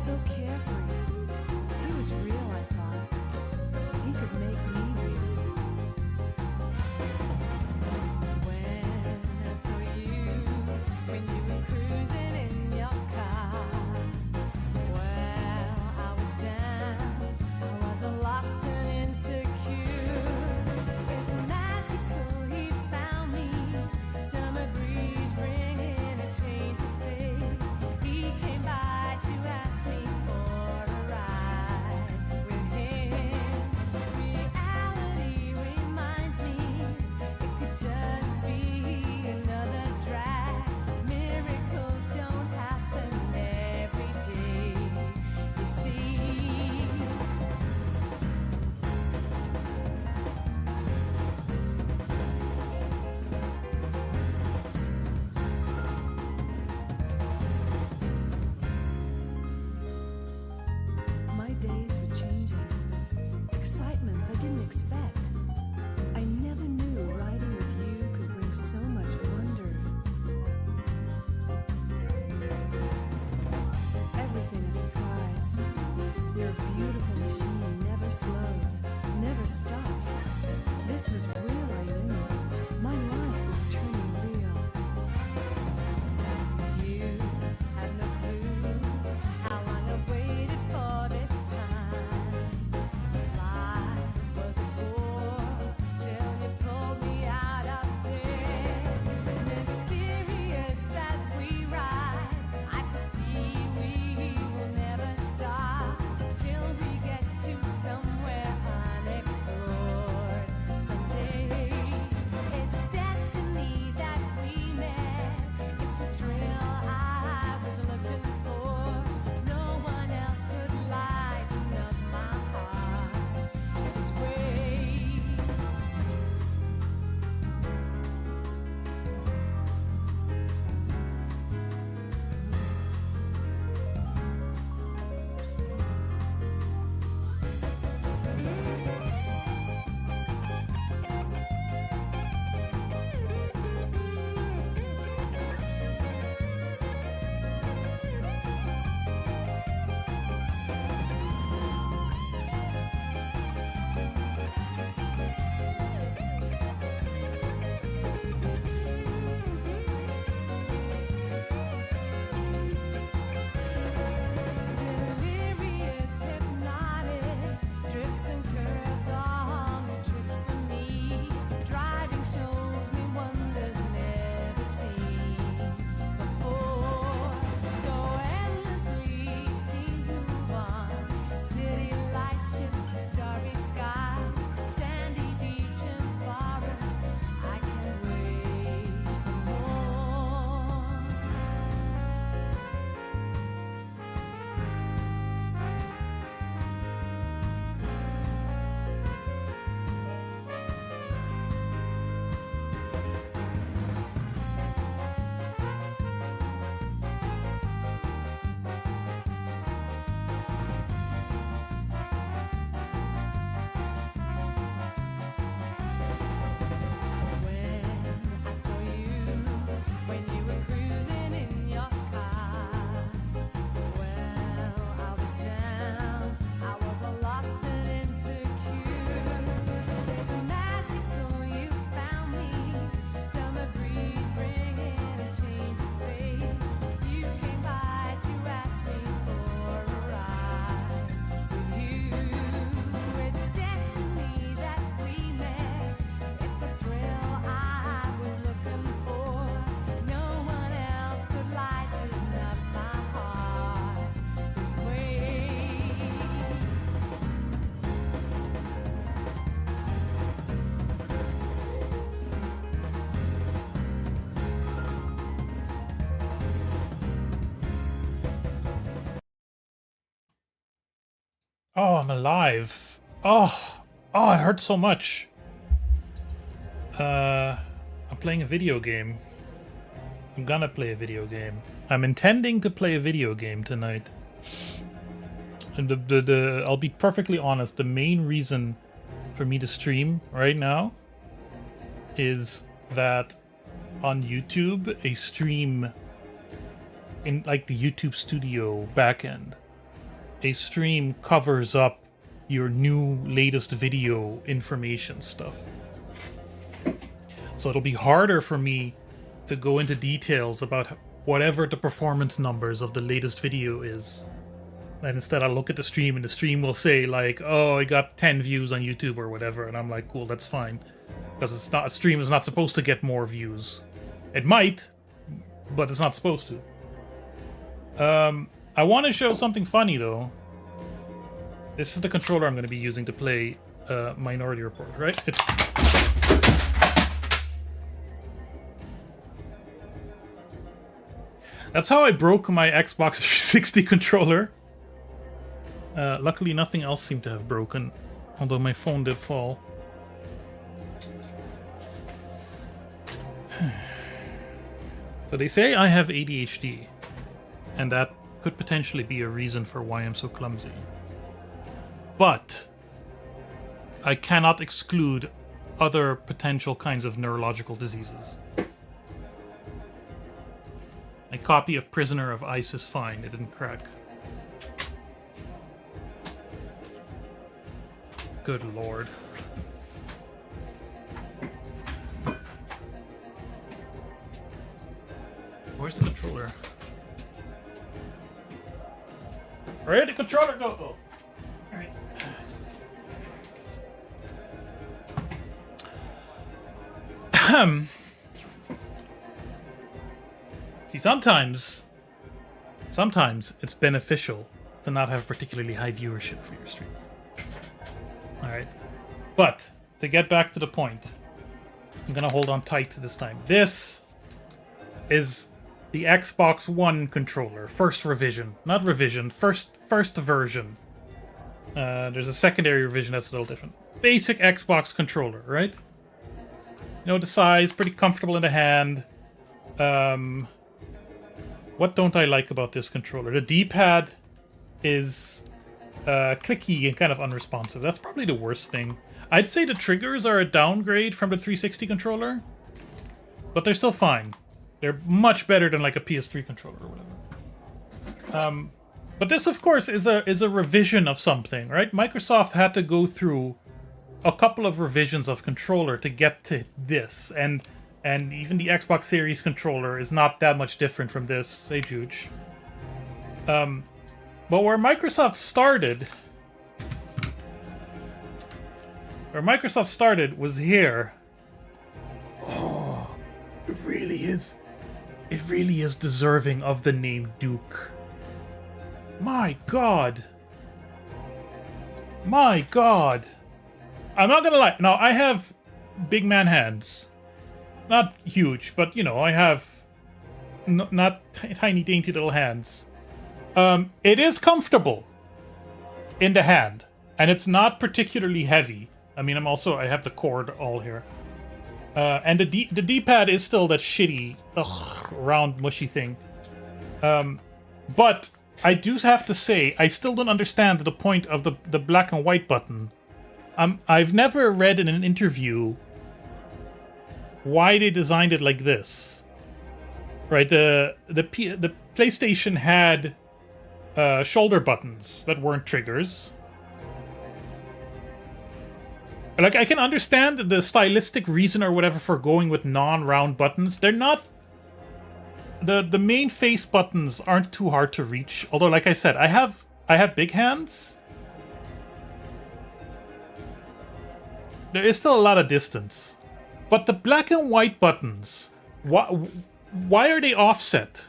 so carefree. He was real, I thought. He could make me real. When I saw you, when you were cruising in your car, well, I was down, I was lost and insecure. It's magical he found me, summer breeze bringing a change of fate. He came by to ask me for a ride with him. Reality reminds me it could just be another drag. Miracles don't happen every day, you see. My days were changing. Excitements I didn't expect. I never knew riding with you could bring so much wonder. Everything a surprise. Your beautiful machine never slows, never stops. This was real, I knew. My life was turning real. You had no clue how long I've waited for this time. Life was a bore till you pulled me out of bed. Mysterious as we ride, I foresee we will never stop till we get to somewhere unexplored someday. It's destiny that we met. It's a thrill I was looking for. No one else could lighten up my heart this way. Delirious, hypnotic, drips and curves on the tricks for me. Driving shows me wonders never seen before. So endlessly scenes move on. City lights shift to starry skies, sandy beach and forest. I can't wait for more. When I saw you, when you were cruising in your car, well, I was down, I was all lost and insecure. It's magical you found me, summer breeze bringing a change of fate. You came by to ask me for a ride with you. It's destiny that we met. It's a thrill I was looking for. No one else could lighten up my heart this way. Oh, I'm alive. Oh, it hurts so much. I'm playing a video game. I'm gonna play a video game. I'm intending to play a video game tonight. And I'll be perfectly honest, the main reason for me to stream right now is that on YouTube, a stream in like the YouTube Studio backend a stream covers up your new latest video information stuff. So it'll be harder for me to go into details about whatever the performance numbers of the latest video is. And instead I'll look at the stream and the stream will say like, oh, I got 10 views on YouTube or whatever, and I'm like, cool, that's fine. Because it's not, a stream is not supposed to get more views. It might, but it's not supposed to. I want to show something funny though. This is the controller I'm going to be using to play Minority Report, right? That's how I broke my Xbox 360 controller. Luckily nothing else seemed to have broken, although my phone did fall. So they say I have ADHD, and that could potentially be a reason for why I'm so clumsy. But I cannot exclude other potential kinds of neurological diseases. My copy of Prisoner of Ice is fine, it didn't crack. Good lord. Where's the controller? Where did the controller go? Oh. Alright. See, sometimes it's beneficial to not have particularly high viewership for your streams. Alright. But, to get back to the point, I'm gonna hold on tight this time. This is the Xbox One controller. First revision. Not revision, first version. There's a secondary revision that's a little different. Basic Xbox controller, right? You know, the size, pretty comfortable in the hand. What don't I like about this controller? The D-pad is clicky and kind of unresponsive. That's probably the worst thing. I'd say the triggers are a downgrade from the 360 controller, but they're still fine. They're much better than like a PS3 controller or whatever. But this, of course, is a revision of something, right? Microsoft had to go through a couple of revisions of controller to get to this, and even the Xbox Series controller is not that much different from this. Hey, Juge. But where Microsoft started was here. Oh, it really is deserving of the name Duke. My God. My God. I'm not gonna lie. Now, I have big man hands. Not huge, but, you know, I have not tiny, dainty little hands. It is comfortable in the hand, and it's not particularly heavy. I mean, I have the cord all here. And the D-pad is still that shitty, round, mushy thing. But I do have to say, I still don't understand the point of the black and white button. I've never read in an interview why they designed it like this. Right, the PlayStation had shoulder buttons that weren't triggers. Like, I can understand the stylistic reason or whatever for going with non-round buttons. They're not... The main face buttons aren't too hard to reach. Although, like I said, I have big hands. There is still a lot of distance. But the black and white buttons... Why are they offset?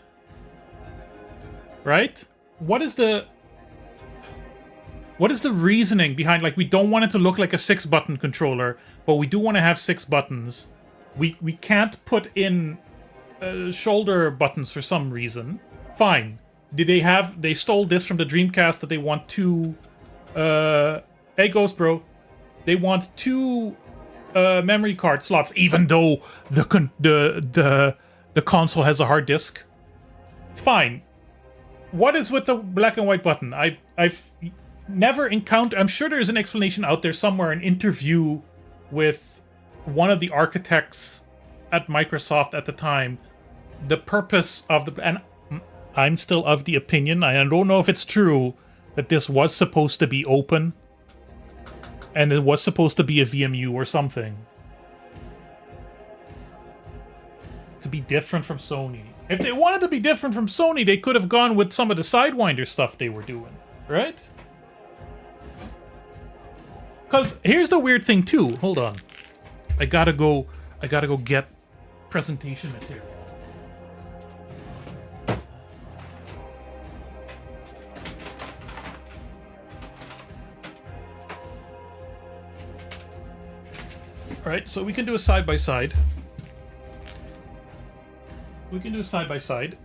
Right? What is the reasoning behind, like, we don't want it to look like a 6-button controller, but we do want to have 6 buttons. We can't put in shoulder buttons for some reason. Fine. They stole this from the Dreamcast that they want 2 hey Ghost Bro. They want 2 memory card slots, even though the console has a hard disk. Fine. What is with the black and white button? I've never encountered... I'm sure there's an explanation out there somewhere, an interview with one of the architects at Microsoft at the time. The purpose of the... And I'm still of the opinion, I don't know if it's true, that this was supposed to be open, and it was supposed to be a VMU or something. To be different from Sony. If they wanted to be different from Sony, they could have gone with some of the Sidewinder stuff they were doing, right? Because here's the weird thing too. Hold on. I gotta go get presentation material. Alright, so we can do a side-by-side. We can do a side-by-side.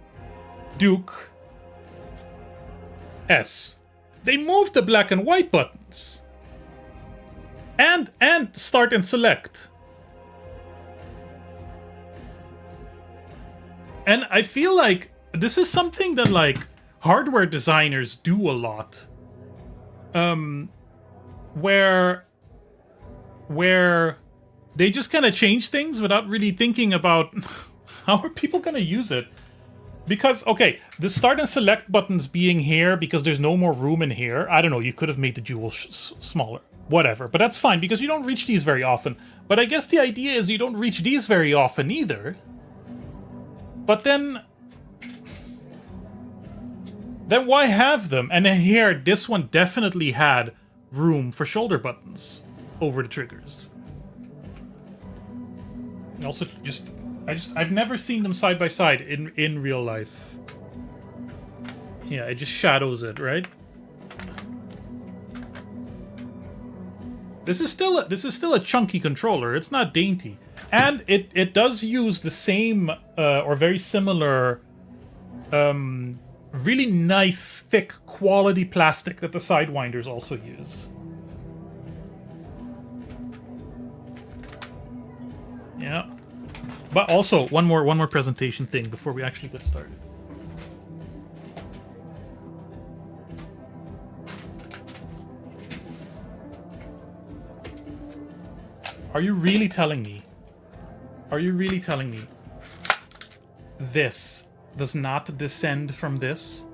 Duke. S. They moved the black and white buttons. And start and select. And I feel like this is something that, like, hardware designers do a lot. Where they just kind of change things without really thinking about how are people going to use it. Because, okay, the start and select buttons being here because there's no more room in here. I don't know, you could have made the jewel smaller. Whatever, but that's fine because you don't reach these very often. But I guess the idea is you don't reach these very often either. But then why have them? And then here, this one definitely had room for shoulder buttons over the triggers. Also, I've never seen them side by side in real life. Yeah, it just shadows it, right? This is still a chunky controller. It's not dainty, and it does use the same or very similar, really nice thick quality plastic that the Sidewinders also use. Yeah, but also one more presentation thing before we actually get started. Are you really telling me? Are you really telling me this does not descend from this?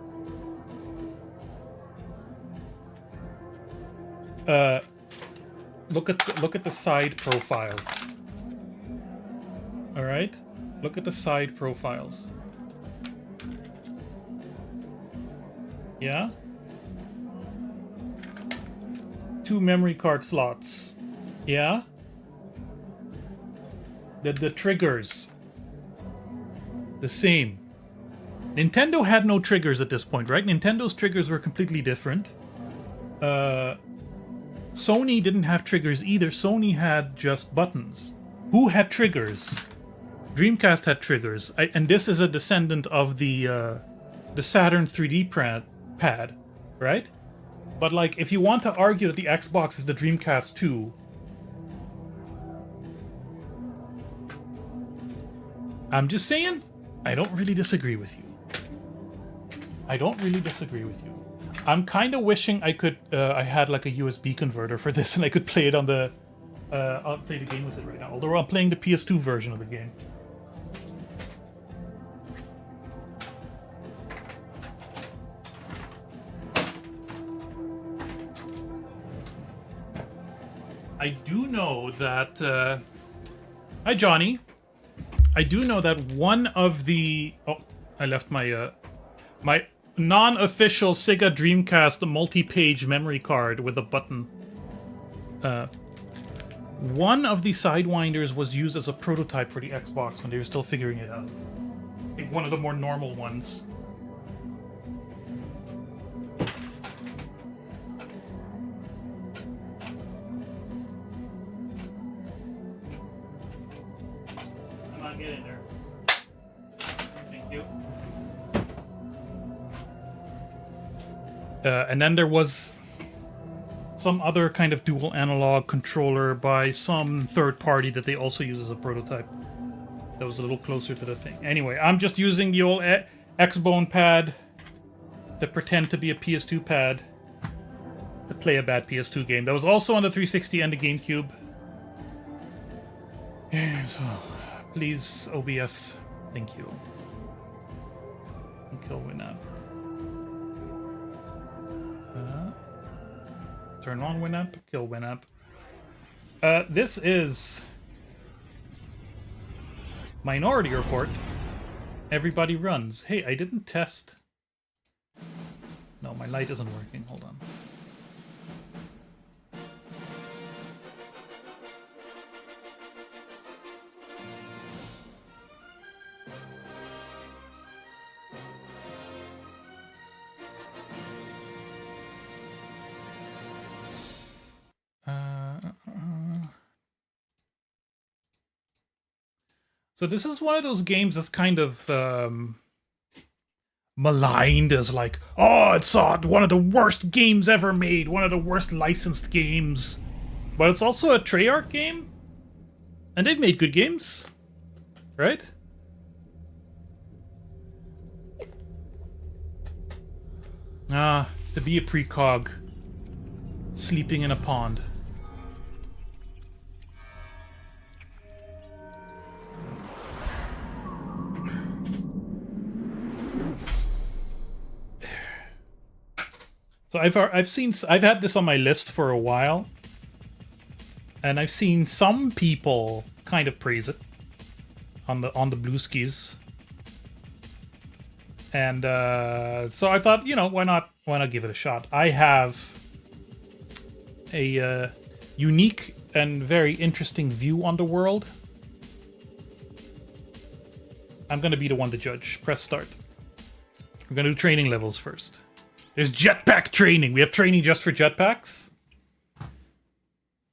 Look at the side profiles. All right, look at the side profiles. Yeah. 2 memory card slots. Yeah. The triggers. The same. Nintendo had no triggers at this point, right? Nintendo's triggers were completely different. Sony didn't have triggers either. Sony had just buttons. Who had triggers? Dreamcast had triggers. And this is a descendant of the Saturn 3D pad, right? But like, if you want to argue that the Xbox is the Dreamcast 2, I'm just saying, I don't really disagree with you. I don't really disagree with you. I'm kind of wishing I could, I had like a USB converter for this and I could play it on the, I'll play the game with it right now. Although I'm playing the PS2 version of the game. I do know that, hi Johnny. I do know that one of the... Oh, I left my my non-official Sega Dreamcast multi-page memory card with a button. One of the Sidewinders was used as a prototype for the Xbox when they were still figuring it out. I think one of the more normal ones. Get in there. Thank you. And then there was some other kind of dual analog controller by some third party that they also use as a prototype. That was a little closer to the thing. Anyway, I'm just using the old X-Bone pad to pretend to be a PS2 pad to play a bad PS2 game. That was also on the 360 and the GameCube. So, please, OBS. Thank you. Kill Winamp. Turn on Winamp, kill Winamp. This is Minority Report. Everybody runs. Hey, I didn't test. No, my light isn't working. Hold on. So this is one of those games that's kind of maligned as like, oh, it's one of the worst games ever made, one of the worst licensed games. But it's also a Treyarch game, and they've made good games, right? Ah, to be a precog, sleeping in a pond. So I've had this on my list for a while, and I've seen some people kind of praise it on the blue skis, and so I thought, you know, why not give it a shot? I have a unique and very interesting view on the world. I'm gonna be the one to judge. Press start. We're gonna do training levels first. There's jetpack training. We have training just for jetpacks.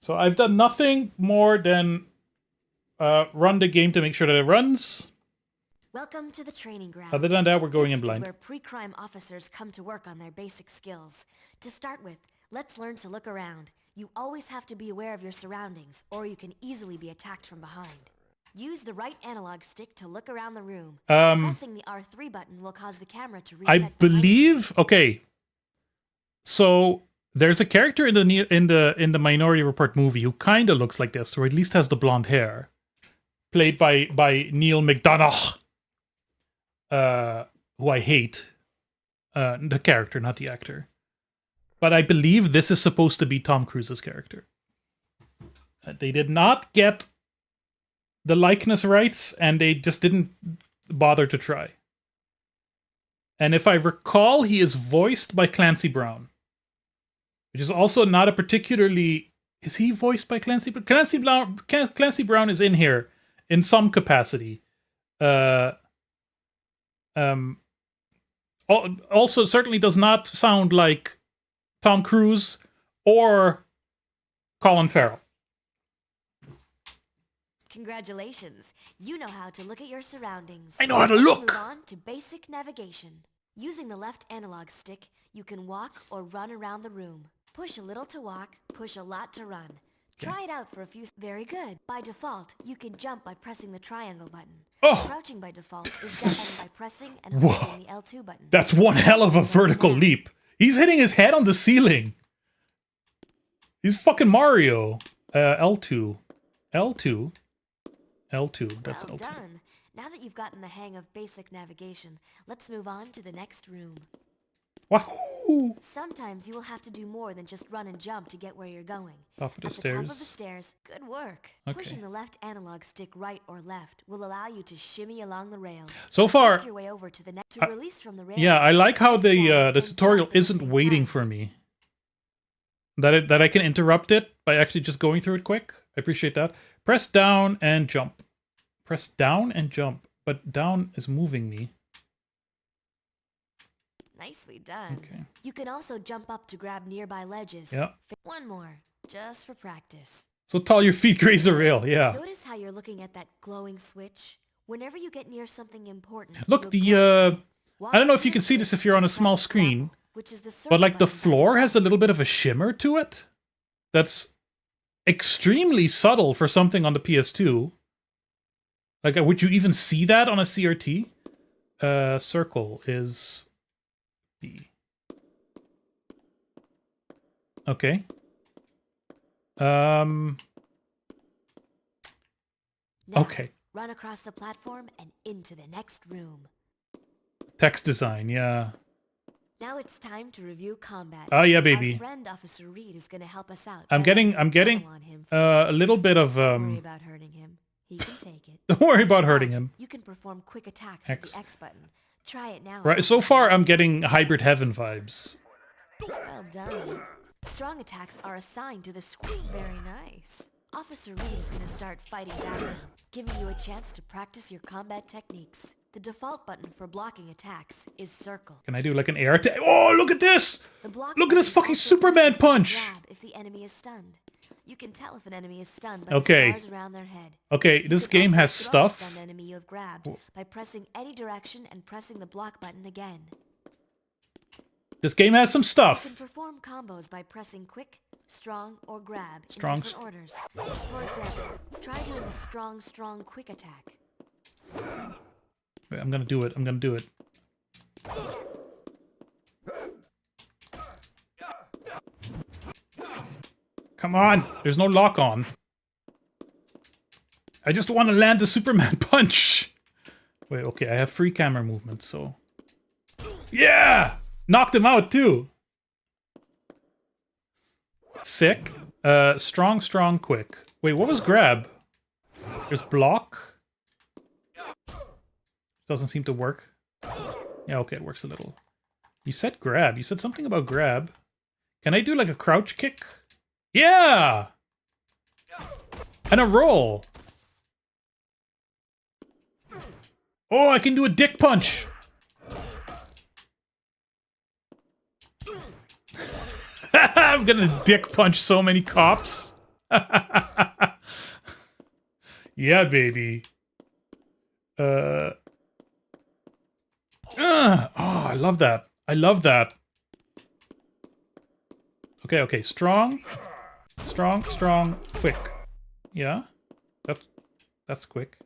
So I've done nothing more than run the game to make sure that it runs. Welcome to the training grounds. Other than that, we're going in This is blind. where pre-crime officers come to work on their basic skills. To start with, let's learn to look around. You always have to be aware of your surroundings, or you can easily be attacked from behind. Use the right analog stick to look around the room. Pressing the R3 button will cause the camera to reset. I believe. Okay. So there's a character in the Minority Report movie who kind of looks like this, or at least has the blonde hair, played by Neil McDonough, who I hate. The character, not the actor. But I believe this is supposed to be Tom Cruise's character. They did not get the likeness rights, and they just didn't bother to try. And if I recall, he is voiced by Clancy Brown, which is also not a particularly... Is he voiced by Clancy Brown? Clancy Brown is in here in some capacity. Also, certainly does not sound like Tom Cruise or Colin Farrell. Congratulations. You know how to look at your surroundings. I know how to Let's look. Move on to basic navigation. Using the left analog stick, you can walk or run around the room. Push a little to walk, push a lot to run. Try it out for a few... Very good. By default, you can jump by pressing the triangle button. Oh. Crouching by default is done by pressing and holding the L2 button. That's one hell of a vertical leap. He's hitting his head on the ceiling. He's fucking Mario. L2. L2. L2. That's Well L2. done. Now that you've gotten the hang of basic navigation, let's move on to the next room. Wahoo! Sometimes you will have to do more than just run and jump to get where you're going. Top of the At stairs. the top of the stairs, good work. Okay. Pushing the left analog stick right or left will allow you to shimmy along the rail. So far, Make your way over to the next to release from the rail. yeah, I like how press down the and tutorial jump at the isn't same waiting time. for me. That I can interrupt it by actually just going through it quick. I appreciate that. Press down and jump. Press down and jump. But down is moving me. Nicely done. Okay. You can also jump up to grab nearby ledges. Yeah. One more, just for practice. So tall your feet graze the rail, yeah. Notice how you're looking at that glowing switch? Whenever you get near something important, Look, you'll the, glance in. I don't know if Walk you can see this if you're on a press small the screen, grapple, which is the but circle like the button by floor has a default. little bit of a shimmer to it. That's extremely subtle for something on the PS2. Like, would you even see that on a CRT? Circle is B. Okay. Now, Okay. run across the platform and into the next room. Text design, yeah. Now it's time to review combat. Oh yeah, baby. Our friend Officer Reed is gonna help us out. I'm getting on him a little bit of Don't worry about hurting him. He can take it. don't worry After about hurting that, him. You can perform quick attacks X. with the X button. Try it now. Right, so far I'm getting Hybrid Heaven vibes. Well done. Strong attacks are assigned to the squad. Very nice. Officer Reed is gonna start fighting back now, giving you a chance to practice your combat techniques. The default button for blocking attacks is circle. Can I do like an air attack? Oh, look at this! The block Look at this button fucking also Superman functions as a punch! grab if the enemy is stunned. You can tell if an enemy is stunned by Okay. the stars around their head. Okay, You this can game also has throw a stuff. stunned enemy you have grabbed by pressing any direction and pressing the block button again. This game has some You can stuff. perform combos by pressing quick, strong, or grab Strong, in different orders. For example, try doing a strong, quick attack. Wait, I'm gonna do it. I'm gonna do it. Come on! There's no lock on. I just want to land the Superman punch! Wait, okay, I have free camera movement, so... Yeah! Knocked him out, too! Sick. Strong, quick. Wait, what was grab? There's block? Doesn't seem to work. Yeah, okay, it works a little. You said grab. You said something about grab. Can I do like a crouch kick? Yeah! And a roll. Oh, I can do a dick punch. I'm gonna dick punch so many cops. Yeah, baby. Oh, I love that. I love that. Okay, strong, quick. Yeah, that's quick.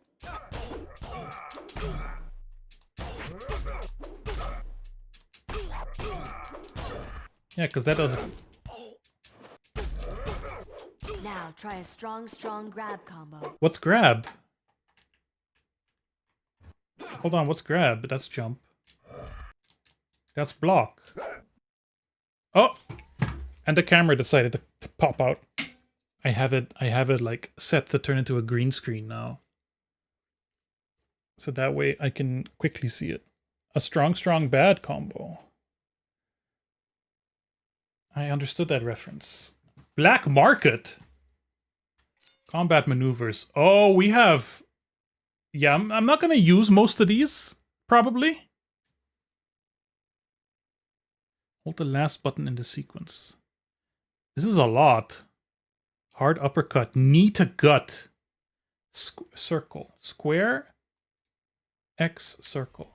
Yeah, because that doesn't. Now try a strong grab combo. What's grab? Hold on, what's grab? That's jump. That's block. Oh! And the camera decided to pop out. I have it like set to turn into a green screen now. So that way I can quickly see it. A strong bad combo. I understood that reference. Black market? Combat maneuvers. Oh, we have... Yeah, I'm not going to use most of these, probably. Hold the last button in the sequence. This is a lot. Hard uppercut. Knee to gut. Circle. Square. X circle.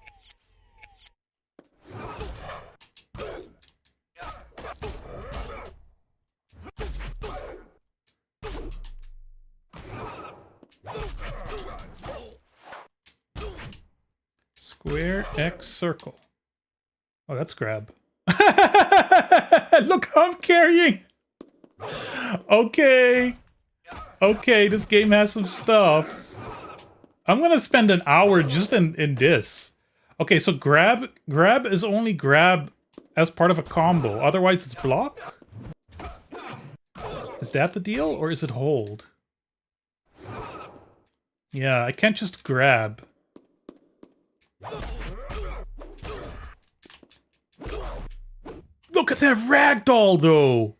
Square, X, circle. Oh, that's grab. Look how I'm carrying! Okay. Okay, this game has some stuff. I'm gonna spend an hour just in this. Okay, so grab is only grab as part of a combo. Otherwise, it's block? Is that the deal, or is it hold? Yeah, I can't just grab. Look at that ragdoll, though!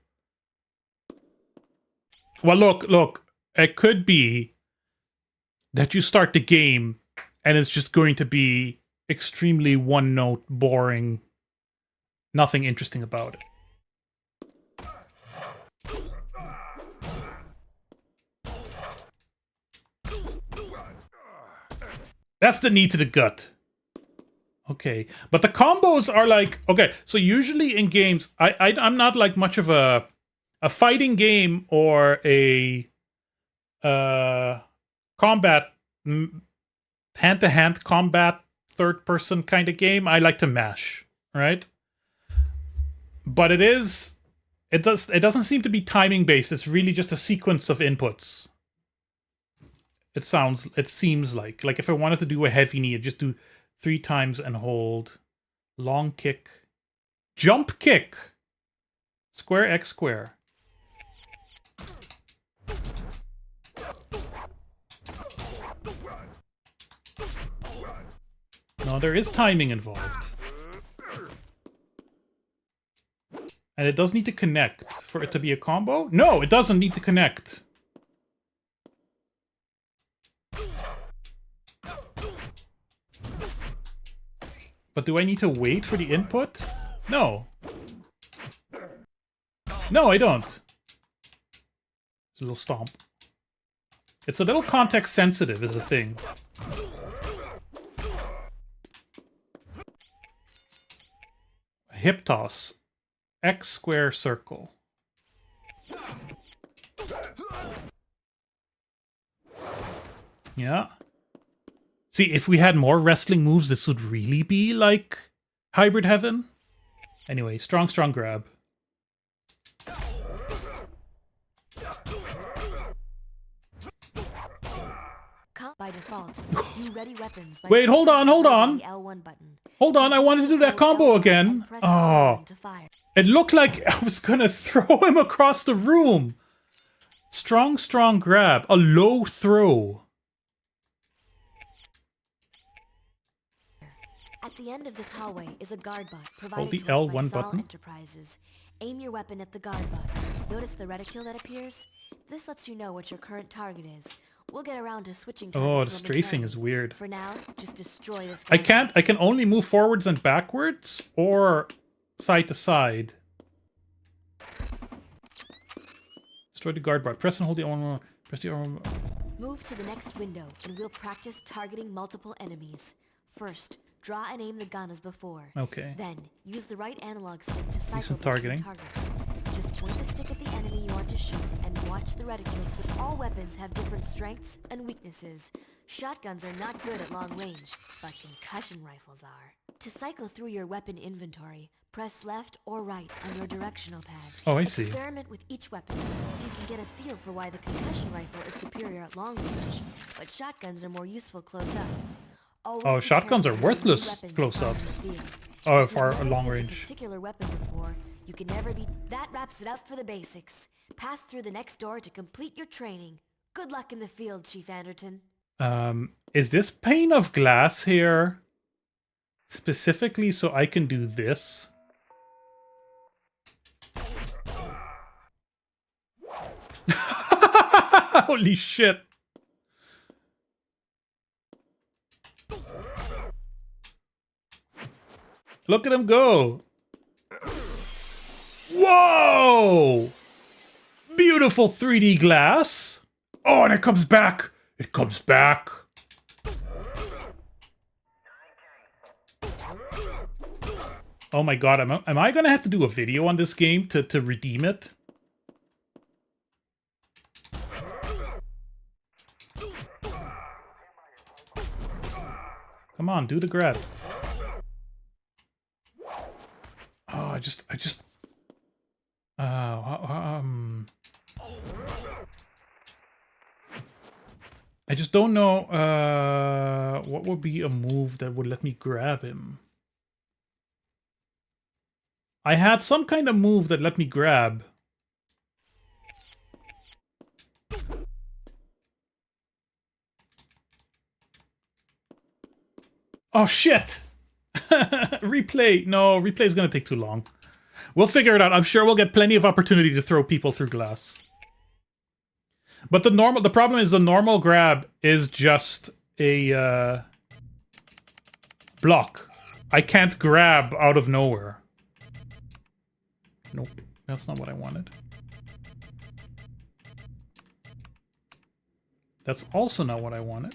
Well, look. It could be that you start the game and it's just going to be extremely one-note, boring, nothing interesting about it. That's the knee to the gut. Okay, but the combos are like... Okay, so usually in games, I'm not like much of a fighting game or a combat, hand-to-hand combat, third-person kind of game. I like to mash, right? But it doesn't seem to be timing-based. It's really just a sequence of inputs. It seems like if I wanted to do a heavy knee, I'd just do 3 times and hold. Long kick, Jump kick. Square X square. No, there is timing involved. And it does need to connect for it to be a combo? No, it doesn't need to connect. But do I need to wait for the input? No. No, I don't. It's a little stomp. It's a little context sensitive is the thing. Hip toss. X square circle. Yeah. See, if we had more wrestling moves, this would really be like hybrid heaven. Anyway, strong grab. By default, you ready weapons by Wait, hold on. the L1 button. Hold on, I wanted to do that combo again. Oh, it looked like I was gonna throw him across the room. Strong grab. A low throw. At the end of this hallway is a guard bot Hold provided the to us by L1 Saul button. Enterprises. Aim your weapon at the guard bot. Notice the reticule that appears? This lets you know what your current target is. We'll get around to switching targets. Oh, the strafing is weird. For now, just destroy this. I can only move forwards and backwards or side to side. Destroy the guard bot. Press and hold the L1. Press the L1. Move to the next window and we'll practice targeting multiple enemies. First, draw and aim the gun as before. Okay. Then, use the right analog stick to cycle some between targeting. targets. Just point the stick at the enemy you want to shoot and watch the reticules. With all weapons have different strengths and weaknesses. Shotguns are not good at long range, but concussion rifles are. To cycle through your weapon inventory, press left or right on your directional pad. Oh, I see. Experiment with each weapon so you can get a feel for why the concussion rifle is superior at long range, but shotguns are more useful close up. Always Oh, be shotguns are careful using new worthless weapons close found up. in the field. Oh, If you've for never long used range. a particular weapon before, you can never be. That wraps it up for the basics. Pass through the next door to complete your training. Good luck in the field, Chief Anderton. Is this pane of glass here specifically so I can do this? Holy shit. Look at him go. Whoa! Beautiful 3D glass. Oh, and it comes back. It comes back. Oh my god, am I gonna have to do a video on this game to redeem it? Come on, do the grab. Oh, I just I just don't know what would be a move that would let me grab him. I had some kind of move that let me grab. Oh shit! Replay. No, replay is gonna take too long. We'll figure it out. I'm sure we'll get plenty of opportunity to throw people through glass. But the problem is the normal grab is just a block. I can't grab out of nowhere. Nope, that's not what I wanted. That's also not what I wanted.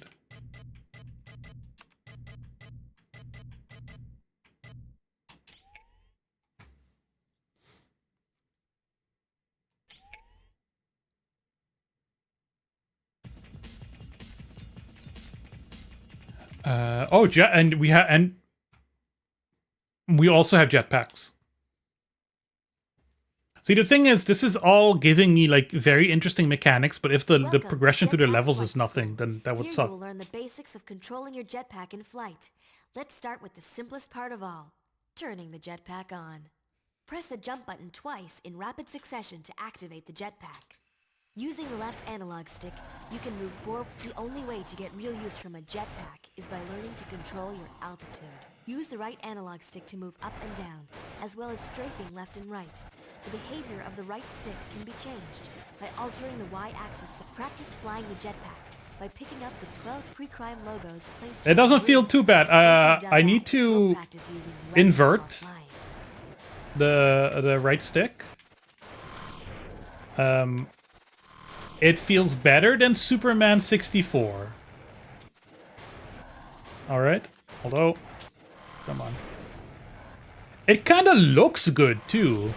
Oh, and we also have jetpacks. See, the thing is, this is all giving me like very interesting mechanics, but if the progression through the levels is nothing, then that would Here suck. you will learn the basics of controlling your jetpack in flight. Let's start with the simplest part of all, turning the jetpack on. Press the jump button twice in rapid succession to activate the jetpack. Using the left analog stick, you can move forward. The only way to get real use from a jetpack is by learning to control your altitude. Use the right analog stick to move up and down, as well as strafing left and right. The behavior of the right stick can be changed by altering the Y-axis. Practice flying the jetpack by picking up the 12 pre-crime logos placed. It doesn't feel too bad. I need to invert the right stick. It feels better than Superman 64. Alright. Although, come on. It kind of looks good, too.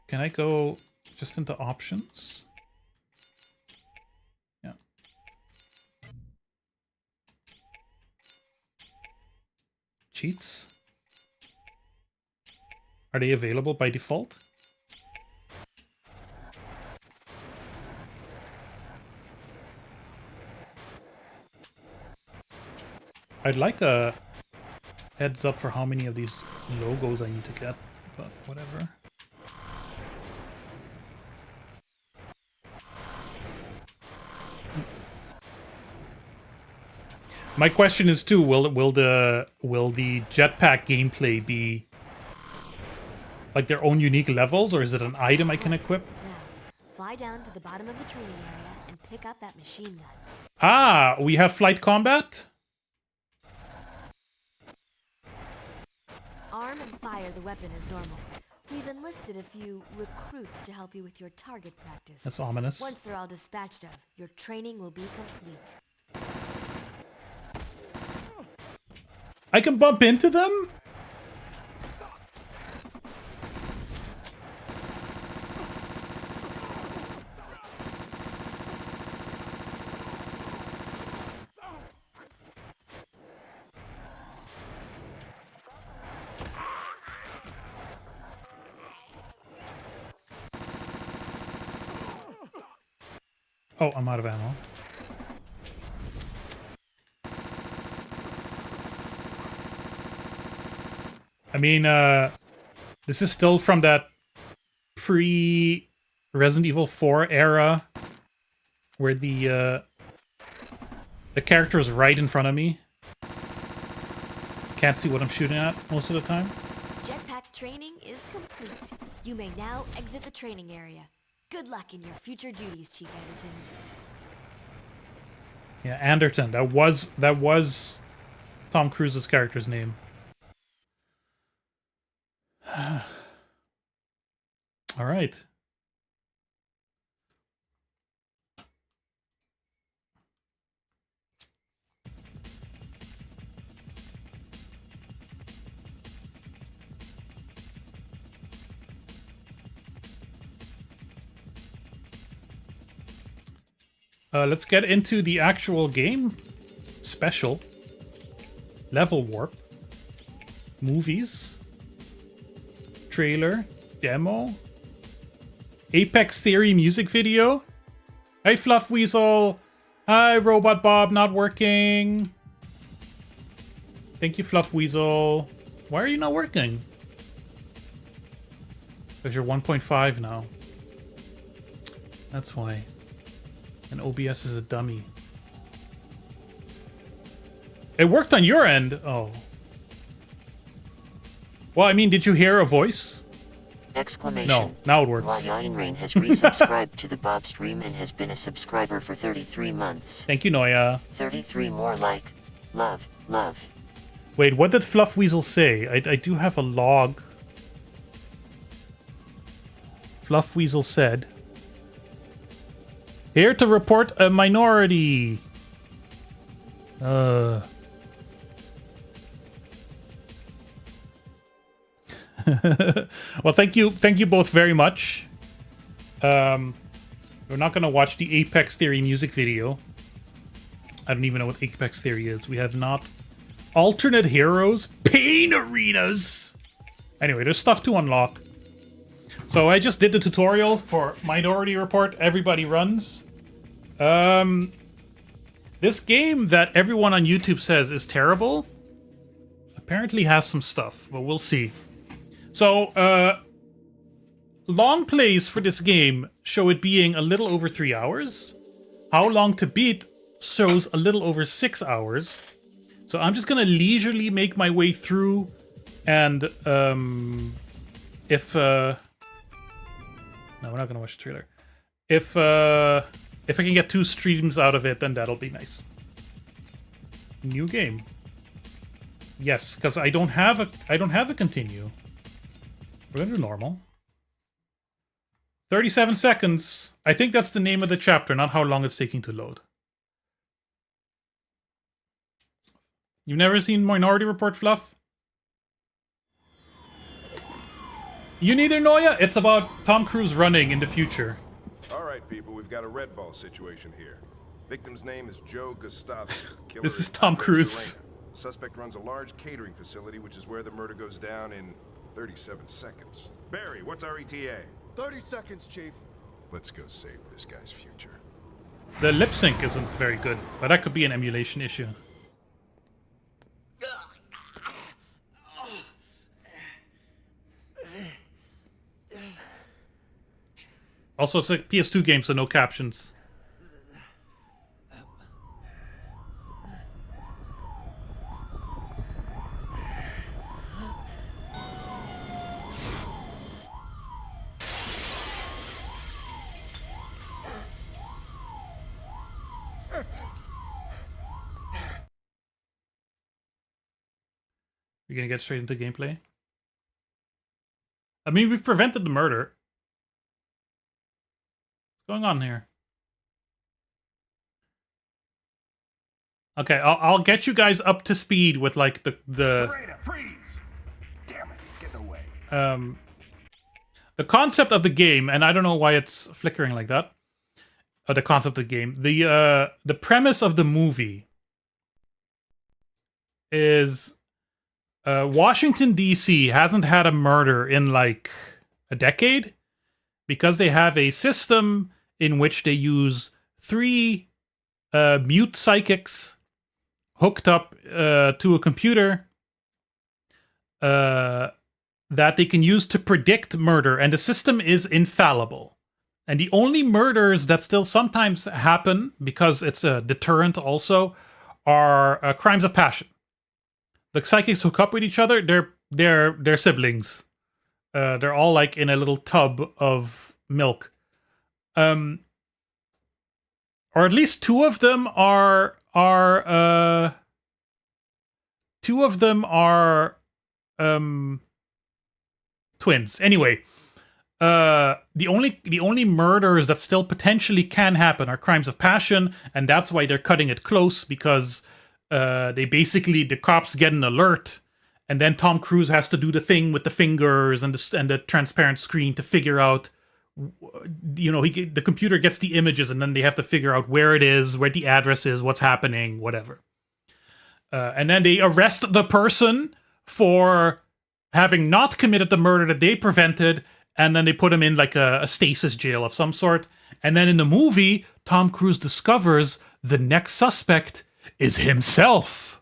Can I go just into options? Yeah. Cheats? Are they available by default? I'd like a heads up for how many of these logos I need to get, but whatever. My question is too: will the jetpack gameplay be like their own unique levels, or is it an item I can equip? Now, fly down to the bottom of the training area and pick up that machine gun. Ah, we have flight combat? Arm and fire the weapon as normal. We've enlisted a few recruits to help you with your target practice. That's ominous. Once they're all dispatched of, your training will be complete. I can bump into them? Oh, I'm out of ammo. I mean, this is still from that pre-Resident Evil 4 era, where the character is right in front of me. Can't see what I'm shooting at most of the time. Jetpack training is complete. You may now exit the training area. Good luck in your future duties, Chief Anderton. Yeah, Anderton. That was Tom Cruise's character's name. All right. Let's get into the actual game. Special. Level warp. Movies. Trailer. Demo. Apex Theory music video. Hey, Fluff Weasel. Hi, Robot Bob, not working. Thank you, Fluff Weasel. Why are you not working? Because you're 1.5 now. That's why. And OBS is a dummy. It worked on your end. Oh. Well, I mean, did you hear a voice? Exclamation. No, now it works. Lion Rain has resubscribed to the BOBSTREAM and has been a subscriber for 33 months. Thank you, Noya. 33 more like. Love, love. Wait, what did Fluff Weasel say? I do have a log. Fluff Weasel said, here to report a minority. Well, thank you both very much. We're not gonna watch the Apex Theory music video. I don't even know what Apex Theory is. We have not. Alternate heroes, pain arenas. Anyway, there's stuff to unlock. So I just did the tutorial for Minority Report. Everybody runs. This game that everyone on YouTube says is terrible apparently has some stuff, but we'll see. So, long plays for this game show it being a little over 3 hours. How long to beat shows a little over 6 hours. So I'm just gonna leisurely make my way through, and if no, we're not gonna watch the trailer. If I can get 2 streams out of it, then that'll be nice. New game. Yes, because I don't have a continue. We're gonna do normal. 37 seconds. I think that's the name of the chapter, not how long it's taking to load. You've never seen Minority Report, Fluff? You neither, Noya? It's about Tom Cruise running in the future. All right, people, we've got a red ball situation here. Victim's name is Joe Gustavsky. Killer This is Tom Andre Cruise. Serena. Suspect runs a large catering facility, which is where the murder goes down in 37 seconds. Barry, what's our ETA? 30 seconds, Chief. Let's go save this guy's future. The lip sync isn't very good, but that could be an emulation issue. Also, it's a PS2 game, so no captions. You're gonna get straight into gameplay? I mean, we've prevented the murder. What's going on here? Okay, I'll get you guys up to speed with like the Serena, freeze! Damn it, he's getting away. the concept of the game, and I don't know why it's flickering like that. The concept of the game, the premise of the movie is Washington D.C. hasn't had a murder in like a decade because they have a system in which they use 3 mute psychics hooked up to a computer that they can use to predict murder, and the system is infallible. And the only murders that still sometimes happen, because it's a deterrent also, are crimes of passion. The psychics hook up with each other. They're siblings. They're all like in a little tub of milk. Or at least 2 of them are twins. Anyway, the only murders that still potentially can happen are crimes of passion, and that's why they're cutting it close, because the cops get an alert, and then Tom Cruise has to do the thing with the fingers and the transparent screen to figure out, the computer gets the images, and then they have to figure out where it is, where the address is, what's happening, whatever. And then they arrest the person for having not committed the murder that they prevented, and then they put him in like a stasis jail of some sort. And then in the movie, Tom Cruise discovers the next suspect is himself.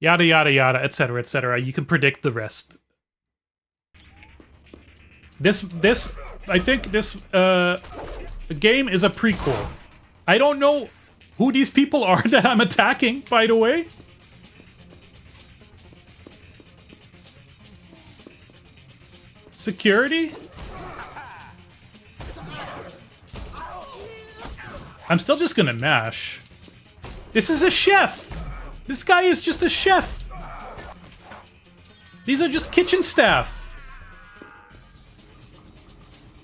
Yada, yada, yada, etc., etc. You can predict the rest. I think this game is a prequel. I don't know who these people are that I'm attacking, by the way. Security? I'm still just gonna mash. This is a chef! This guy is just a chef! These are just kitchen staff!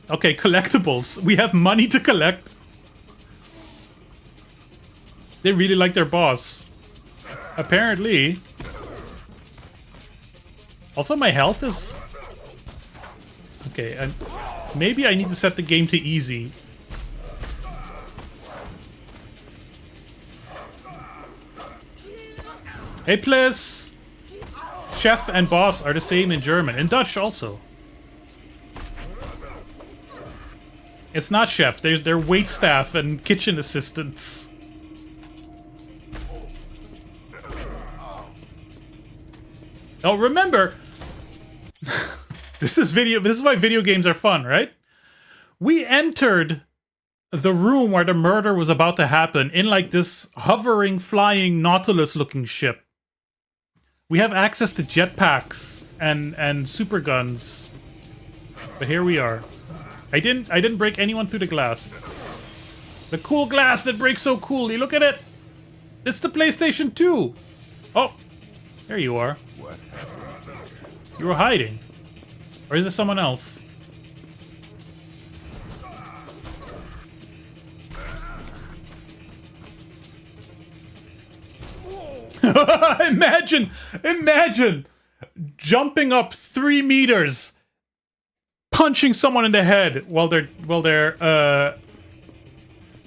Okay, collectibles. We have money to collect. They really like their boss. Apparently. Also, my health is... Okay, and maybe I need to set the game to easy. Hey, please! Chef and boss are the same in German. In Dutch, also. It's not chef. They're waitstaff and kitchen assistants. Now remember, this is why video games are fun, right? We entered the room where the murder was about to happen in like this hovering, flying Nautilus-looking ship. We have access to jetpacks and super guns. But here we are. I didn't break anyone through the glass. The cool glass that breaks so coolly. Look at it. It's the PlayStation 2. Oh, there you are. What? You were hiding. Or is it someone else? Imagine jumping up 3 meters, punching someone in the head while they're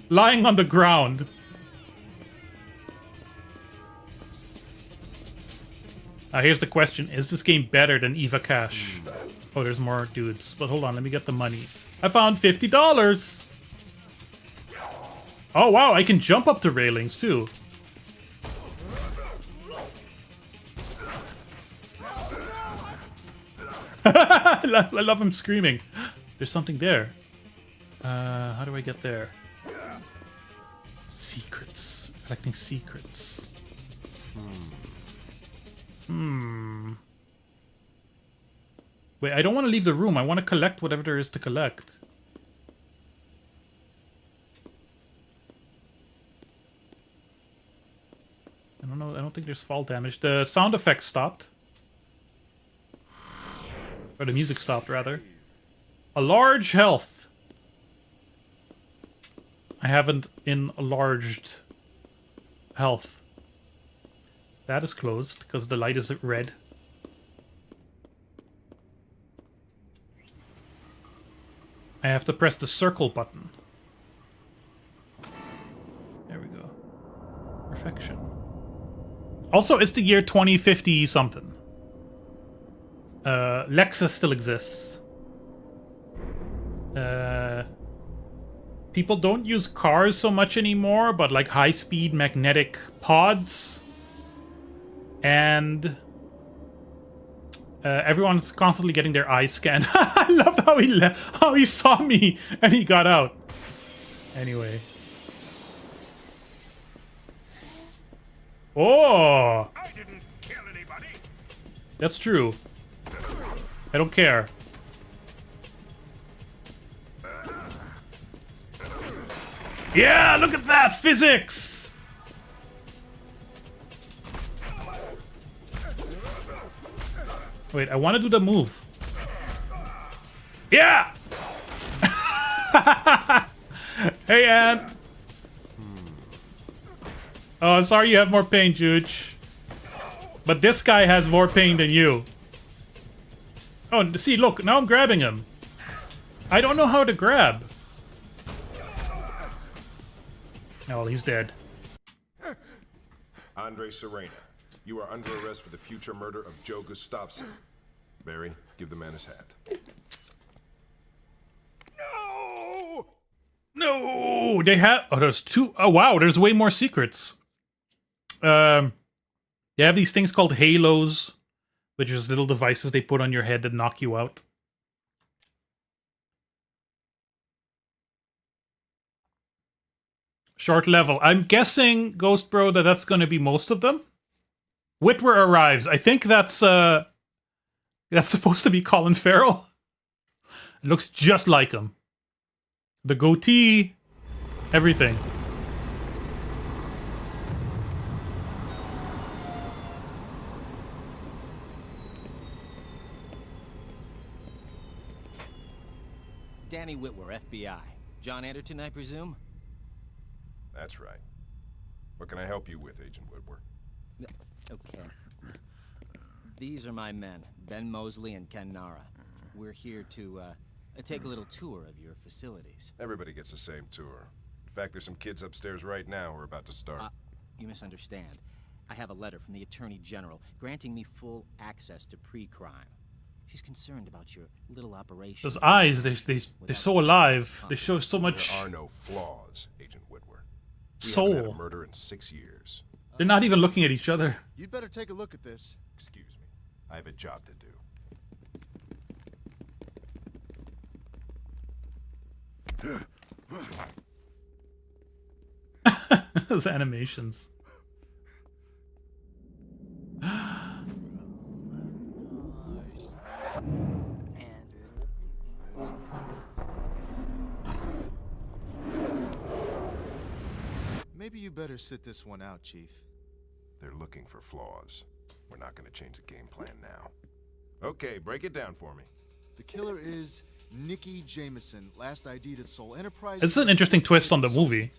lying on the ground. Here's the question: is this game better than Eva Cash? Oh, there's more dudes. But hold on, let me get the money. I found $50. Oh wow, I can jump up the railings too. I love him screaming. There's something there. How do I get there? Secrets. Collecting secrets. Wait, I don't want to leave the room. I want to collect whatever there is to collect. I don't know. I don't think there's fall damage. The sound effects stopped. Or the music stopped, rather. A large health. I haven't enlarged health. That is closed, because the light is red. I have to press the circle button. There we go. Perfection. Also, it's the year 2050 something. Lexus still exists. People don't use cars so much anymore, but like high-speed magnetic pods. And everyone's constantly getting their eyes scanned. I love how he saw me and he got out. Anyway. Oh! I didn't kill anybody. That's true. I don't care. Yeah, look at that! Physics! Wait, I want to do the move. Yeah! Hey, Ant! Oh, sorry you have more pain, Juge. But this guy has more pain than you. Oh, see, look, now I'm grabbing him. I don't know how to grab. Oh, well, he's dead. Andre Serena, you are under arrest for the future murder of Joe Gustafson. Barry, give the man his hat. No! No, they have. Oh, there's two. Oh, wow, there's way more secrets. They have these things called halos, which is little devices they put on your head that knock you out. Short level. I'm guessing, Ghost Bro, that's going to be most of them. Whitwer arrives. I think that's supposed to be Colin Farrell. It looks just like him. The goatee, everything. Danny Whitwer, FBI. John Anderton, I presume? That's right. What can I help you with, Agent Whitwer? Okay. These are my men, Ben Mosley and Ken Nara. We're here to take a little tour of your facilities. Everybody gets the same tour. In fact, there's some kids upstairs right now who are about to start. You misunderstand. I have a letter from the Attorney General granting me full access to pre-crime. She's concerned about your little operation. Those eyes, they're so alive. They show so much. There are no flaws, Agent Whitwer. We Soul. haven't had a murder in 6 years. They're not even looking at each other. You'd better take a look at this. Excuse me. I have a job to do. Those animations. Maybe you better sit this one out, Chief. They're looking for flaws. We're not going to change the game plan now. Okay, break it down for me. The killer is Nikki Jameson, last ID'd at Soul Enterprise. This is an interesting twist on the movie.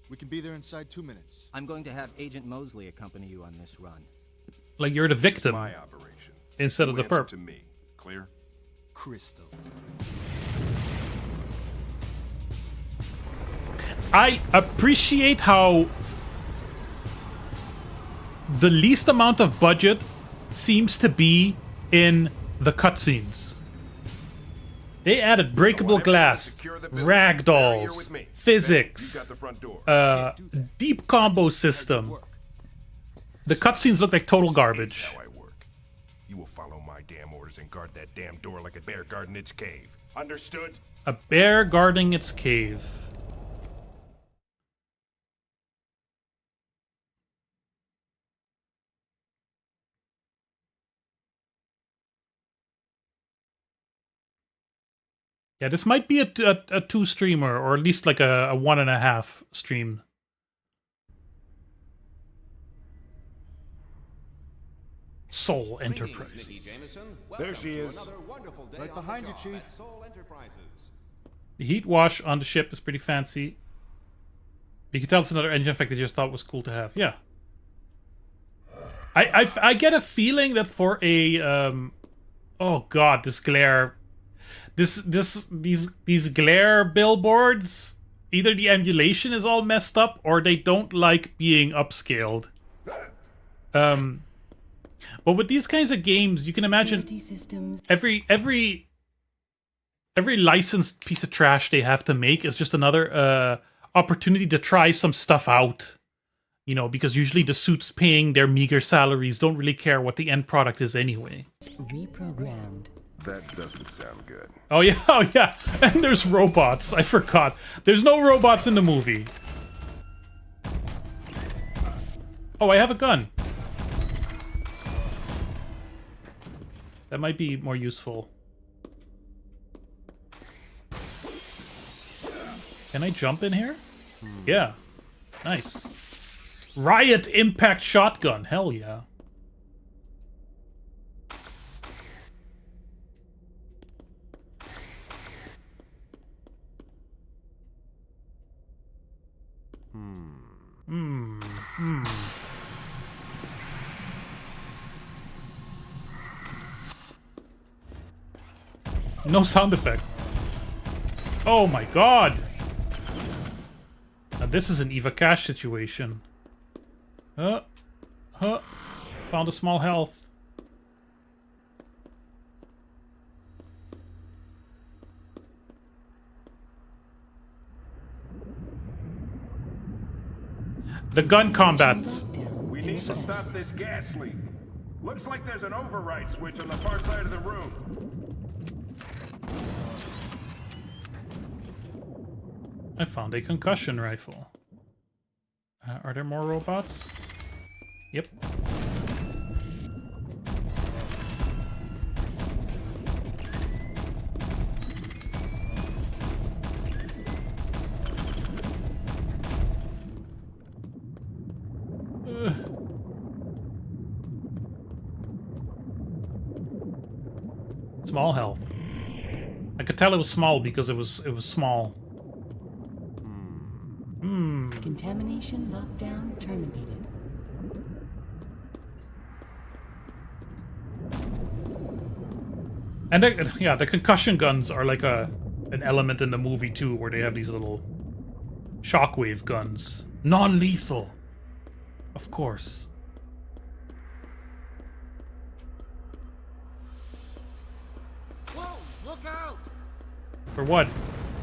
We can be there inside 2 minutes. I'm going to have Agent Mosley accompany you on this run. Like you're the This is victim my operation. instead of You the answer perp. to me. Clear? Crystal. I appreciate how the least amount of budget seems to be in the cutscenes. They added breakable Whatever, glass, secure the building. Barry, you're ragdolls, with me. physics, Ben, you got the front door. deep combo system. The cutscenes look like total garbage. That's how I work. You will follow my damn orders and guard that damn door like a bear guarding its cave. Understood? A bear guarding its cave. Yeah, this might be a 2 streamer, or at least like a 1.5 stream. Soul Enterprises. There she is. Right behind you, Chief. The heat wash on the ship is pretty fancy. You can tell it's another engine effect they just thought was cool to have. Yeah. I get a feeling that for a oh god, this glare, these glare billboards, either the emulation is all messed up or they don't like being upscaled. But with these kinds of games, you can imagine every licensed piece of trash they have to make is just another opportunity to try some stuff out. You know, because usually the suits paying their meager salaries don't really care what the end product is anyway. Reprogrammed. That doesn't sound good. Oh yeah, oh yeah. And there's robots. I forgot. There's no robots in the movie. Oh, I have a gun. That might be more useful. Can I jump in here? Yeah. Nice. Riot Impact Shotgun. Hell yeah. No sound effect. Oh my god. Now this is an Eva Cash situation. Found a small health. The gun combats. We need to stop this gas leak. Looks like there's an override switch on the far side of the room. I found a concussion rifle. Are there more robots? Yep. Small health. I could tell it was small because it was small. Contamination lockdown terminated. And yeah, the concussion guns are like an element in the movie too, where they have these little shockwave guns. Non-lethal. Of course. Whoa! Look out! For what?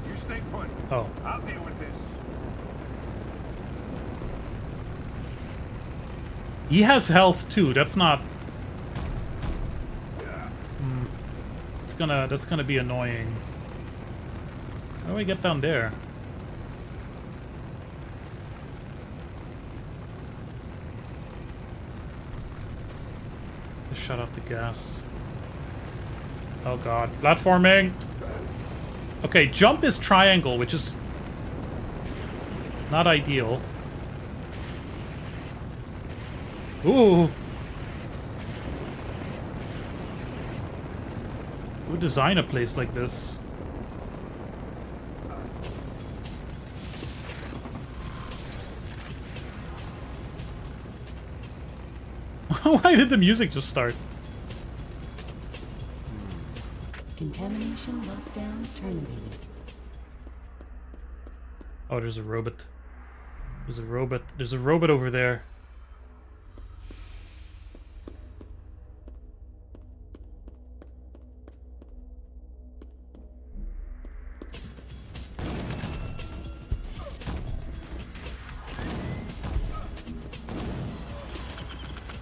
You stay put. Oh. I'll deal with this. He has health too, that's not... gonna be annoying. How do I get down there? Just shut off the gas. Oh god. Platforming! Okay, jump is triangle, which is not ideal. Ooh! Who would design a place like this? Why did the music just start? Contamination lockdown terminated. Oh, there's a robot. There's a robot. There's a robot over there.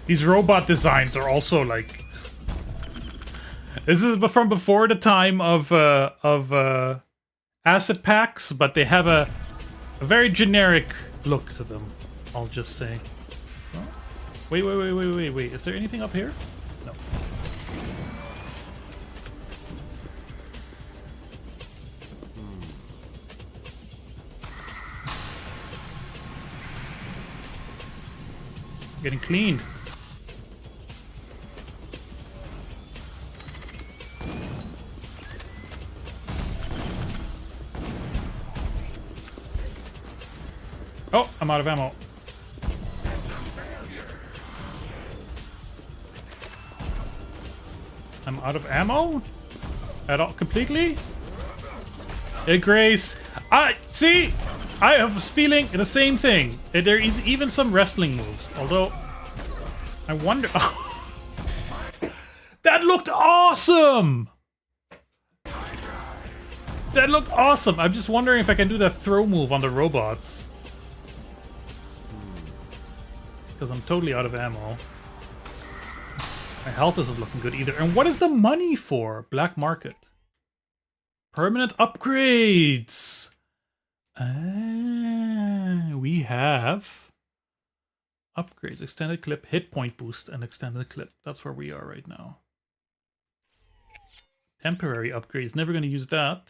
These robot designs are also like... This is from before the time of asset packs, but they have a very generic look to them, I'll just say. Oh. Wait. Is there anything up here? No. Getting cleaned. Oh, I'm out of ammo. I'm out of ammo? At all? Completely? Hey, Grace. See? I was feeling the same thing. There is even some wrestling moves. Although, I wonder... That looked awesome! That looked awesome! I'm just wondering if I can do that throw move on the robots. Because I'm totally out of ammo. My health isn't looking good either. And what is the money for? Black market. Permanent upgrades! We have... upgrades. Extended clip, hit point boost, and extended clip. That's where we are right now. Temporary upgrades. Never going to use that.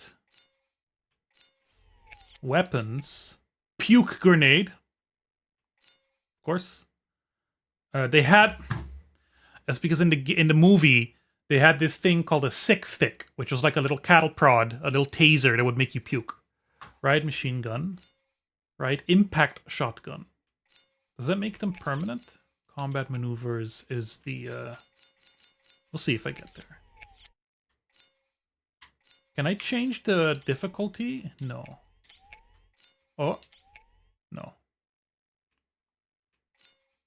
Weapons. Puke grenade. Of course. They had, that's because in the movie they had this thing called a sick stick, which was like a little cattle prod, a little taser that would make you puke. Right, machine gun. Right, impact shotgun. Does that make them permanent? Combat maneuvers is the. We'll see if I get there. Can I change the difficulty? No. Oh, no.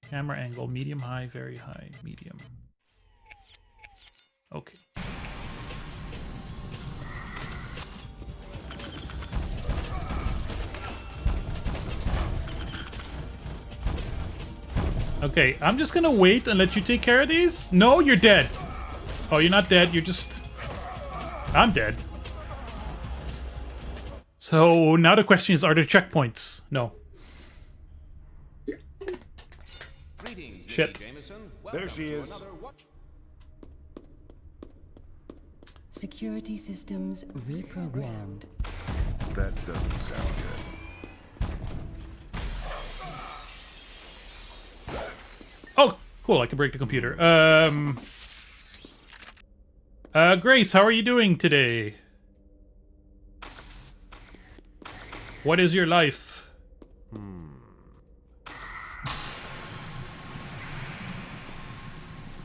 Camera angle, medium, high, very high, medium. Okay. Okay, I'm just gonna wait and let you take care of these. No, you're dead. Oh, you're not dead, you're just... I'm dead. So now the question is, are there checkpoints? No. Shit. There she is. Security systems reprogrammed. That doesn't sound good. Oh, cool, I can break the computer. Grace, how are you doing today? What is your life?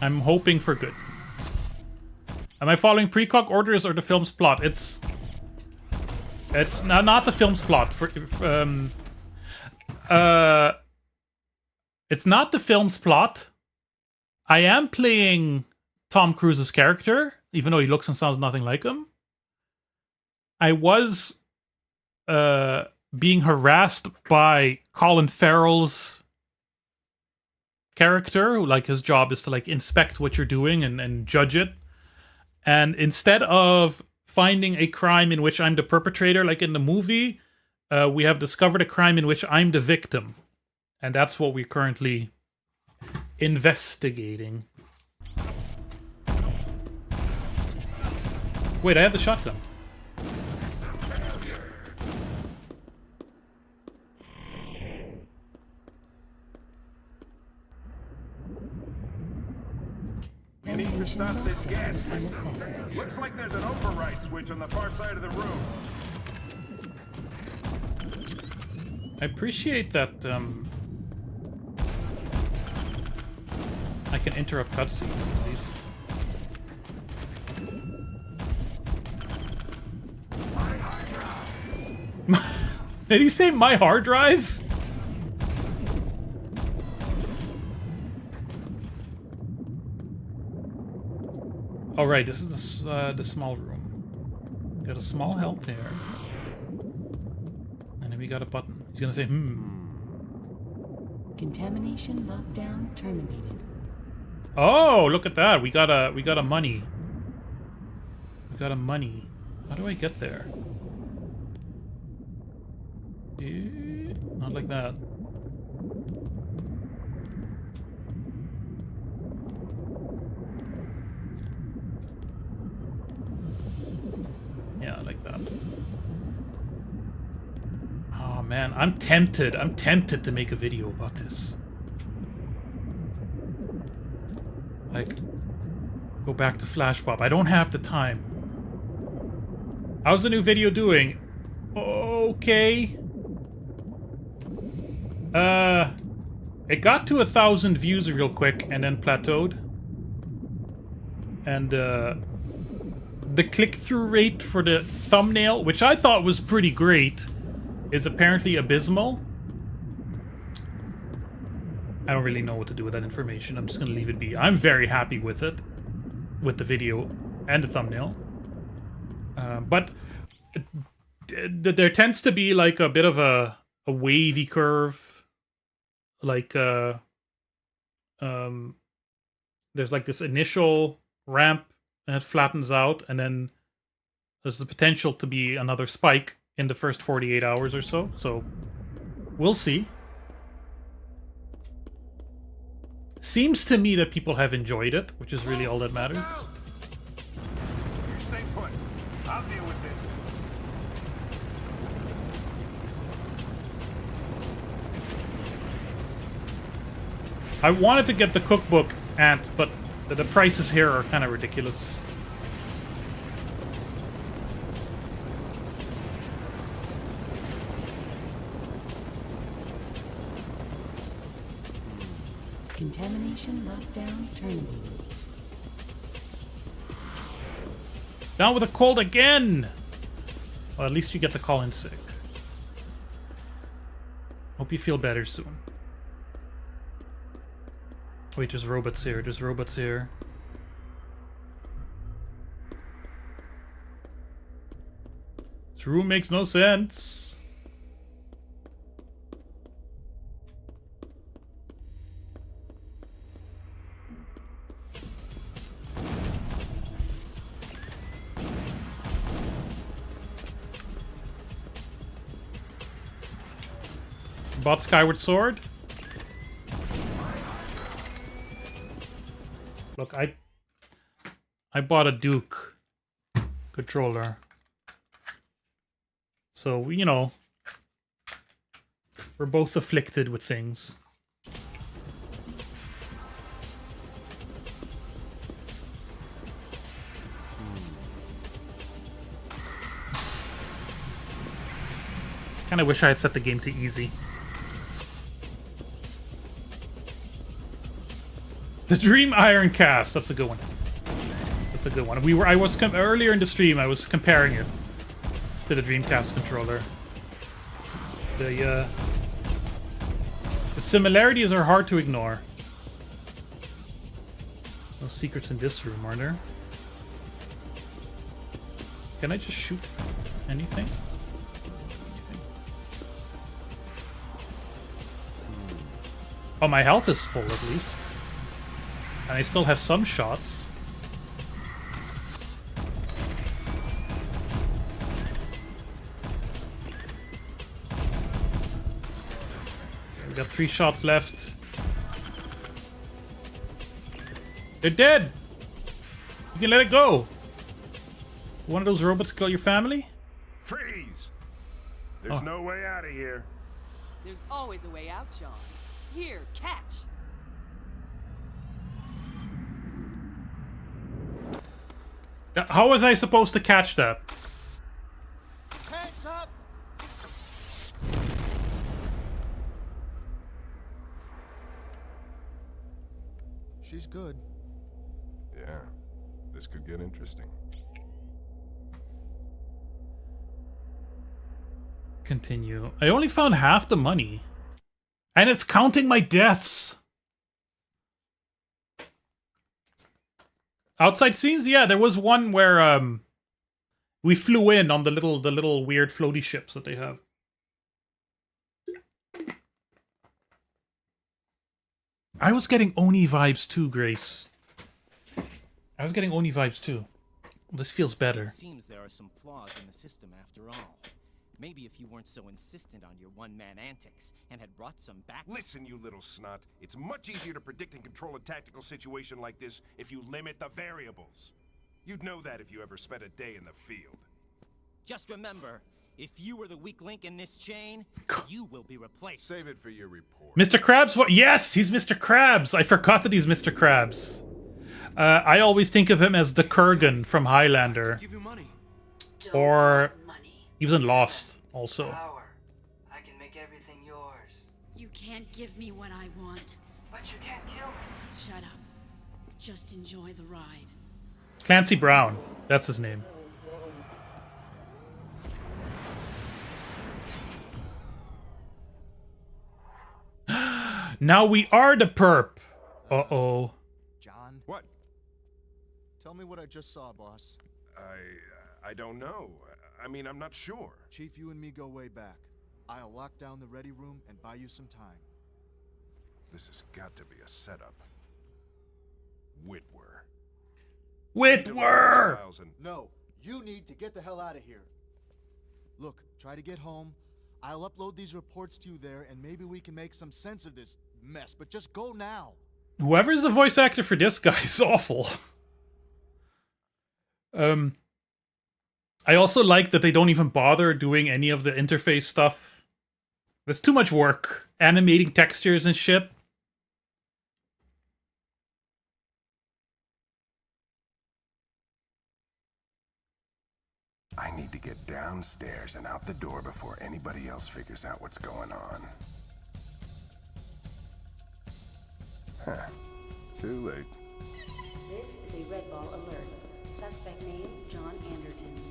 I'm hoping for good. Am I following precog orders or the film's plot? It's not the film's plot. It's not the film's plot. I am playing Tom Cruise's character, even though he looks and sounds nothing like him. I was being harassed by Colin Farrell's character, like his job is to like inspect what you're doing and judge it. And instead of finding a crime in which I'm the perpetrator, like in the movie, we have discovered a crime in which I'm the victim. And that's what we're currently investigating. Wait, I have the shotgun. You need to stop this gas system. Looks like there's an override switch on the far side of the room. I appreciate that I can interrupt cutscenes at least. Did he say my hard drive? All right, this is the small room. Got a small health here, and then we got a button. He's gonna say, Contamination lockdown terminated. Oh, look at that! We got a money. We got a money. How do I get there? Not like that. Yeah, like that. Oh man, I'm tempted. I'm tempted to make a video about this. Like, go back to Flashbob. I don't have the time. How's the new video doing? Okay. It got to 1,000 views real quick and then plateaued. And, the click-through rate for the thumbnail, which I thought was pretty great, is apparently abysmal. I don't really know what to do with that information. I'm just gonna leave it be. I'm very happy with it. With the video and the thumbnail. But there tends to be like a bit of a wavy curve. Like, there's like this initial ramp and it flattens out, and then there's the potential to be another spike in the first 48 hours or so. So, we'll see. Seems to me that people have enjoyed it, which is really all that matters. You stay put. I'll deal with this. I wanted to get the cookbook, Ant, but the prices here are kind of ridiculous. Contamination lockdown terminated. Down with a cold again! Well, at least you get to call in sick. Hope you feel better soon. Wait, there's robots here. There's robots here. This room makes no sense. Bought Skyward Sword? Look, I bought a Duke controller. So, you know, we're both afflicted with things. Kinda wish I had set the game to easy. The Dream Iron Cast, that's a good one. That's a good one. Earlier in the stream, I was comparing it to the Dreamcast controller. The similarities are hard to ignore. No secrets in this room, are there? Can I just shoot anything? Oh, my health is full at least. And I still have some shots. We got 3 shots left. They're dead! You can let it go! One of those robots kill your family? Freeze! There's no way out of here. There's always a way out, John. Here, catch. How was I supposed to catch that? Hands up! She's good. Yeah, this could get interesting. Continue. I only found half the money. And it's counting my deaths! Outside scenes? Yeah, there was one where we flew in on the little weird floaty ships that they have. I was getting Oni vibes too, Grace. I was getting Oni vibes too. This feels better. It seems there are some flaws in the system after all. Maybe if you weren't so insistent on your one-man antics and had brought some back. Listen, you little snot. It's much easier to predict and control a tactical situation like this if you limit the variables. You'd know that if you ever spent a day in the field. Just remember, if you were the weak link in this chain, you will be replaced. Save it for your report. Mr. Krabs? What? Yes, he's Mr. Krabs. I forgot that he's Mr. Krabs. I always think of him as the Kurgan from Highlander. Give you money. Or he was in Lost also. Power. I can make everything yours. You can't give me what I want. But you can't kill me. Shut up. Just enjoy the ride. Clancy Brown. That's his name. Now we are the perp. Uh-oh. John? What? Tell me what I just saw, boss. I don't know. I mean, I'm not sure. Chief, you and me go way back. I'll lock down the ready room and buy you some time. This has got to be a setup. Whitwer. Whitwer! No, you need to get the hell out of here. Look, try to get home. I'll upload these reports to you there, and maybe we can make some sense of this mess, but just go now. Whoever's the voice actor for this guy is awful. I also like that they don't even bother doing any of the interface stuff. There's too much work. Animating textures and shit. I need to get downstairs and out the door before anybody else figures out what's going on. Huh. Too late. This is a red ball alert. Suspect name, John Anderton.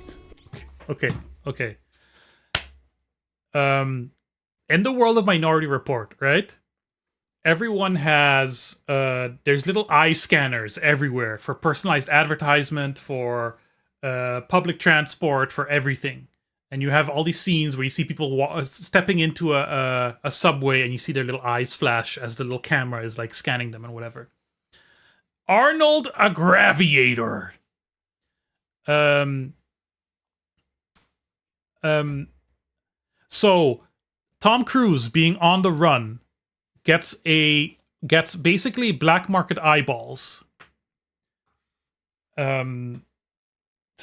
Okay. In the world of Minority Report, right? Everyone has, there's little eye scanners everywhere for personalized advertisement, for public transport, for everything. And you have all these scenes where you see people stepping into a subway and you see their little eyes flash as the little camera is like scanning them and whatever. Arnold Aggraviator. So Tom Cruise, being on the run, gets basically black market eyeballs. So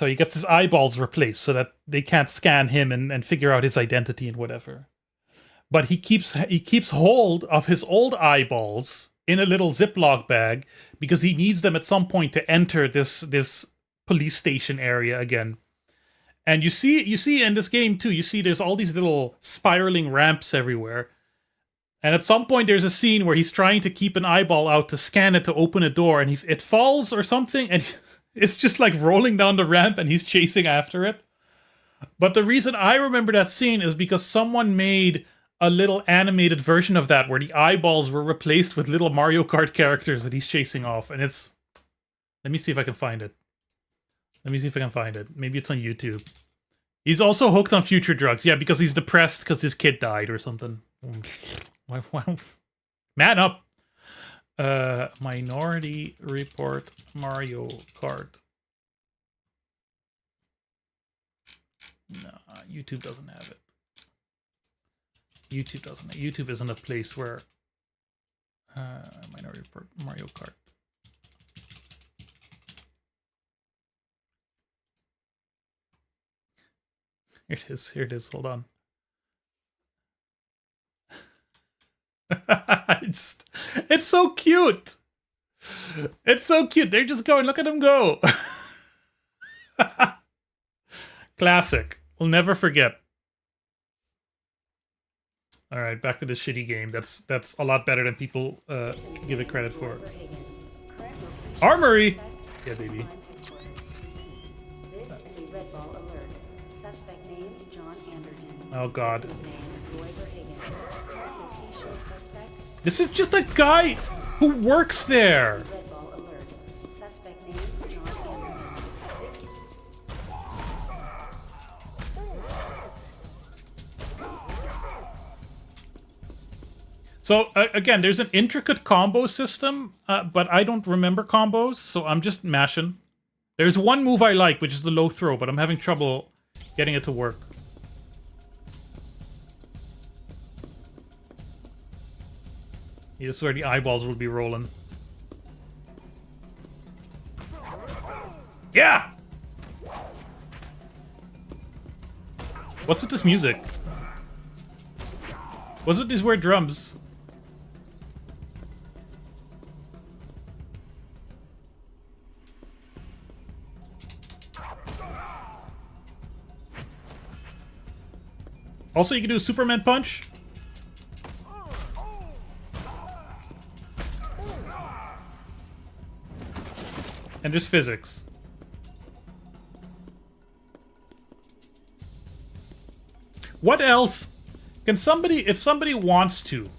he gets his eyeballs replaced so that they can't scan him and figure out his identity and whatever. But he keeps hold of his old eyeballs in a little Ziploc bag because he needs them at some point to enter this police station area again. And you see in this game too, you see there's all these little spiraling ramps everywhere. And at some point there's a scene where he's trying to keep an eyeball out to scan it to open a door, and it falls or something, and it's just like rolling down the ramp and he's chasing after it. But the reason I remember that scene is because someone made a little animated version of that where the eyeballs were replaced with little Mario Kart characters that he's chasing off. And it's... Let me see if I can find it. Maybe it's on YouTube. He's also hooked on future drugs. Yeah, because he's depressed because his kid died or something. Man up! Minority Report Mario Kart. No, YouTube doesn't have it. YouTube doesn't. YouTube isn't a place where Minority Report Mario Kart. Here it is. Here it is. Hold on. It's so cute. It's so cute. They're just going. Look at them go. Classic. We'll never forget. All right, back to the shitty game. That's a lot better than people give it credit for. Armory. Yeah, baby. This is a red ball alert. Suspect name John Anderton. Oh God. Victim's name Roy Verhagen. Location of suspect. This is just a guy who works there. Red ball alert. Suspect name John Anderton. So again, there's an intricate combo system, but I don't remember combos, so I'm just mashing. There's one move I like, which is the low throw, but I'm having trouble getting it to work. Yeah, this is where the eyeballs will be rolling. Yeah! What's with this music? What's with these weird drums? Also, you can do a Superman punch. And there's physics. What else? Can somebody, if somebody wants to,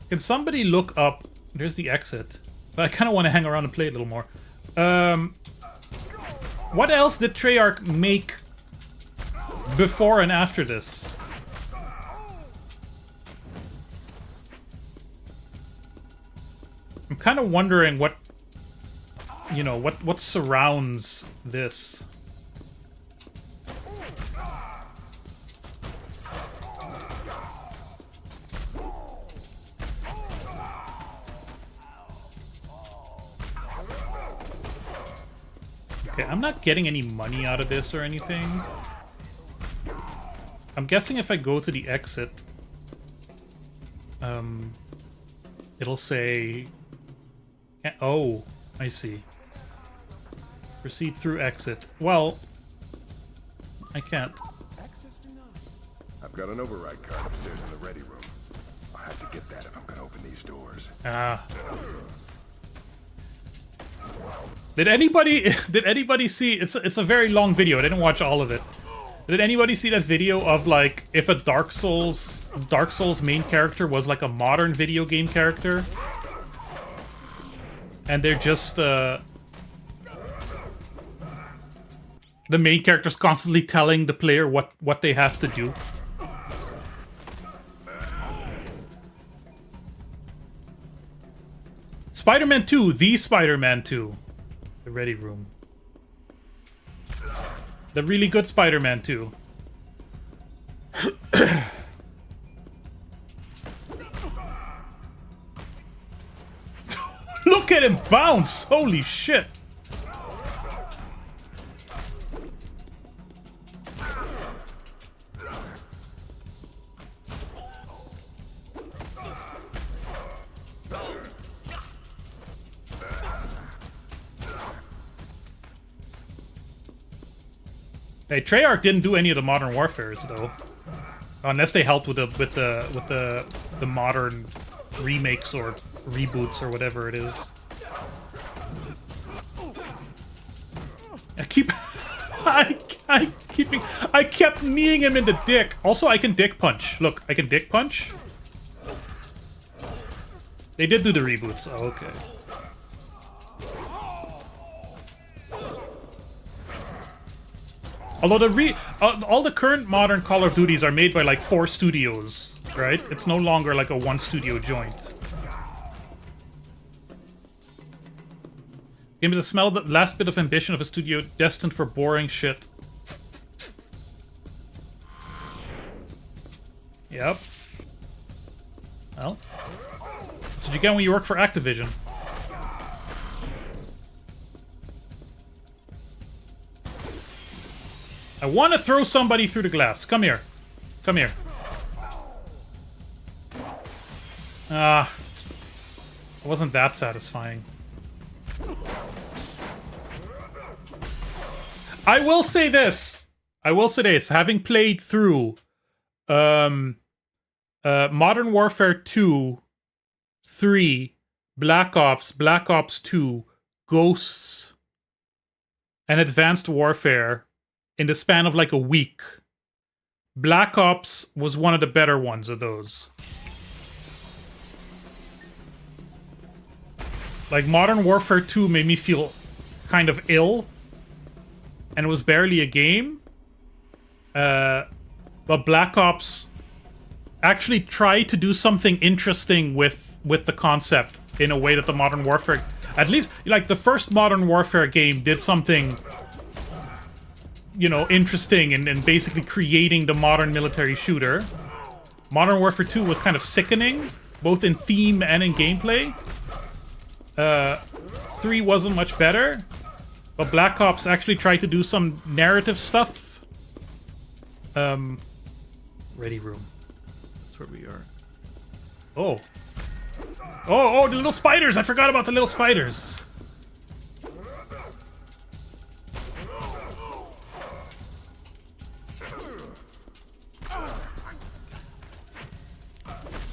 can somebody look up... There's the exit. But I kind of want to hang around and play a little more. What else did Treyarch make before and after this? I'm kind of wondering what, you know, what surrounds this. Okay, I'm not getting any money out of this or anything. I'm guessing if I go to the exit, it'll say... Oh, I see. Proceed through exit. Well, I can't. I've got an override card upstairs in the ready room. I'll have to get that if I'm gonna open these doors. Ah. Did anybody see... It's a very long video. I didn't watch all of it. Did anybody see that video of, like, if a Dark Souls main character was, like, a modern video game character? And they're just, the main character's constantly telling the player what they have to do. Spider-Man 2, the Spider-Man 2. The Ready Room. The really good Spider-Man 2. Look at him bounce! Holy shit! Hey, Treyarch didn't do any of the Modern Warfares though, unless they helped with the modern remakes or reboots or whatever it is. I kept kneeing him in the dick. Also, I can dick punch. Look, I can dick punch. They did do the reboots. Oh, okay. Although all the current modern Call of Duties are made by like 4 studios, right? It's no longer like a 1 studio joint. Give me the smell of the last bit of ambition of a studio destined for boring shit. Yep. you get when you work for Activision. I want to throw somebody through the glass. Come here. Come here. Ah. It wasn't that satisfying. I will say this. Having played through Modern Warfare 2, 3, Black Ops 2, Ghosts, and Advanced Warfare in the span of like a week, Black Ops was one of the better ones of those. Like, Modern Warfare 2 made me feel kind of ill, and it was barely a game. But Black Ops actually tried to do something interesting with the concept in a way that the Modern Warfare... At least, like, the first Modern Warfare game did something, you know, interesting and basically creating the modern military shooter. Modern Warfare 2 was kind of sickening, both in theme and in gameplay. 3 wasn't much better, but Black Ops actually tried to do some narrative stuff. Ready room. That's where we are. Oh. Oh, the little spiders! I forgot about the little spiders.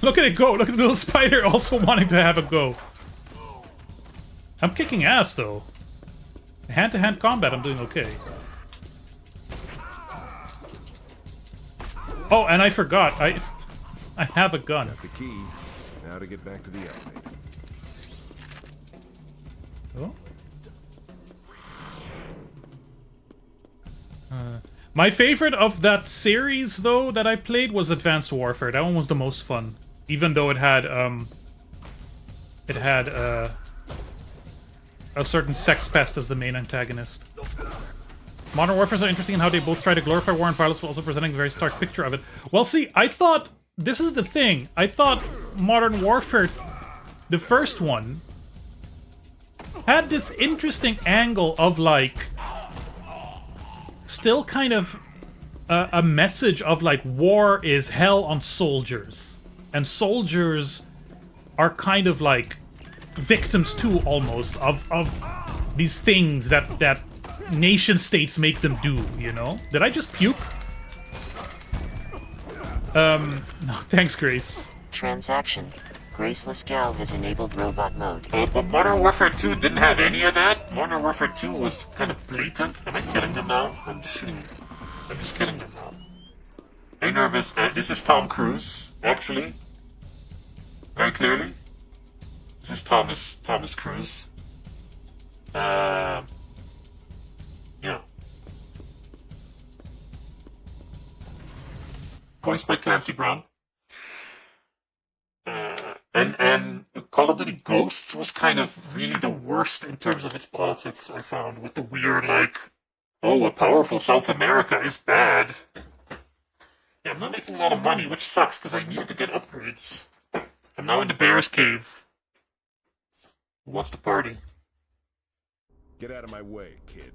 Look at it go! Look at the little spider also wanting to have a go. I'm kicking ass, though. Hand-to-hand combat, I'm doing okay. Oh, and I forgot. I have a gun. Got the key. Now to get back to the elevator. Oh. My favorite of that series, though, that I played was Advanced Warfare. That one was the most fun. Even though it had a certain sex pest as the main antagonist. Modern Warfare is so interesting in how they both try to glorify war and violence while also presenting a very stark picture of it. Well, see, I thought... This is the thing. I thought Modern Warfare, the first one, had this interesting angle of, like... Still kind of a message of, like, war is hell on soldiers. And soldiers are kind of, like, victims too, almost, of these things that nation states make them do, you know? Did I just puke? No, thanks, Grace. Transaction. Graceless Gal has enabled robot mode. But Modern Warfare 2 didn't have any of that. Modern Warfare 2 was kind of blatant. Am I killing them now? I'm just shooting. I'm just killing them now. Are you nervous? This is Tom Cruise, actually. Very clearly. This is Thomas Cruise. Yeah. Voiced by Clancy Brown. And Call of Duty Ghosts was kind of really the worst in terms of its politics, I found, with the weird, like, oh, a powerful South America is bad. Yeah, I'm not making a lot of money, which sucks, because I needed to get upgrades. I'm now in the Bear's Cave. Who wants to party? Get out of my way, kid.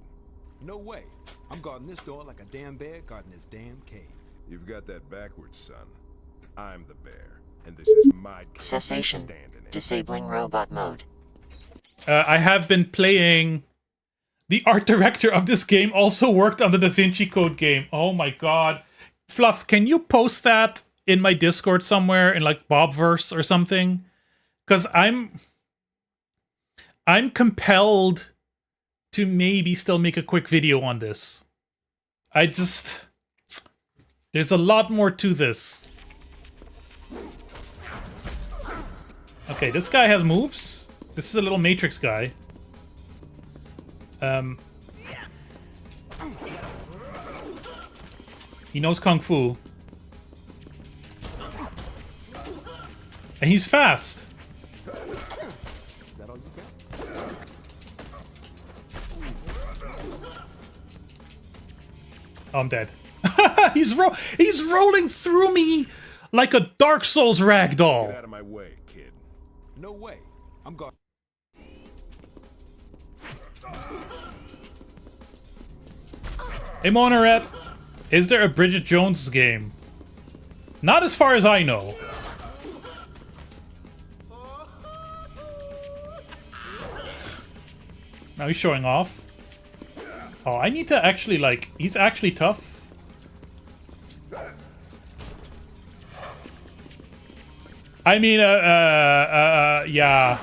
No way. I'm guarding this door like a damn bear guarding this damn cave. You've got that backwards, son. I'm the bear, and this is my cave. Cessation. Disabling robot mode. I have been playing... The art director of this game also worked on the Da Vinci Code game. Oh my god. Fluff, can you post that in my Discord somewhere, in like Bobverse or something? Because I'm compelled to maybe still make a quick video on this. There's a lot more to this. Okay, this guy has moves. This is a little Matrix guy. He knows Kung Fu. And he's fast. Oh, I'm dead. He's rolling through me like a Dark Souls ragdoll. Get out of my way, kid. No way. I'm going. Hey Monoret, is there a Bridget Jones game? Not as far as I know. Now he's showing off. Oh, I need to actually, like, he's actually tough. I mean, yeah.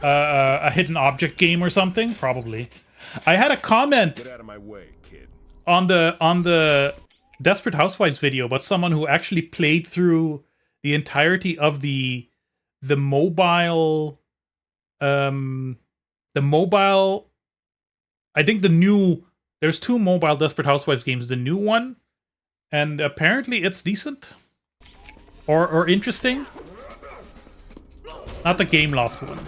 A hidden object game or something? Probably. I had a comment Get out of my way, kid. on the Desperate Housewives video about someone who actually played through the entirety of the mobile I think there's 2 mobile Desperate Housewives games, the new one, and apparently it's decent or interesting. Not the Gameloft one.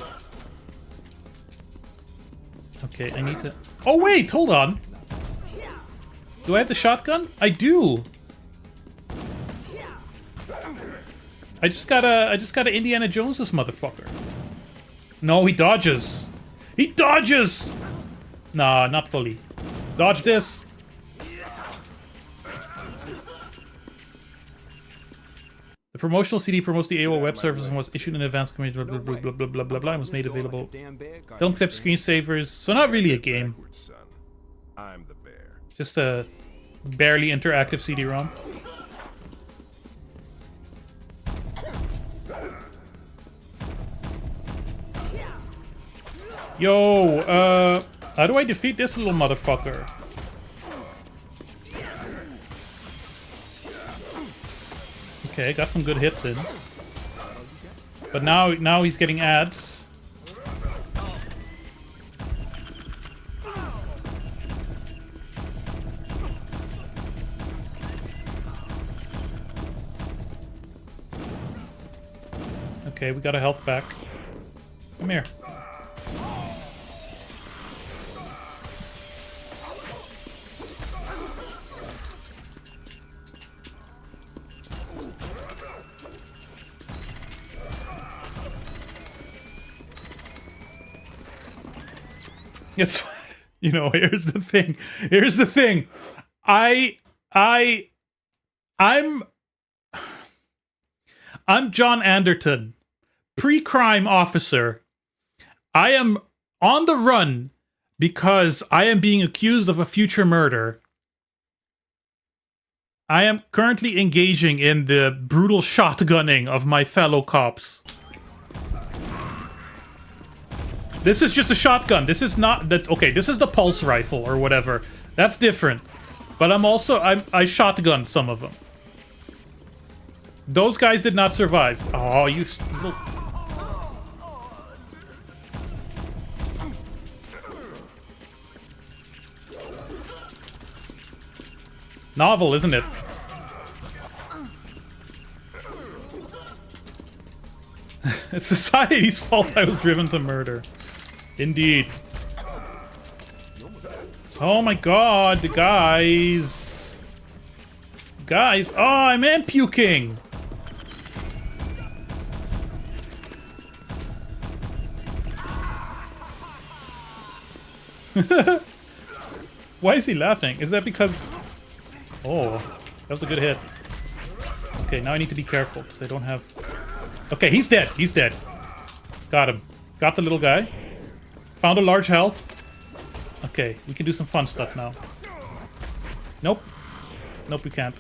Okay, I need to... Oh wait, hold on. Do I have the shotgun? I do. I just gotta Indiana Jones this motherfucker. No, he dodges. He dodges! Nah, not fully. Dodge this. The promotional CD promotes the AOL web service and was issued in advance. Blah blah blah blah blah blah blah blah. And was made available. Film clips, screensavers. So not really a game. I'm the bear. Just a barely interactive CD-ROM. Yo, how do I defeat this little motherfucker? Okay, got some good hits in. But now he's getting ads. Okay, we got a health back. Come here. It's, you know, here's the thing. Here's the thing. I'm John Anderton, pre-crime officer. I am on the run because I am being accused of a future murder. I am currently engaging in the brutal shotgunning of my fellow cops. This is just a shotgun. This is not that. Okay, this is the pulse rifle or whatever. That's different. But I shotgunned some of them. Those guys did not survive. Oh, you little... Novel, isn't it? It's society's fault I was driven to murder. Indeed. Oh my god, the guys. Guys, oh, I'm puking. Why is he laughing? Is that because... Oh, that was a good hit. Okay, now I need to be careful because I don't have... Okay, he's dead. He's dead. Got him. Got the little guy. Found a large health. Okay, we can do some fun stuff now. Nope. Nope, we can't.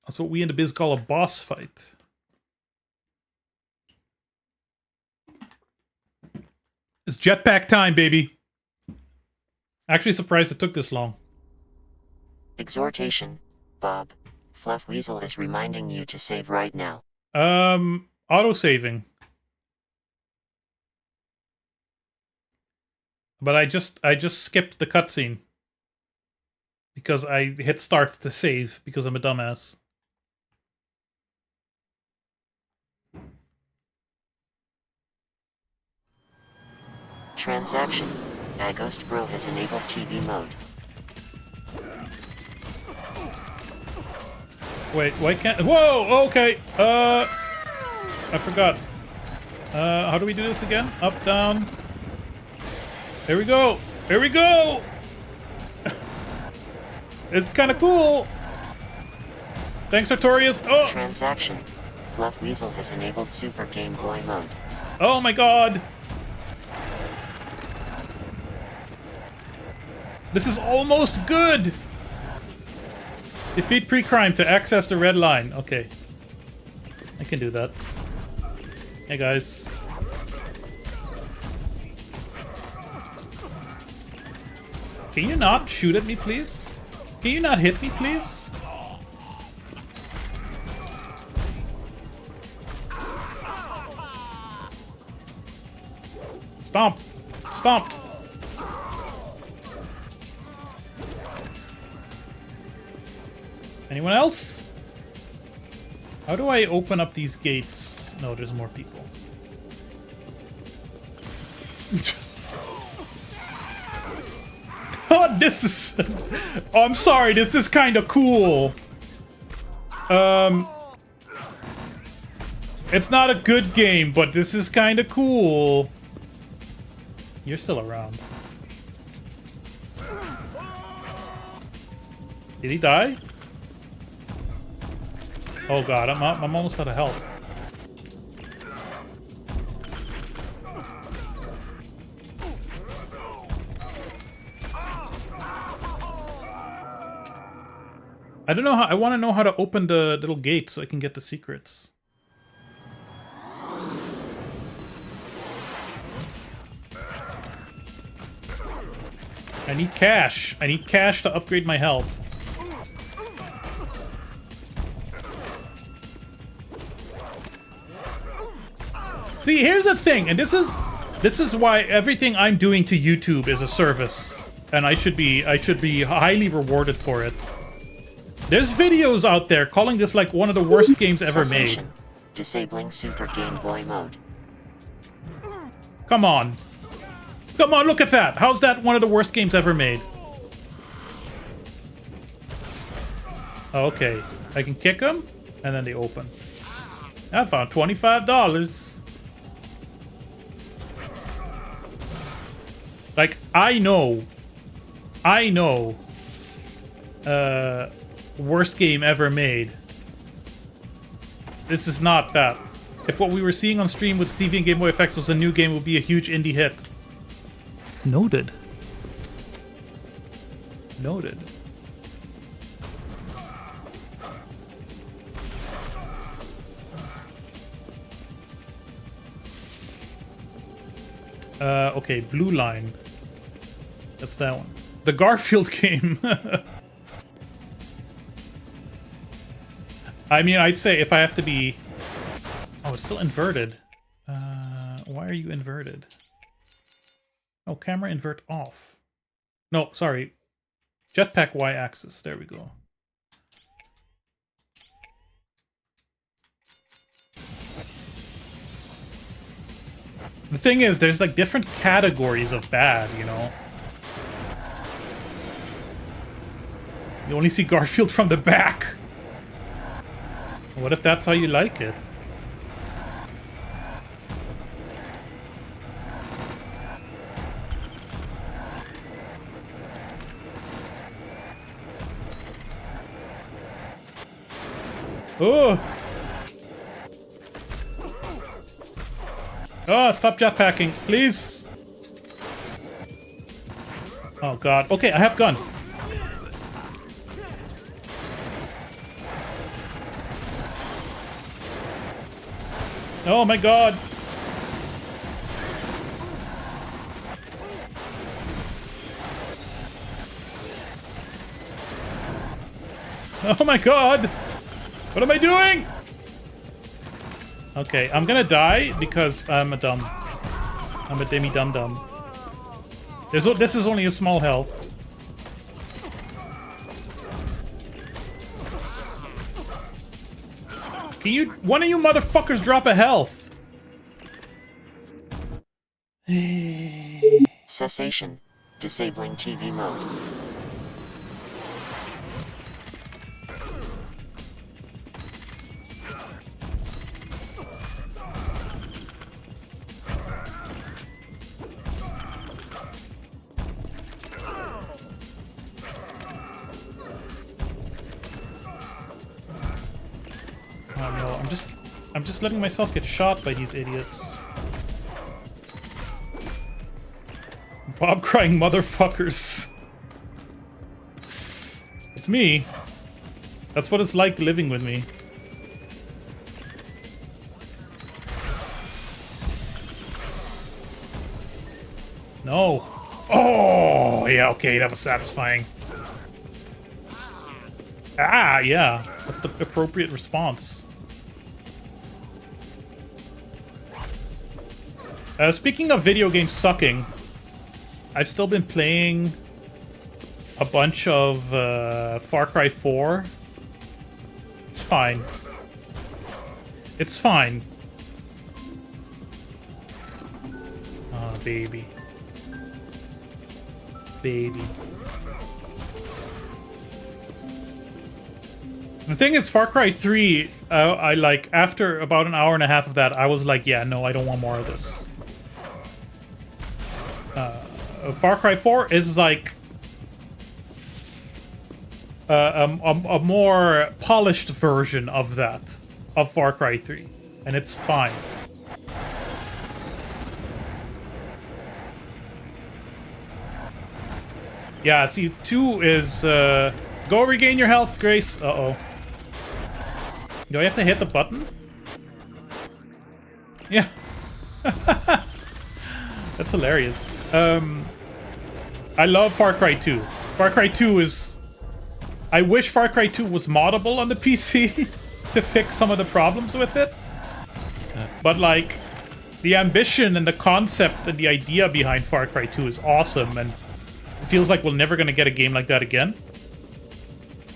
That's what we in the biz call a boss fight. It's jetpack time, baby. Actually surprised it took this long. Exhortation. Bob. Fluff Weasel is reminding you to save right now. Auto-saving. But I just skipped the cutscene. Because I hit start to save, because I'm a dumbass. Transaction. Ghost Bro has enabled TV mode. Wait, why can't... Whoa! Okay! I forgot. How do we do this again? Up, down. Here we go! Here we go! It's kind of cool! Thanks, Artorias! Oh! Transaction. Fluff Weasel has enabled Super Game Boy mode. Oh my god! This is almost good! Defeat pre-crime to access the red line. Okay. I can do that. Hey guys. Can you not shoot at me, please? Can you not hit me, please? Stomp! Stomp! Anyone else? How do I open up these gates? No, there's more people. Oh, this is... Oh, I'm sorry, this is kind of cool. It's not a good game, but this is kind of cool. You're still around. Did he die? Oh god, I'm almost out of health. I don't know how... I want to know how to open the little gate so I can get the secrets. I need cash. I need cash to upgrade my health. See, here's the thing, and this is why everything I'm doing to YouTube is a service, and I should be highly rewarded for it. There's videos out there calling this like one of the worst games ever made. Disabling Super Game Boy mode. Come on. Come on, look at that. How's that one of the worst games ever made? Okay. I can kick them, and then they open. I found $25. Like, I know. Worst game ever made. This is not that. If what we were seeing on stream with TV and Game Boy FX was a new game, it would be a huge indie hit. Noted. Noted. Okay, blue line. That's that one. The Garfield game. I mean, I'd say if I have to be... Oh, it's still inverted. Why are you inverted? Oh, camera invert off. No, sorry. Jetpack Y-axis. There we go. The thing is, there's like different categories of bad, you know? You only see Garfield from the back. What if that's how you like it? Oh! Oh, stop jetpacking, please! Oh god. Okay, I have gun. Oh my god! Oh my god! What am I doing? Okay, I'm gonna die because I'm a dumb. I'm a demi-dum-dum. This is only a small health. Can you... One of you motherfuckers drop a health? Cessation. Disabling TV mode. Oh no, I'm just letting myself get shot by these idiots. Bob crying motherfuckers. It's me. That's what it's like living with me. No. Oh, yeah, okay, that was satisfying. Ah, yeah. That's the appropriate response. Speaking of video games sucking, I've still been playing a bunch of Far Cry 4. It's fine. It's fine. Oh, baby. Baby. The thing is, Far Cry 3, I like, after about an hour and a half of that, I was like, yeah, no, I don't want more of this. Far Cry 4 is like a more polished version of that, of Far Cry 3, and it's fine. Yeah, see, 2 is, go regain your health, Grace. Uh-oh. Do I have to hit the button? Yeah. That's hilarious. I love Far Cry 2. Far Cry 2 is... I wish Far Cry 2 was moddable on the PC to fix some of the problems with it. But, like, the ambition and the concept and the idea behind Far Cry 2 is awesome, and it feels like we're never gonna get a game like that again.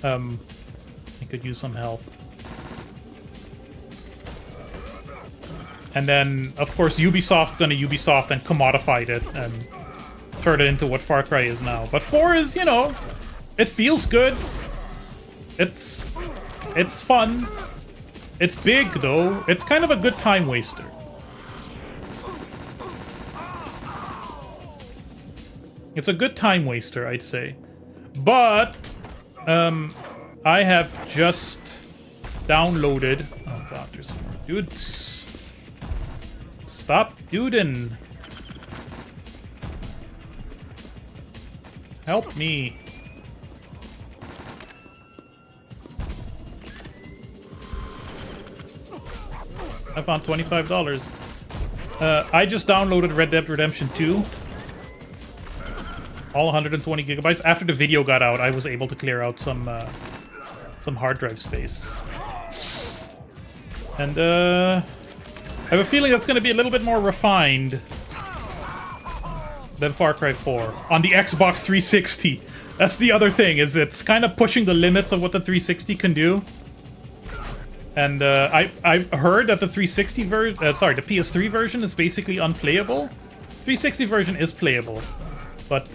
I could use some help. And then, of course, Ubisoft's gonna Ubisoft and commodified it and turn it into what Far Cry is now. But 4 is, you know, it feels good. It's fun. It's big, though. It's kind of a good time waster. It's a good time waster, I'd say. But, I have just downloaded... Oh god, there's more dudes. Stop dudin'. Help me. I found $25. I just downloaded Red Dead Redemption 2. All 120 gigabytes. After the video got out, I was able to clear out some hard drive space. And I have a feeling that's going to be a little bit more refined than Far Cry 4 on the Xbox 360. That's the other thing, is it's kind of pushing the limits of what the 360 can do. And I've heard that the 360 version, the PS3 version is basically unplayable. 360 version is playable, but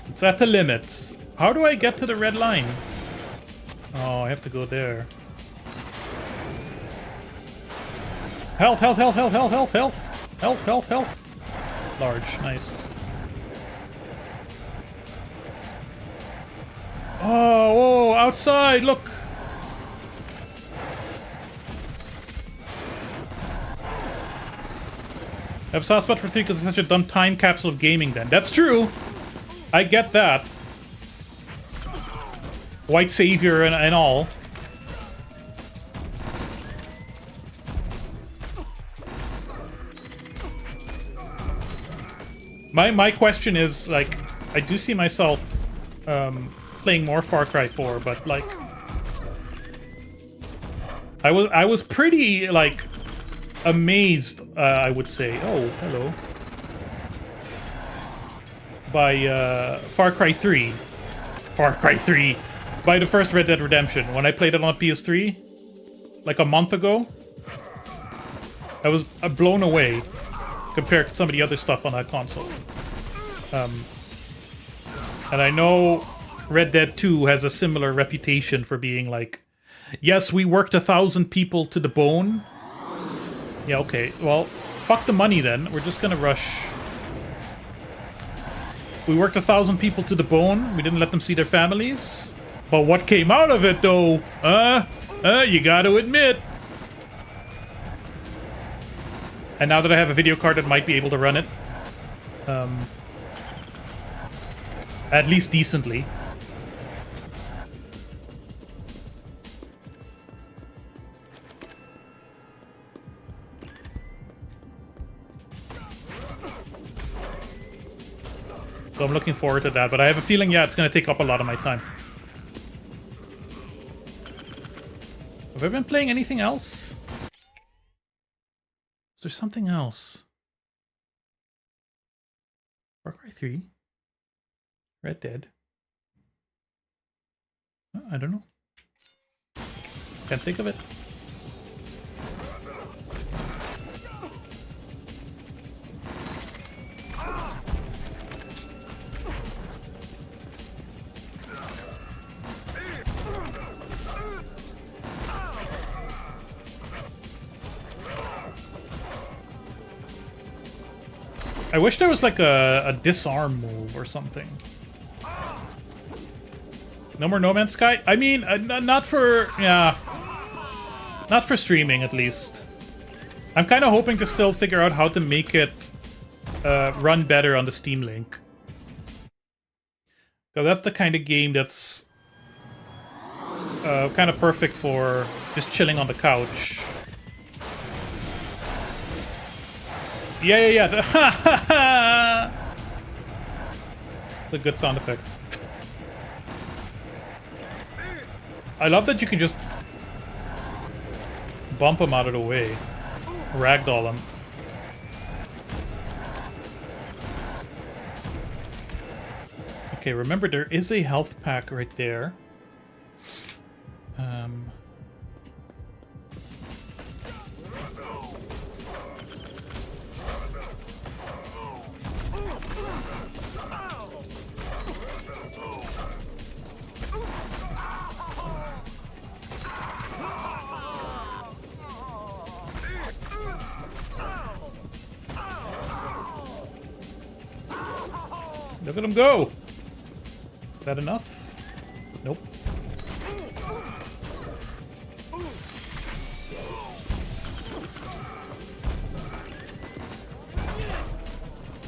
it's at the limits. How do I get to the red line? Oh, I have to go there. Health, health, health, health, health, health, health. Health, health, health. Large, nice. Oh, whoa, outside, look! I have a soft spot for 3 because it's such a dumb time capsule of gaming then. That's true! I get that. White savior and all. My question is, like, I do see myself playing more Far Cry 4, but like I was pretty like amazed, I would say. Oh, hello. By Far Cry 3. Far Cry 3. By the first Red Dead Redemption. When I played it on PS3 like a month ago, I was blown away compared to some of the other stuff on that console. And I know Red Dead 2 has a similar reputation for being like, yes, we worked 1,000 people to the bone. Yeah, okay. Well, fuck the money then. We're just gonna rush. We worked 1,000 people to the bone. We didn't let them see their families. But what came out of it, though, you gotta admit. And now that I have a video card that might be able to run it, at least decently. So I'm looking forward to that, but I have a feeling, yeah, it's going to take up a lot of my time. Have I been playing anything else? Is there something else? Far Cry 3? Red Dead? I don't know. Can't think of it. I wish there was like a disarm move or something. No more No Man's Sky? I mean, not for... yeah. Not for streaming, at least. I'm kind of hoping to still figure out how to make it run better on the Steam Link. So that's the kind of game that's kind of perfect for just chilling on the couch. Yeah. It's a good sound effect. I love that you can just bump him out of the way. Ragdoll him. Okay, remember there is a health pack right there. Look at him go! Is that enough? Nope.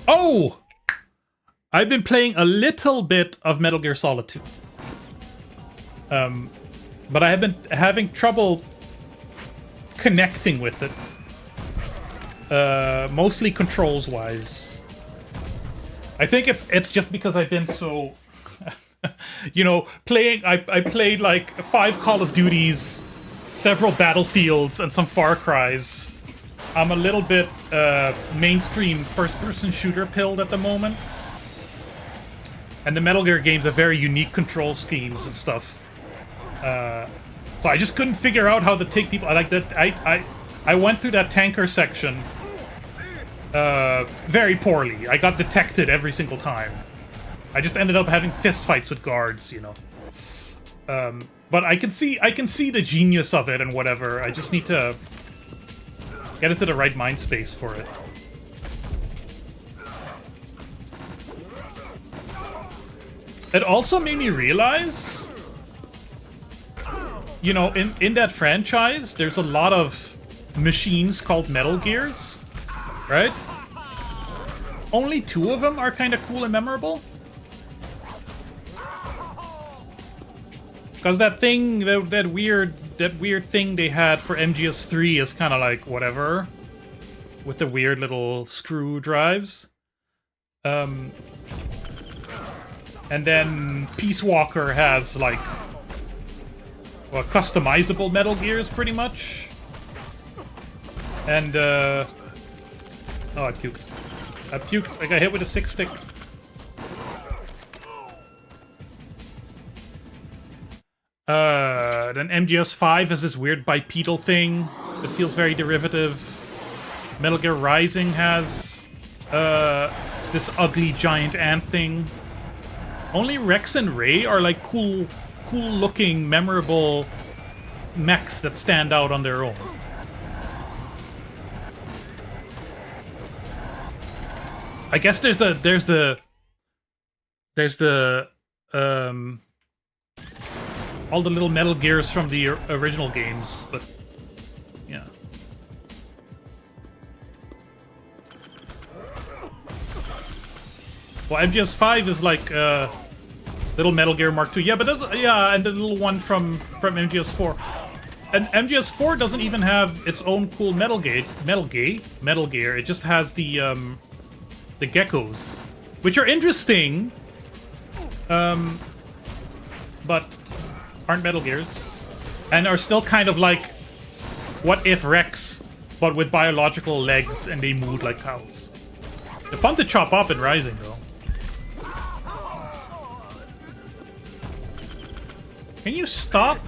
Oh! I've been playing a little bit of Metal Gear Solid 2. But I have been having trouble connecting with it. Mostly controls-wise. I think it's just because I've been so... you know, playing... I played like 5 Call of Duties, several Battlefields, and some Far Cries. I'm a little bit mainstream first-person shooter pilled at the moment. And the Metal Gear games have very unique control schemes and stuff. So I just couldn't figure out how to take people... I like that. I went through that tanker section very poorly. I got detected every single time. I just ended up having fistfights with guards, you know. But I can see the genius of it and whatever. I just need to get into the right mind space for it. It also made me realize, you know, in that franchise, there's a lot of machines called Metal Gears. Right? Only 2 of them are kind of cool and memorable. Because that thing, that weird thing they had for MGS3 is kind of like whatever, with the weird little screw drives. And then Peace Walker has like, well, customizable Metal Gears pretty much. And oh, I puked. I got hit with a 6-stick. Then MGS5 has this weird bipedal thing that feels very derivative. Metal Gear Rising has this ugly giant ant thing. Only Rex and Ray are like cool looking, memorable mechs that stand out on their own. I guess there's the all the little Metal Gears from the original games, but yeah. Well, MGS5 is like little Metal Gear Mark II. Yeah, but that's, yeah, and the little one from MGS4. And MGS4 doesn't even have its own cool Metal Gear. It just has the geckos, which are interesting, but aren't Metal Gears, and are still kind of like What If Rex, but with biological legs and they move like cows. They're fun to chop up in Rising, though. Can you stop?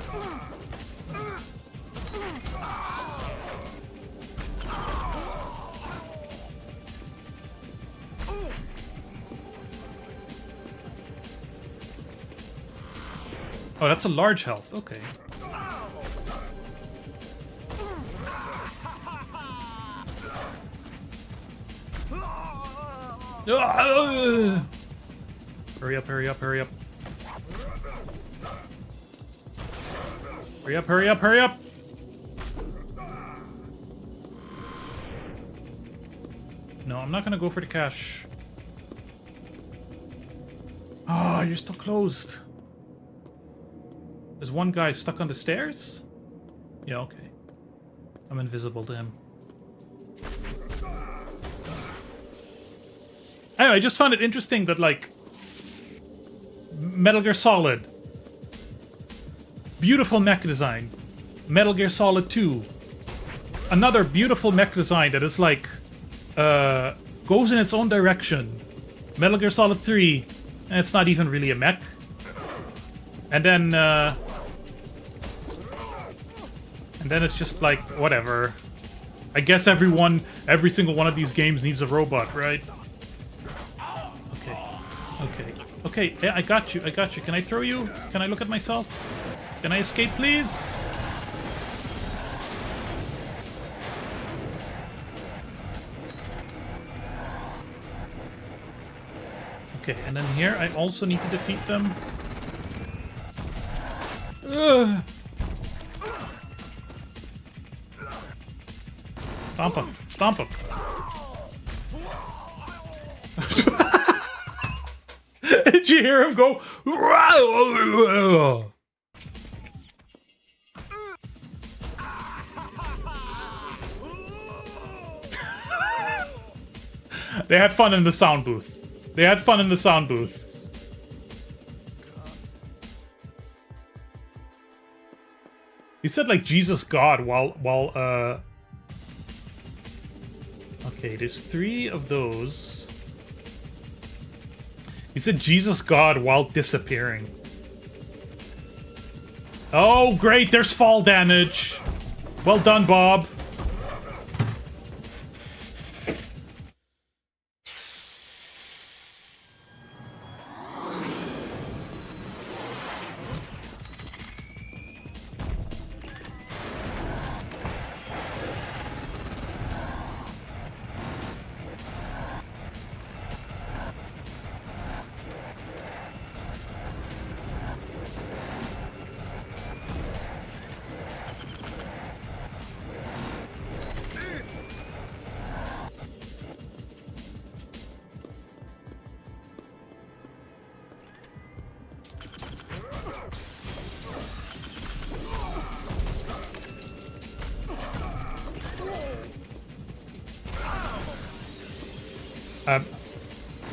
Oh, that's a large health. Okay. Hurry up, hurry up, hurry up. Hurry up, hurry up, hurry up! No, I'm not gonna go for the cash. Ah, oh, you're still closed. There's one guy stuck on the stairs? Yeah, okay. I'm invisible to him. Anyway, I just found it interesting that, like, Metal Gear Solid, beautiful mech design. Metal Gear Solid 2, another beautiful mech design that is like, goes in its own direction. Metal Gear Solid 3, and it's not even really a mech. And then it's just like, whatever. I guess every single one of these games needs a robot, right? Okay, yeah, I got you. Can I throw you? Can I look at myself? Can I escape, please? Okay, and then here I also need to defeat them. Ugh. Stomp him. Stomp him. Did you hear him go? They had fun in the sound booth. They had fun in the sound booth. He said like Jesus God while okay, there's 3 of those. He said Jesus God while disappearing. Oh, great, there's fall damage. Well done, Bob.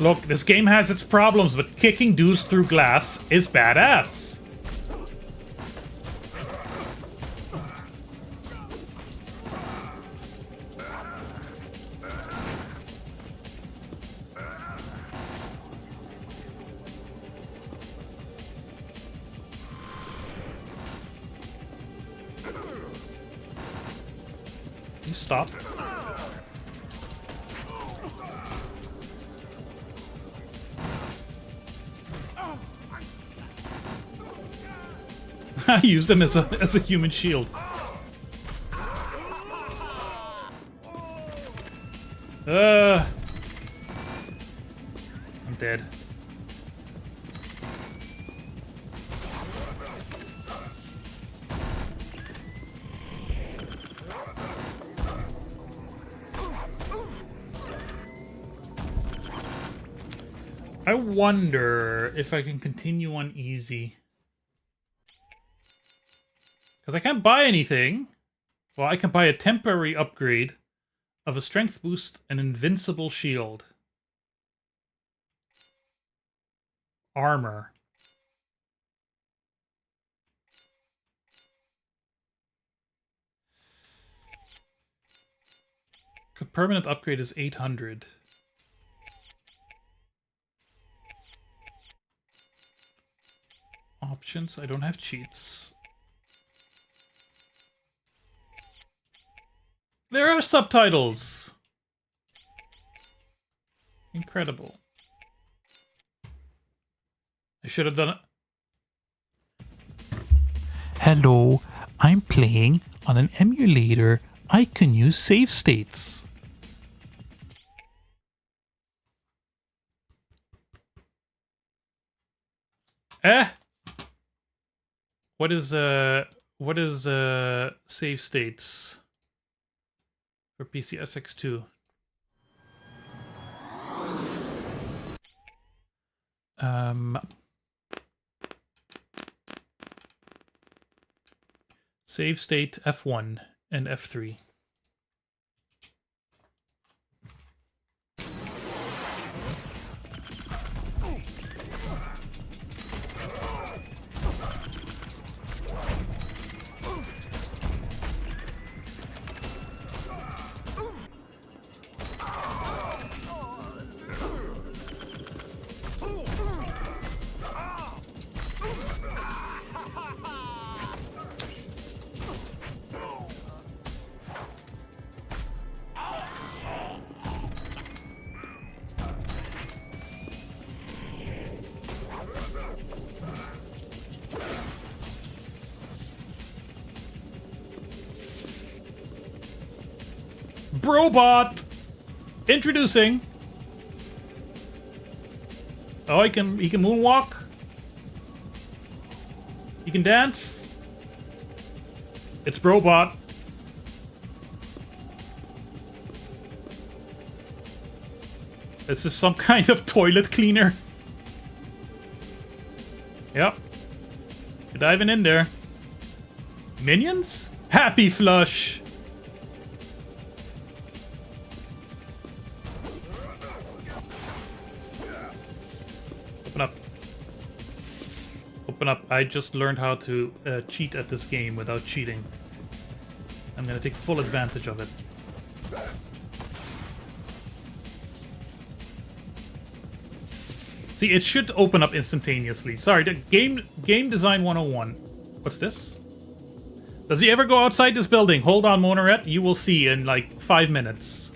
Look, this game has its problems, but kicking dudes through glass is badass. You stop. I used him as a human shield. I'm dead. I wonder if I can continue on easy. Because I can't buy anything. Well, I can buy a temporary upgrade of a strength boost and invincible shield. Armor. Permanent upgrade is 800. Options. I don't have cheats. There are subtitles! Incredible. I should have done it. Hello, I'm playing on an emulator. I can use save states. What is save states for PC SX2? Save state F1 and F3. Brobot! Introducing. Oh, he can moonwalk. He can dance. It's Brobot. This is some kind of toilet cleaner. Yep. You're diving in there. Minions? Happy Flush! Open up. Open up. I just learned how to cheat at this game without cheating. I'm gonna take full advantage of it. See, it should open up instantaneously. Sorry, the game design 101. What's this? Does he ever go outside this building? Hold on, Monoret. You will see in like 5 minutes.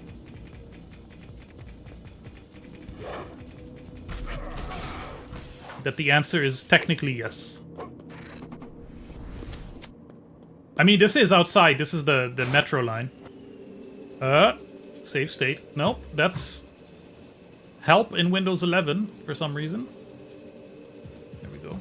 That the answer is technically yes. I mean, this is outside. This is the metro line. Save state. Nope, that's help in Windows 11 for some reason. There we go.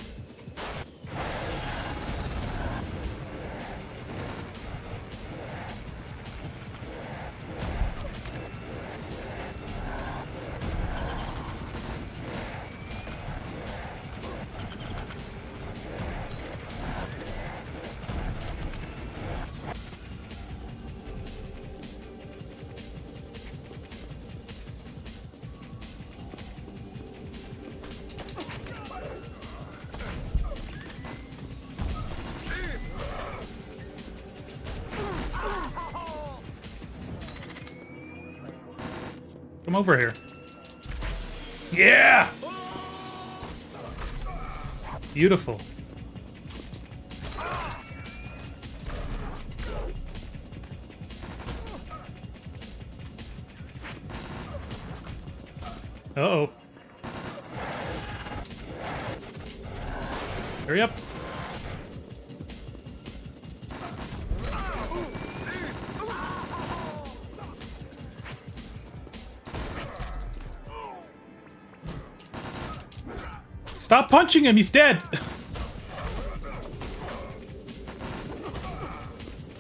Come over here. Yeah! Beautiful. Uh-oh. Hurry up. Stop punching him, he's dead!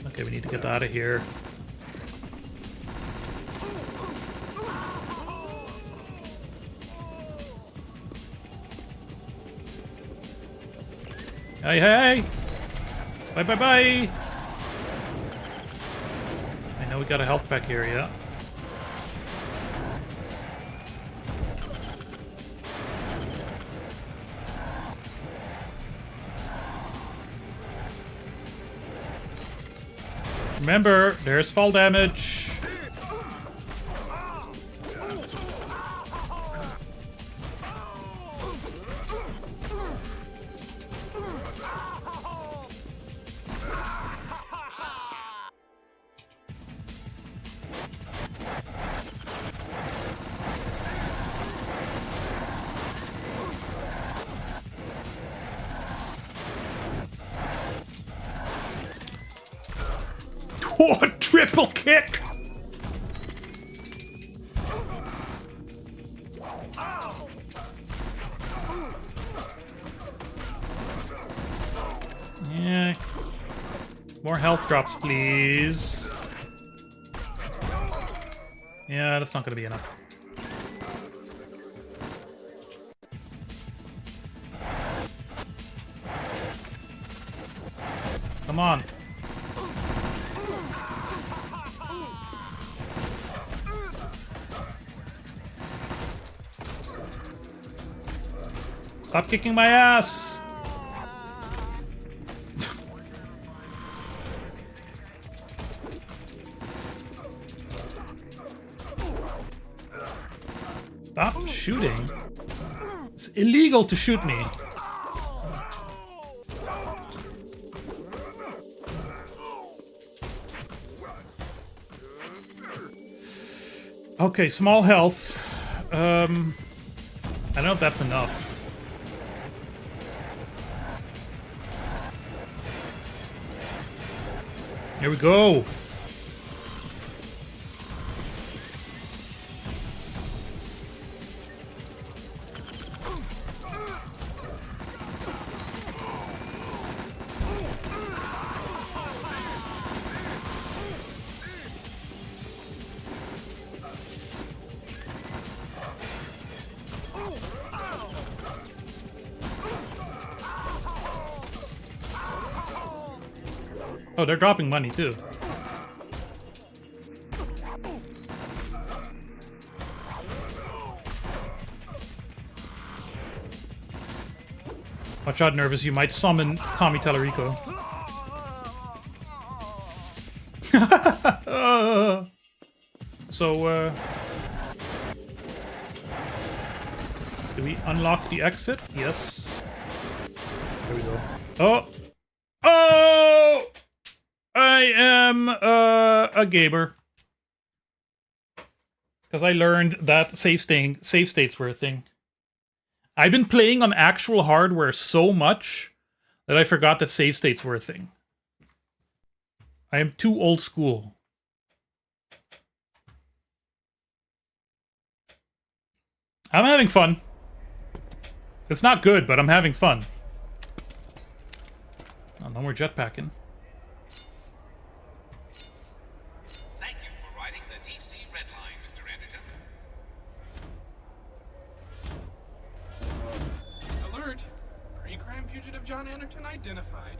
Okay, we need to get out of here. Hey, hey! Bye, bye, bye! I know we got a health pack here, yeah. Remember, there's fall damage. Oh, triple kick! Yeah. More health drops, please. Yeah, that's not gonna be enough. Come on. Stop kicking my ass! Stop shooting. It's illegal to shoot me. Okay, small health. I don't know if that's enough. Here we go. Oh, they're dropping money too. Watch out, Nervous, you might summon Tommy Tallarico. So, do we unlock the exit? Yes. There we go. Oh! Oh! I am a gamer. Because I learned that save states were a thing. I've been playing on actual hardware so much that I forgot that save states were a thing. I am too old school. I'm having fun. It's not good, but I'm having fun. Oh, no more jetpacking. Thank you for riding the DC Red Line, Mr. Anderton. Alert! Pre-crime fugitive John Anderton identified.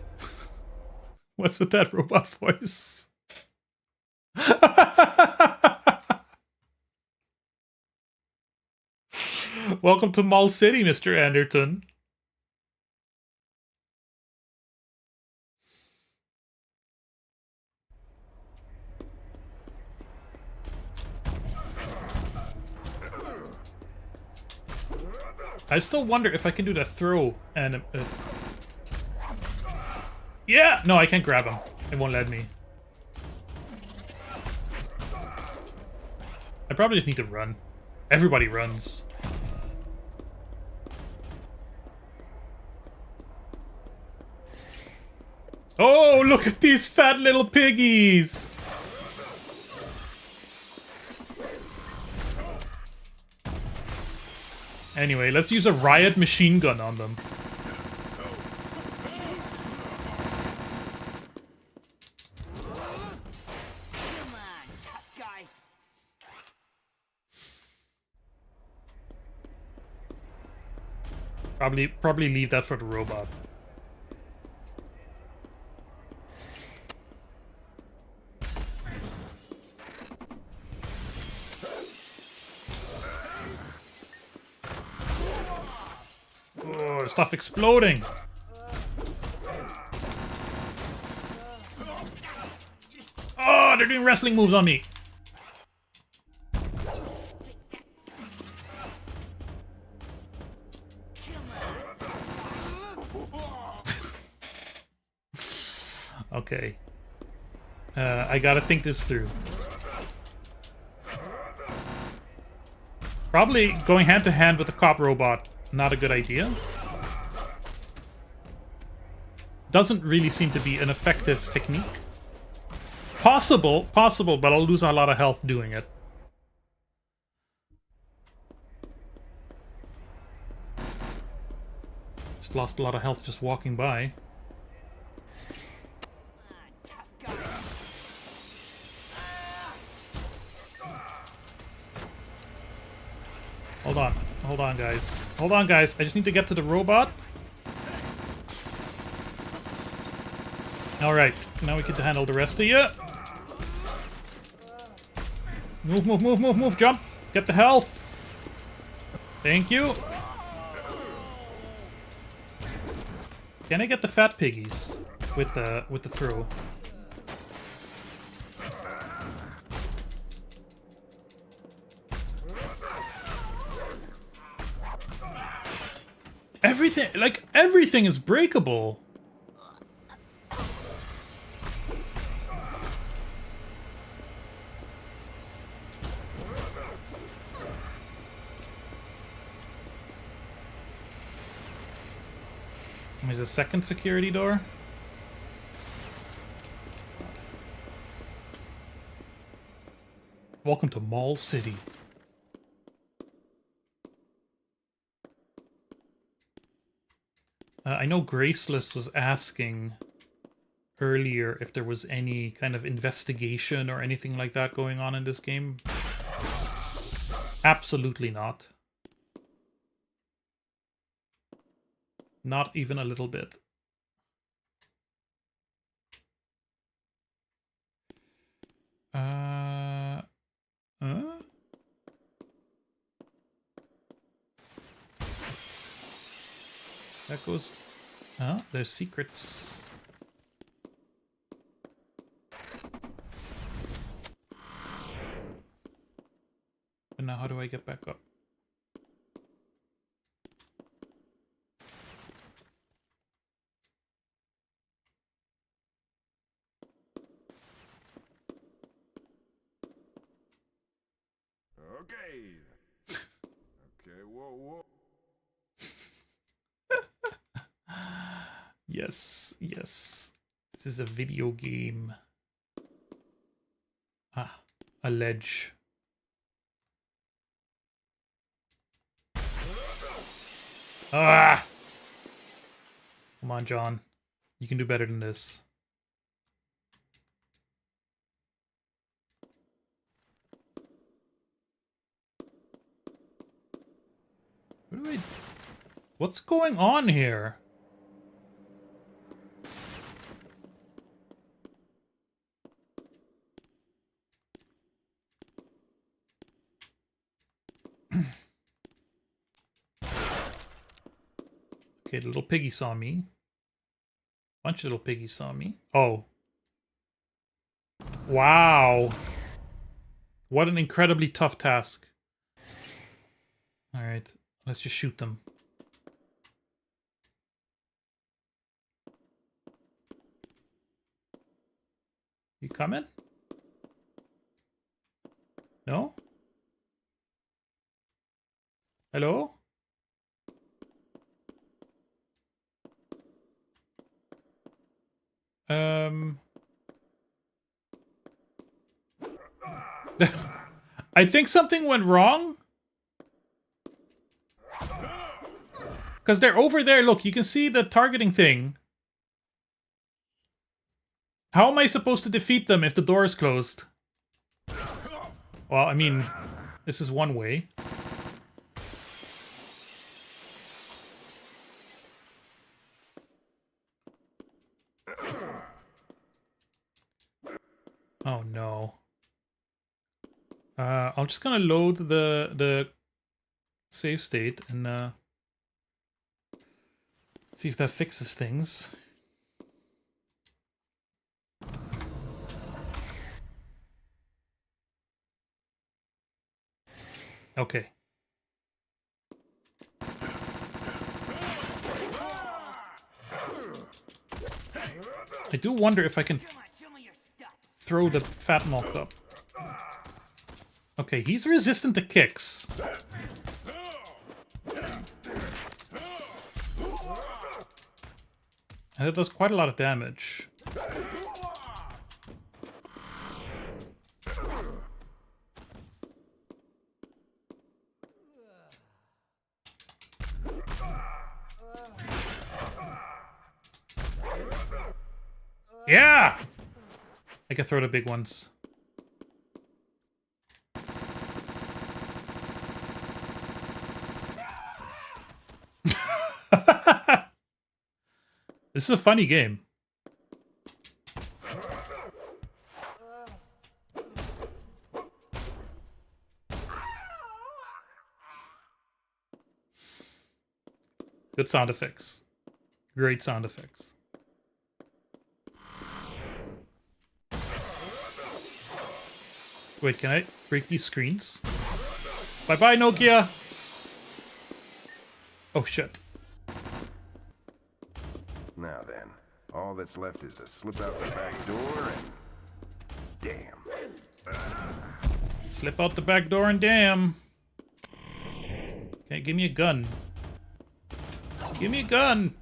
What's with that robot voice? Welcome to Mall City, Mr. Anderton. I still wonder if I can do that throw and... Yeah! No, I can't grab him. It won't let me. I probably just need to run. Everybody runs. Oh, look at these fat little piggies! Anyway, let's use a riot machine gun on them. Probably leave that for the robot. stuff exploding. Oh, they're doing wrestling moves on me. Okay. I gotta think this through. Probably going hand to hand with the cop robot, not a good idea. Doesn't really seem to be an effective technique. Possible, but I'll lose a lot of health doing it. Just lost a lot of health just walking by. Hold on, guys. Hold on, guys. I just need to get to the robot. Alright, now we get to handle the rest of you. Move, jump. Get the health. Thank you. Can I get the fat piggies with the throw? Everything is breakable. There's a second security door. Welcome to Mall City. I know Graceless was asking earlier if there was any kind of investigation or anything like that going on in this game. Absolutely not. Not even a little bit. That goes... Oh, there's secrets. And now how do I get back up? Okay. Okay, whoa. Yes. This is a video game. Ah, a ledge. Ah! Come on, John. You can do better than this. What's going on here? Okay, the little piggy saw me. Bunch of little piggies saw me. Oh. Wow. What an incredibly tough task. Alright, let's just shoot them. You coming? No? Hello? I think something went wrong. Because they're over there. Look, you can see the targeting thing. How am I supposed to defeat them if the door is closed? Well, I mean, this is one way. Oh no. I'm just gonna load the save state and See if that fixes things. Okay. I do wonder if I can throw the fat milk up. Okay, he's resistant to kicks. And that does quite a lot of damage. Yeah! I can throw the big ones. This is a funny game. Good sound effects. Great sound effects. Wait, can I break these screens? Bye-bye, Nokia! Oh, shit. Now then, all that's left is to slip out the back door and... Damn. Slip out the back door and damn. Okay, give me a gun. Give me a gun!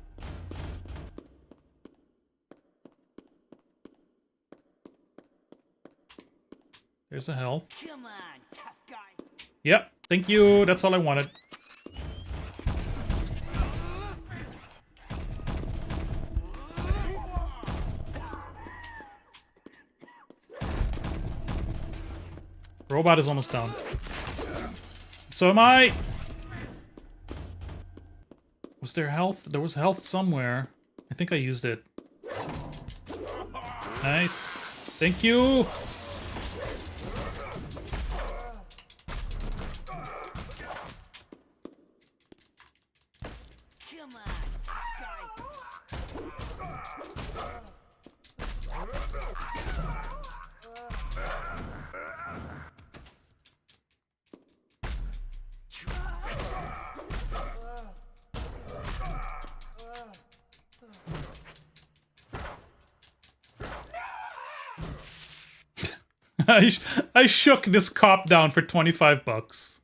There's a health. Come on, tough guy. Yep, thank you. That's all I wanted. Robot is almost down. So am I! Was there health? There was health somewhere. I think I used it. Nice. Thank you! Come on, tough I shook this cop down for 25 bucks.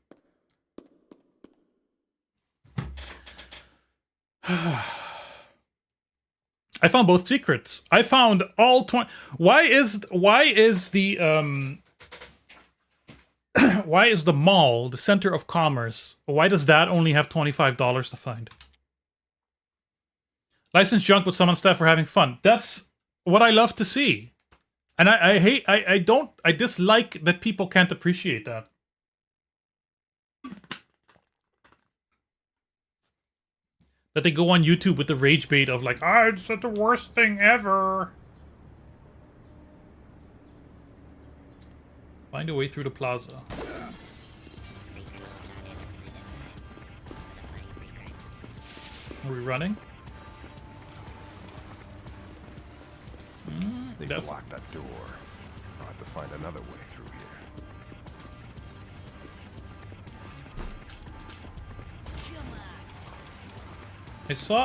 I found both secrets. I found all 20. Why is the why is the mall, the center of commerce, why does that only have $25 to find? Licensed junk, but some on staff for having fun. That's what I love to see. And I dislike that people can't appreciate that. That they go on YouTube with the rage bait of like, it's the worst thing ever. Find a way through the plaza. Are we running? I think that's... Lock that door. I'll have to find another way through here.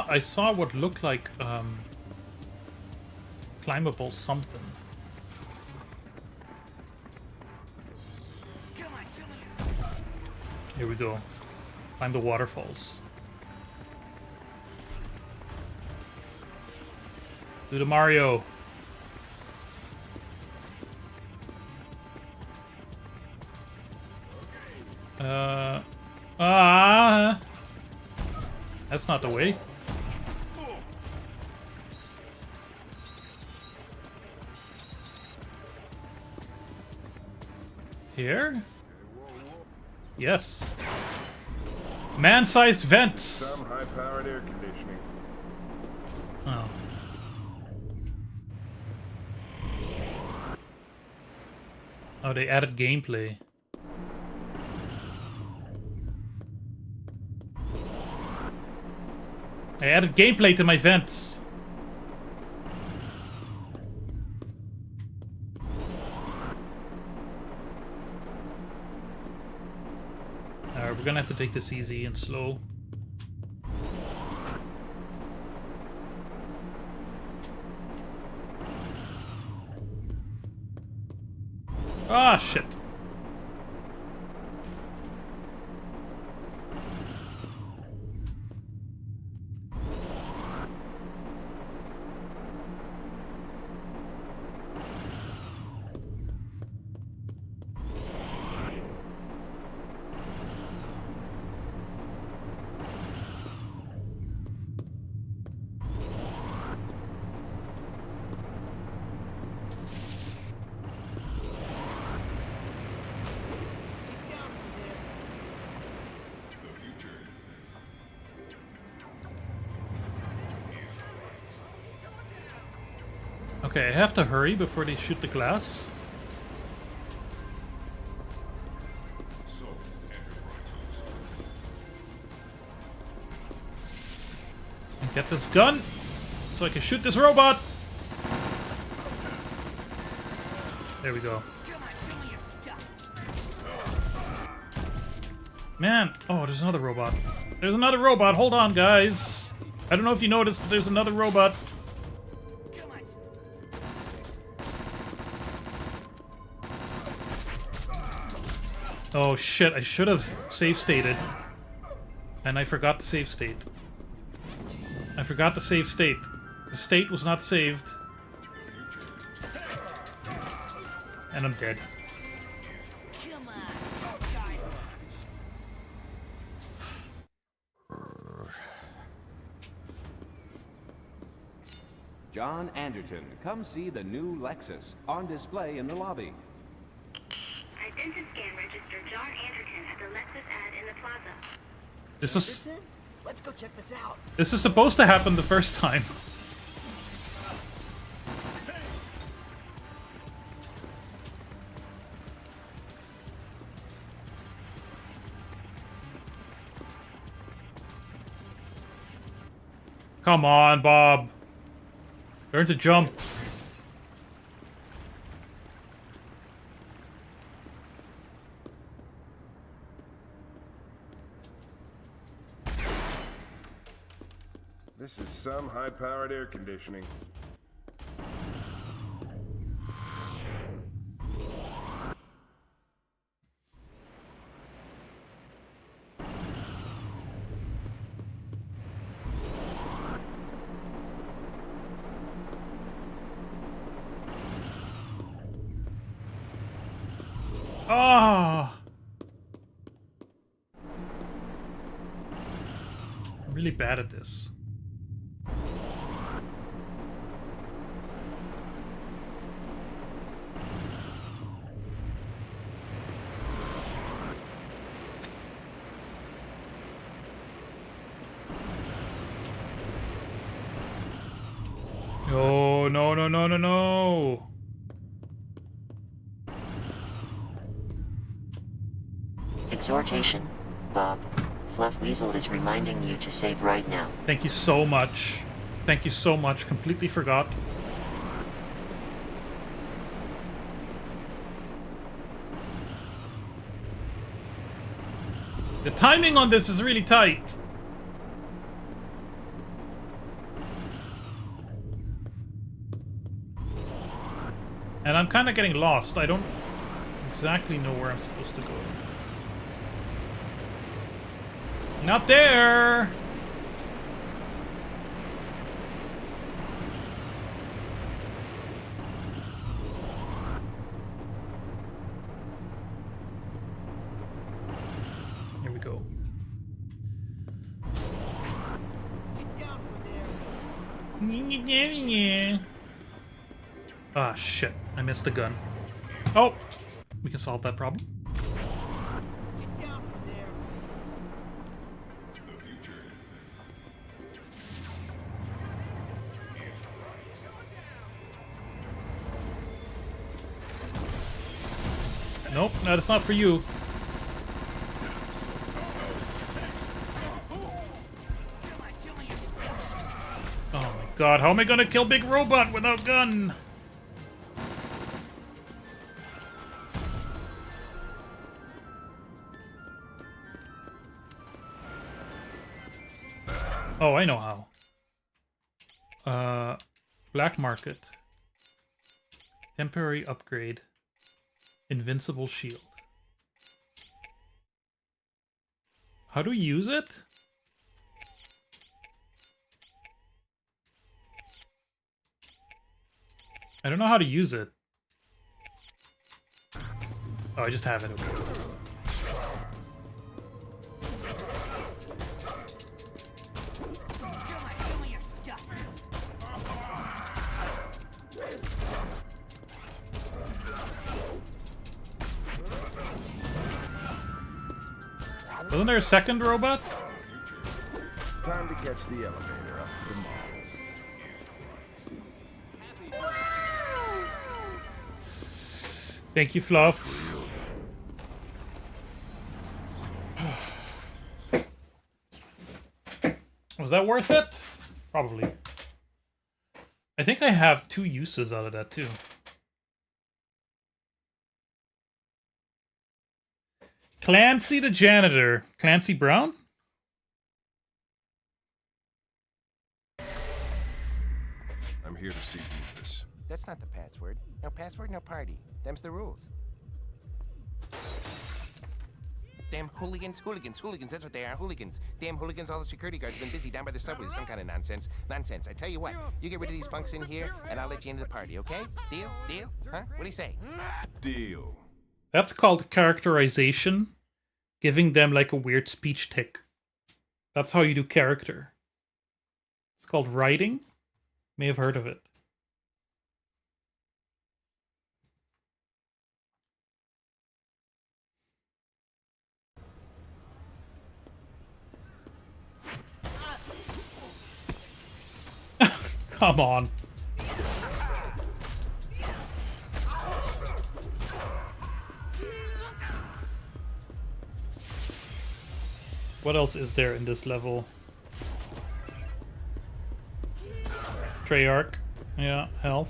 I saw what looked like climbable something. Here we go. Climb the waterfalls. Do the Mario. That's not the way. Here? Yes. Man-sized vents. Some high-powered air conditioning. Oh. Oh, they added gameplay. I added gameplay to my vents. Alright, we're gonna have to take this easy and slow. Ah, shit. Okay, I have to hurry before they shoot the glass. And get this gun so I can shoot this robot. There we go. Man, oh, there's another robot. There's another robot. Hold on, guys. I don't know if you noticed, but there's another robot. Oh shit, I should have save stated. And I forgot to save state. I forgot to save state. The state was not saved. And I'm dead. John Anderton, come see the new Lexus on display in the lobby. Identity scan register John Anderton at the Lexus ad in the plaza. This is... Let's go check this out. This is supposed to happen the first time. Come on, Bob. Learn to jump. This is some high-powered air conditioning. Ah! I'm really bad at this. Oh, no, no, no, no, no. Exhortation. Bob. Fluff Weasel is reminding you to save right now. Thank you so much. Thank you so much. Completely forgot. The timing on this is really tight. And I'm kind of getting lost. I don't exactly know where I'm supposed to go. Not there! Here we go. Ah, shit. I missed the gun. Oh! We can solve that problem. Nope, no, that's not for you. God, how am I gonna kill big robot without gun? Oh, I know how. Black market. Temporary upgrade. Invincible shield. How do we use it? I don't know how to use it. Oh, I just have it. Okay. Wasn't there a second robot? Time to catch the elevator up to the mall. Thank you, Fluff. Was that worth it? Probably. I think I have 2 uses out of that too. Clancy the janitor. Clancy Brown? I'm here to see Beavis. That's not the password. No password, no party. Them's the rules. Damn hooligans, hooligans, hooligans. That's what they are, hooligans. Damn hooligans, all the security guards have been busy down by the subway with some kind of nonsense. Nonsense. I tell you what, you get rid of these punks in here, and I'll let you into the party, okay? Deal? Deal? Huh? What do you say? Deal. That's called characterization. Giving them like a weird speech tick. That's how you do character. It's called writing. May have heard of it. Come on. What else is there in this level? Treyarch. Yeah, health.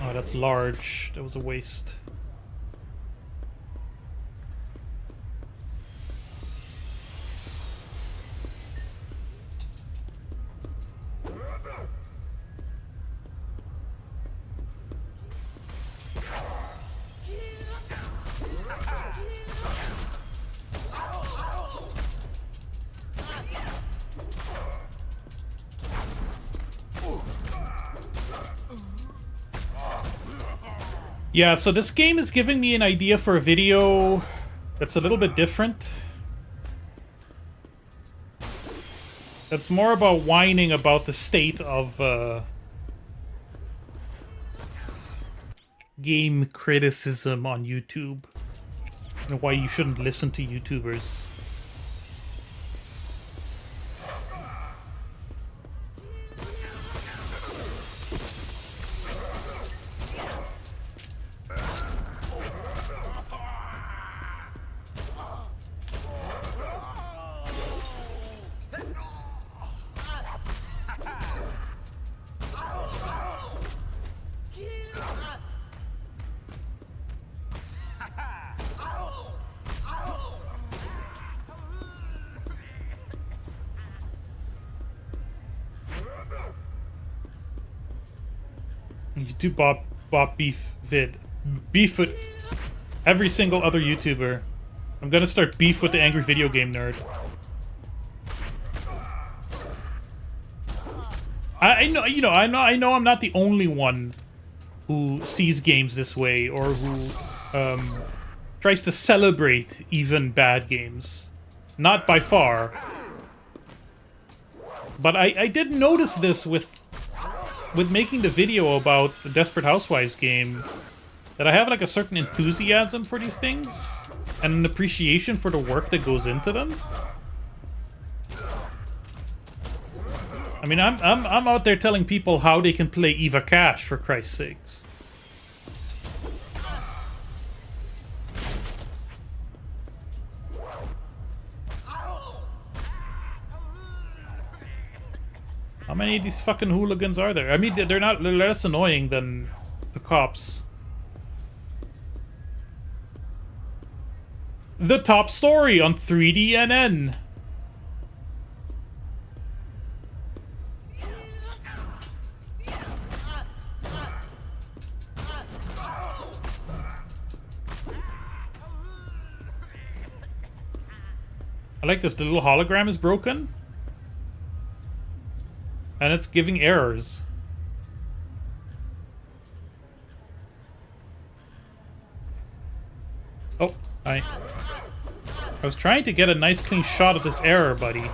Oh, that's large. That was a waste. Yeah, so this game is giving me an idea for a video that's a little bit different. That's more about whining about the state of game criticism on YouTube. And why you shouldn't listen to YouTubers. You do Bob Beef vid. Beef with every single other YouTuber. I'm gonna start beef with the angry video game nerd. I know, you know, I know I'm not the only one who sees games this way or who tries to celebrate even bad games. Not by far. But I did notice this with making the video about the Desperate Housewives game, that I have like a certain enthusiasm for these things and an appreciation for the work that goes into them. I mean, I'm out there telling people how they can play Eva Cash, for Christ's sakes. How many of these fucking hooligans are there? I mean, they're less annoying than the cops. The top story on 3DNN. I like this. The little hologram is broken. And it's giving errors. Oh, hi. I was trying to get a nice clean shot of this error, buddy.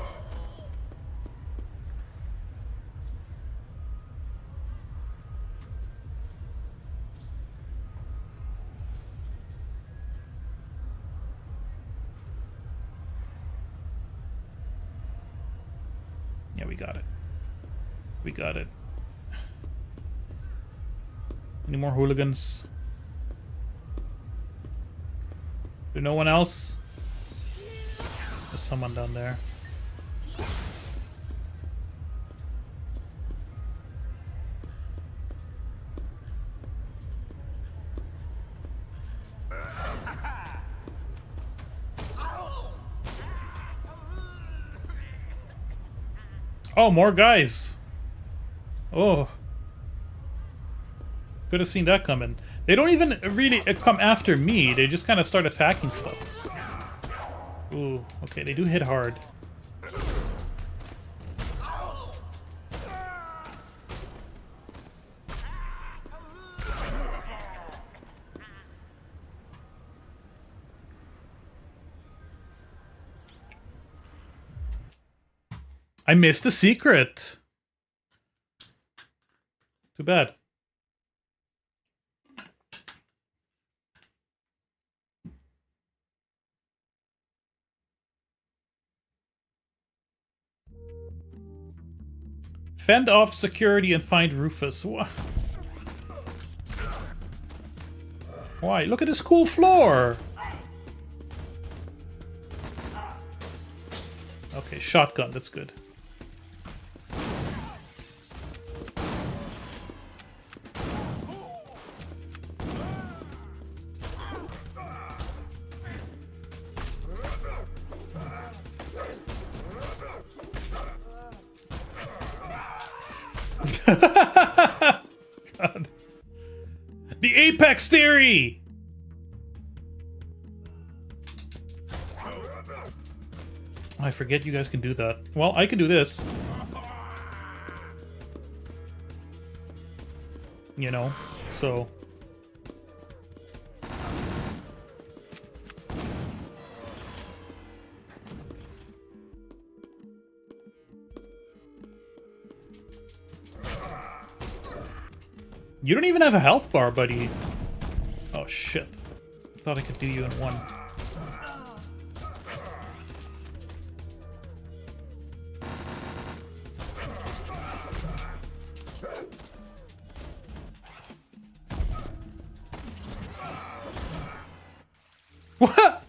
Yeah, we got it. We got it. Any more hooligans? There's no one else? There's someone down there. Oh, more guys. Oh. Could have seen that coming. They don't even really come after me. They just kind of start attacking stuff. Ooh, okay, they do hit hard. I missed a secret. Too bad. Fend off security and find Rufus. Why? Look at this cool floor. Okay, shotgun. That's good. God. The apex theory! I forget you guys can do that. Well, I can do this. You know, so... You don't even have a health bar, buddy. Oh, shit. Thought I could do you in one. What?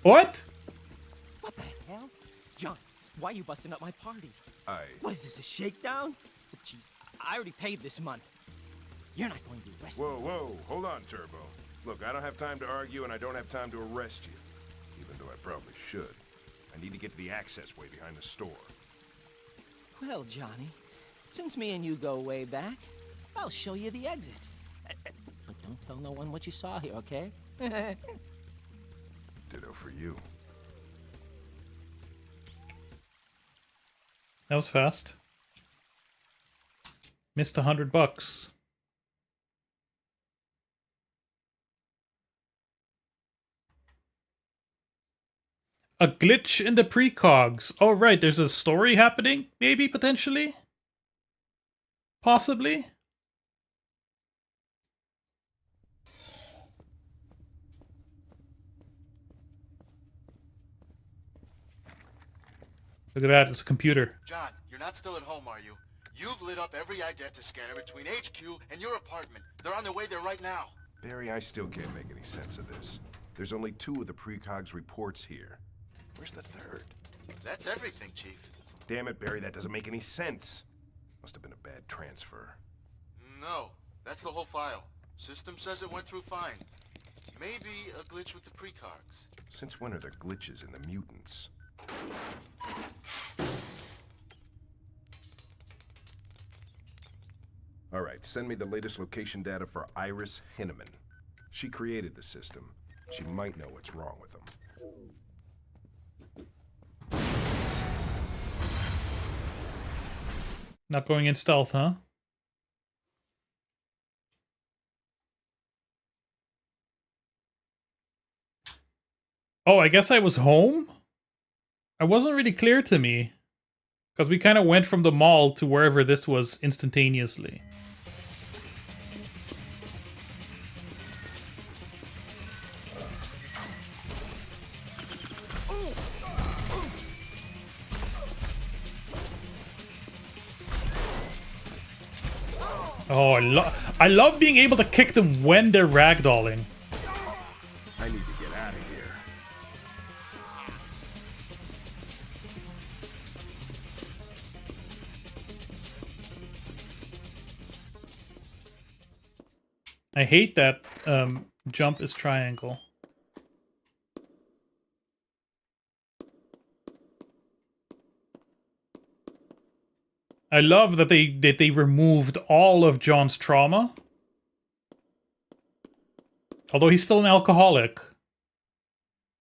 What? What the hell? John, why are you busting up my party? What is this, a shakedown? Jeez, I already paid this month. You're not going to be arrested. Whoa, whoa, hold on, Turbo. Look, I don't have time to argue, and I don't have time to arrest you. Even though I probably should. I need to get to the access way behind the store. Well, Johnny, since me and you go way back, I'll show you the exit. But don't tell no one what you saw here, okay? Ditto for you. That was fast. Missed $100. A glitch in the precogs. Oh, right. There's a story happening, maybe, potentially? Possibly? Look at that. It's a computer. John, you're not still at home, are you? You've lit up every identa scanner between HQ and your apartment. They're on their way there right now. Barry, I still can't make any sense of this. There's only 2 of the precogs reports here. Where's the third? That's everything, Chief. Damn it, Barry, that doesn't make any sense. Must have been a bad transfer. No, that's the whole file. System says it went through fine. Maybe a glitch with the precogs. Since when are there glitches in the mutants? All right, send me the latest location data for Iris Hinneman. She created the system. She might know what's wrong with them. Not going in stealth, huh? Oh, I guess I was home? It wasn't really clear to me. Because we kind of went from the mall to wherever this was instantaneously. Oh, I love being able to kick them when they're ragdolling. I need to get out of here. I hate that jump is triangle. I love that they removed all of John's trauma. Although he's still an alcoholic.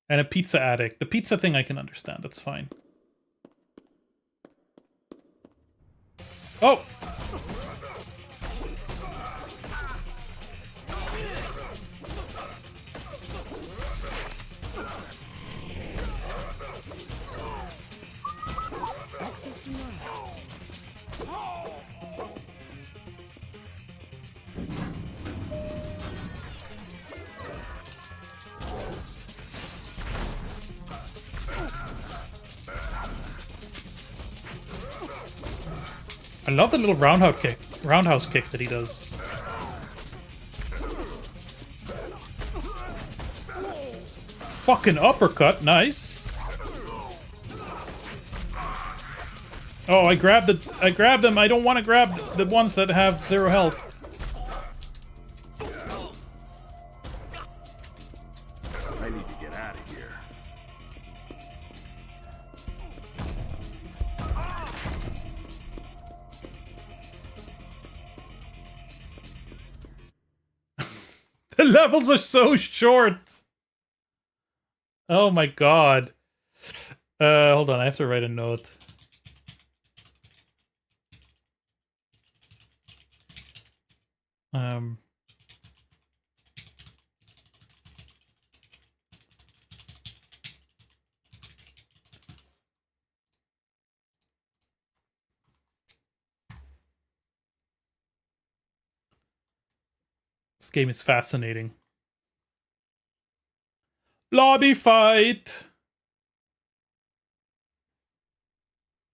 And a pizza addict. The pizza thing I can understand, that's fine. Oh! Access denied. I love the little roundhouse kick that he does. Fucking uppercut, nice. Oh, I grabbed them. I don't want to grab the ones that have 0 health. I need to get out of here. The levels are so short. Oh my god. Hold on, I have to write a note. This game is fascinating. Lobby fight!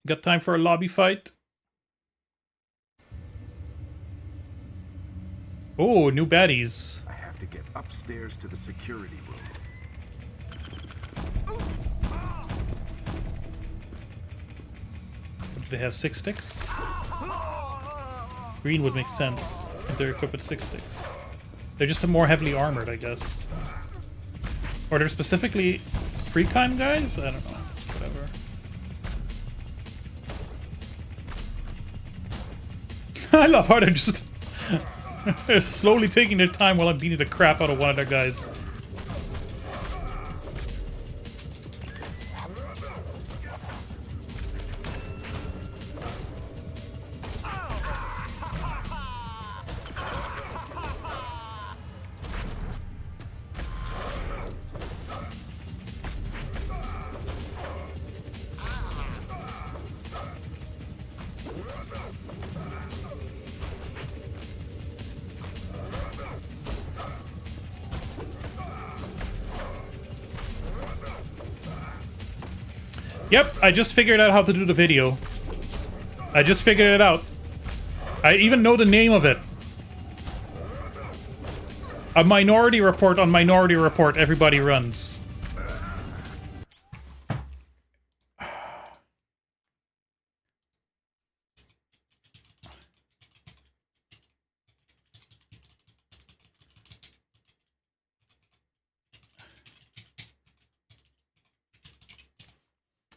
Got time for a lobby fight? Oh, new baddies. I have to get upstairs to the security room. Do they have 6 sticks? Green would make sense if they're equipped with 6 sticks. They're just more heavily armored, I guess. Or they're specifically precon guys? I don't know. Whatever. I love how they're just they're slowly taking their time while I'm beating the crap out of one of their guys. Yep, I just figured out how to do the video. I just figured it out. I even know the name of it. A Minority Report on Minority Report, everybody runs.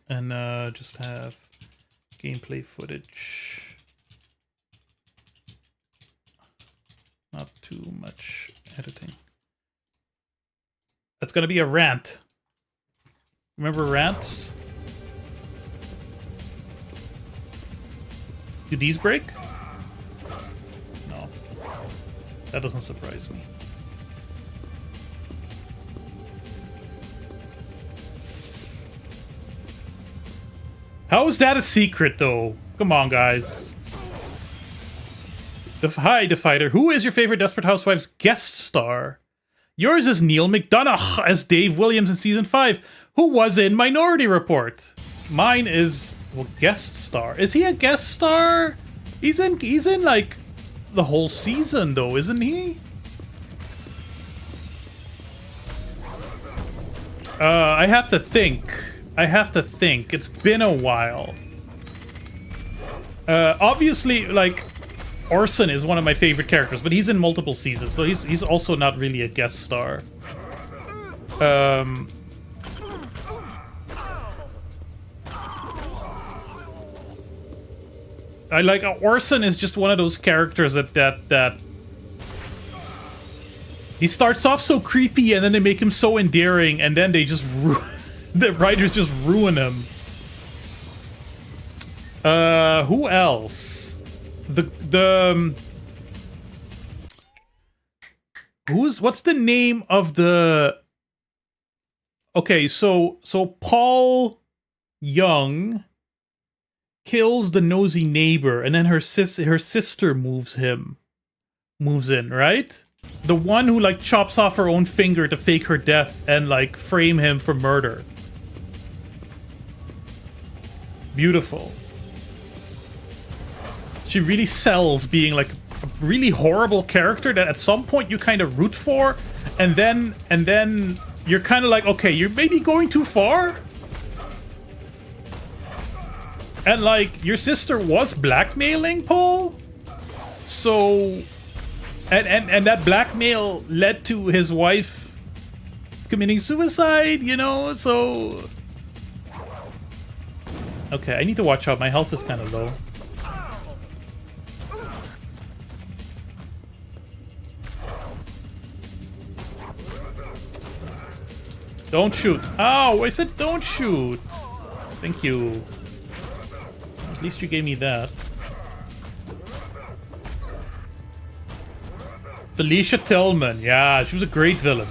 And just have gameplay footage. Not too much editing. That's gonna be a rant. Remember rants? Do these break? No. That doesn't surprise me. How is that a secret, though? Come on, guys. Hi, Defighter. Who is your favorite Desperate Housewives guest star? Yours is Neil McDonough as Dave Williams in Season 5, who was in Minority Report. Mine is, well, guest star. Is he a guest star? He's in like, the whole season, though, isn't he? I have to think. It's been a while. Obviously, like, Orson is one of my favorite characters, but he's in multiple seasons, so he's also not really a guest star. I like Orson is just one of those characters that he starts off so creepy, and then they make him so endearing, and then they just the writers just ruin him. Who else? What's the name of the... Okay, so Paul Young kills the nosy neighbor, and then her sister moves in, right? The one who, like, chops off her own finger to fake her death and, like, frame him for murder. Beautiful. She really sells being, like, a really horrible character that at some point you kind of root for, and then you're kind of like, okay, you're maybe going too far? And, like, your sister was blackmailing Paul? So... And that blackmail led to his wife committing suicide, you know, so... Okay, I need to watch out. My health is kind of low. Don't shoot. Oh, I said don't shoot. Thank you. At least you gave me that. Felicia Tillman. Yeah, she was a great villain.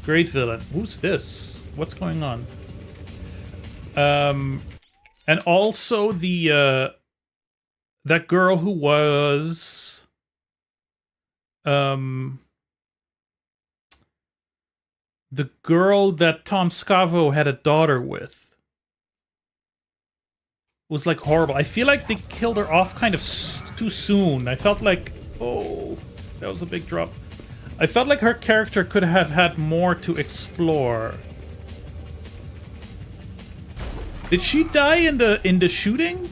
Great villain. Who's this? What's going on? And also the that girl who was the girl that Tom Scavo had a daughter with was like horrible. I feel like they killed her off kind of too soon. I felt like, oh, that was a big drop. I felt like her character could have had more to explore. Did she die in the shooting?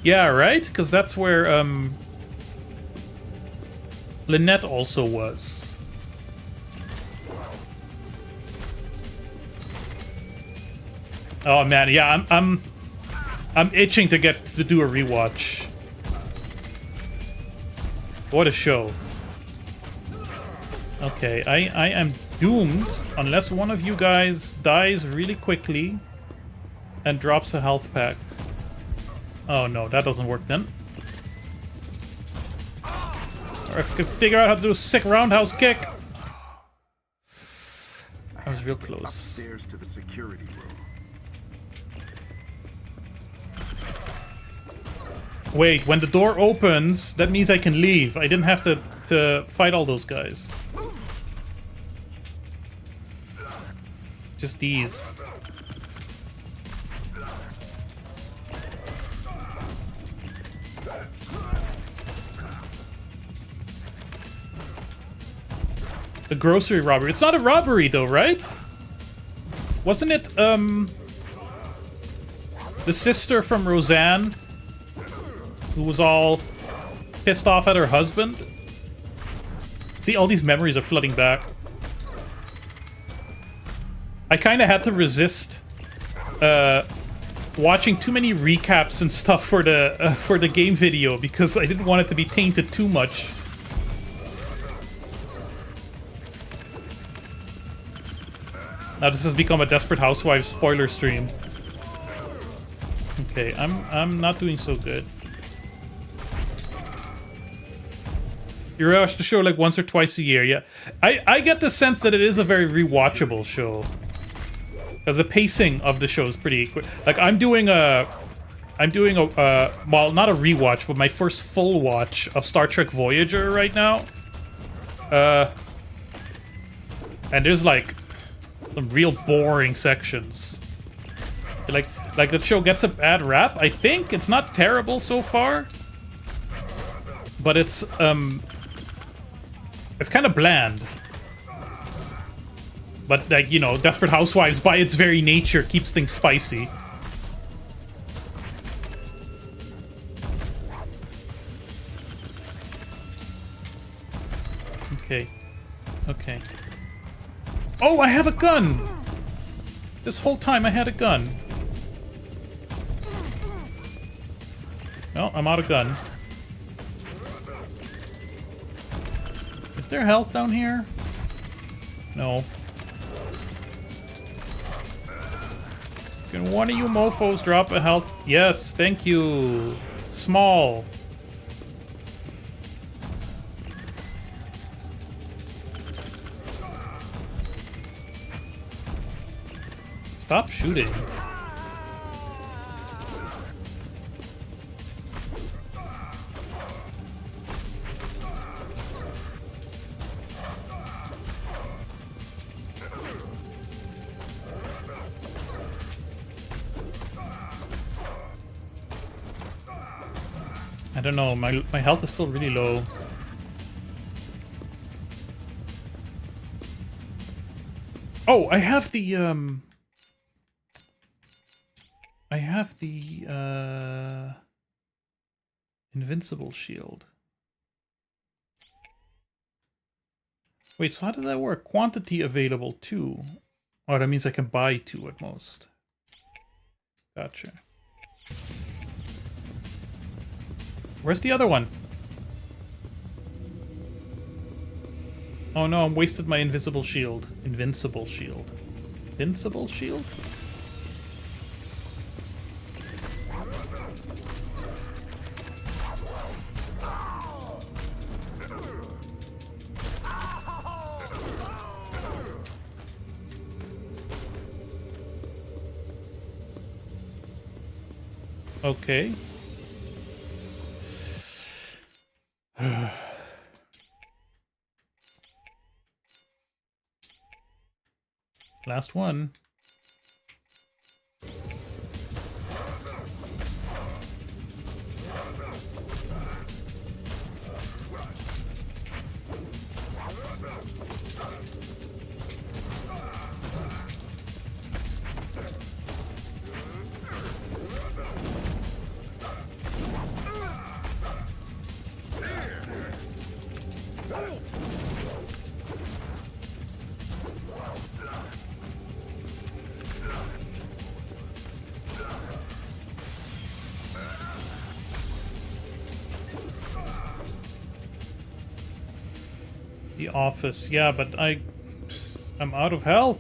Yeah, right? Because that's where Lynette also was. Oh man, yeah, I'm itching to get to do a rewatch. What a show. Okay, I am doomed unless one of you guys dies really quickly and drops a health pack. Oh no, that doesn't work then. Or if I could figure out how to do a sick roundhouse kick. That was real close. Upstairs to the security room. Wait, when the door opens, that means I can leave. I didn't have to fight all those guys. Just these. The grocery robbery. It's not a robbery though, right? Wasn't it, the sister from Roseanne? Who was all pissed off at her husband? See, all these memories are flooding back. I kind of had to resist watching too many recaps and stuff for the game video because I didn't want it to be tainted too much. Now this has become a Desperate Housewives spoiler stream. Okay, I'm not doing so good. You watch the show like once or twice a year, yeah. I get the sense that it is a very rewatchable show. Because the pacing of the show is pretty quick. Like I'm doing a well, not a rewatch, but my first full watch of Star Trek Voyager right now. And there's like some real boring sections. Like the show gets a bad rap. I think it's not terrible so far, but it's kind of bland. But like, you know, Desperate Housewives by its very nature keeps things spicy. Okay. Okay. Oh, I have a gun! This whole time I had a gun. No, I'm out of gun. Is there health down here? No. Can one of you mofos drop a health? Yes, thank you. Small. Stop shooting. I don't know, my health is still really low. Oh, I have the invincible shield. Wait, so how does that work? Quantity available 2. Oh, that means I can buy 2 at most. Gotcha. Where's the other one? Oh no, I'm wasted my invisible shield. Invincible shield. Invincible shield? Okay. Last one. The office, yeah, but I'm out of health.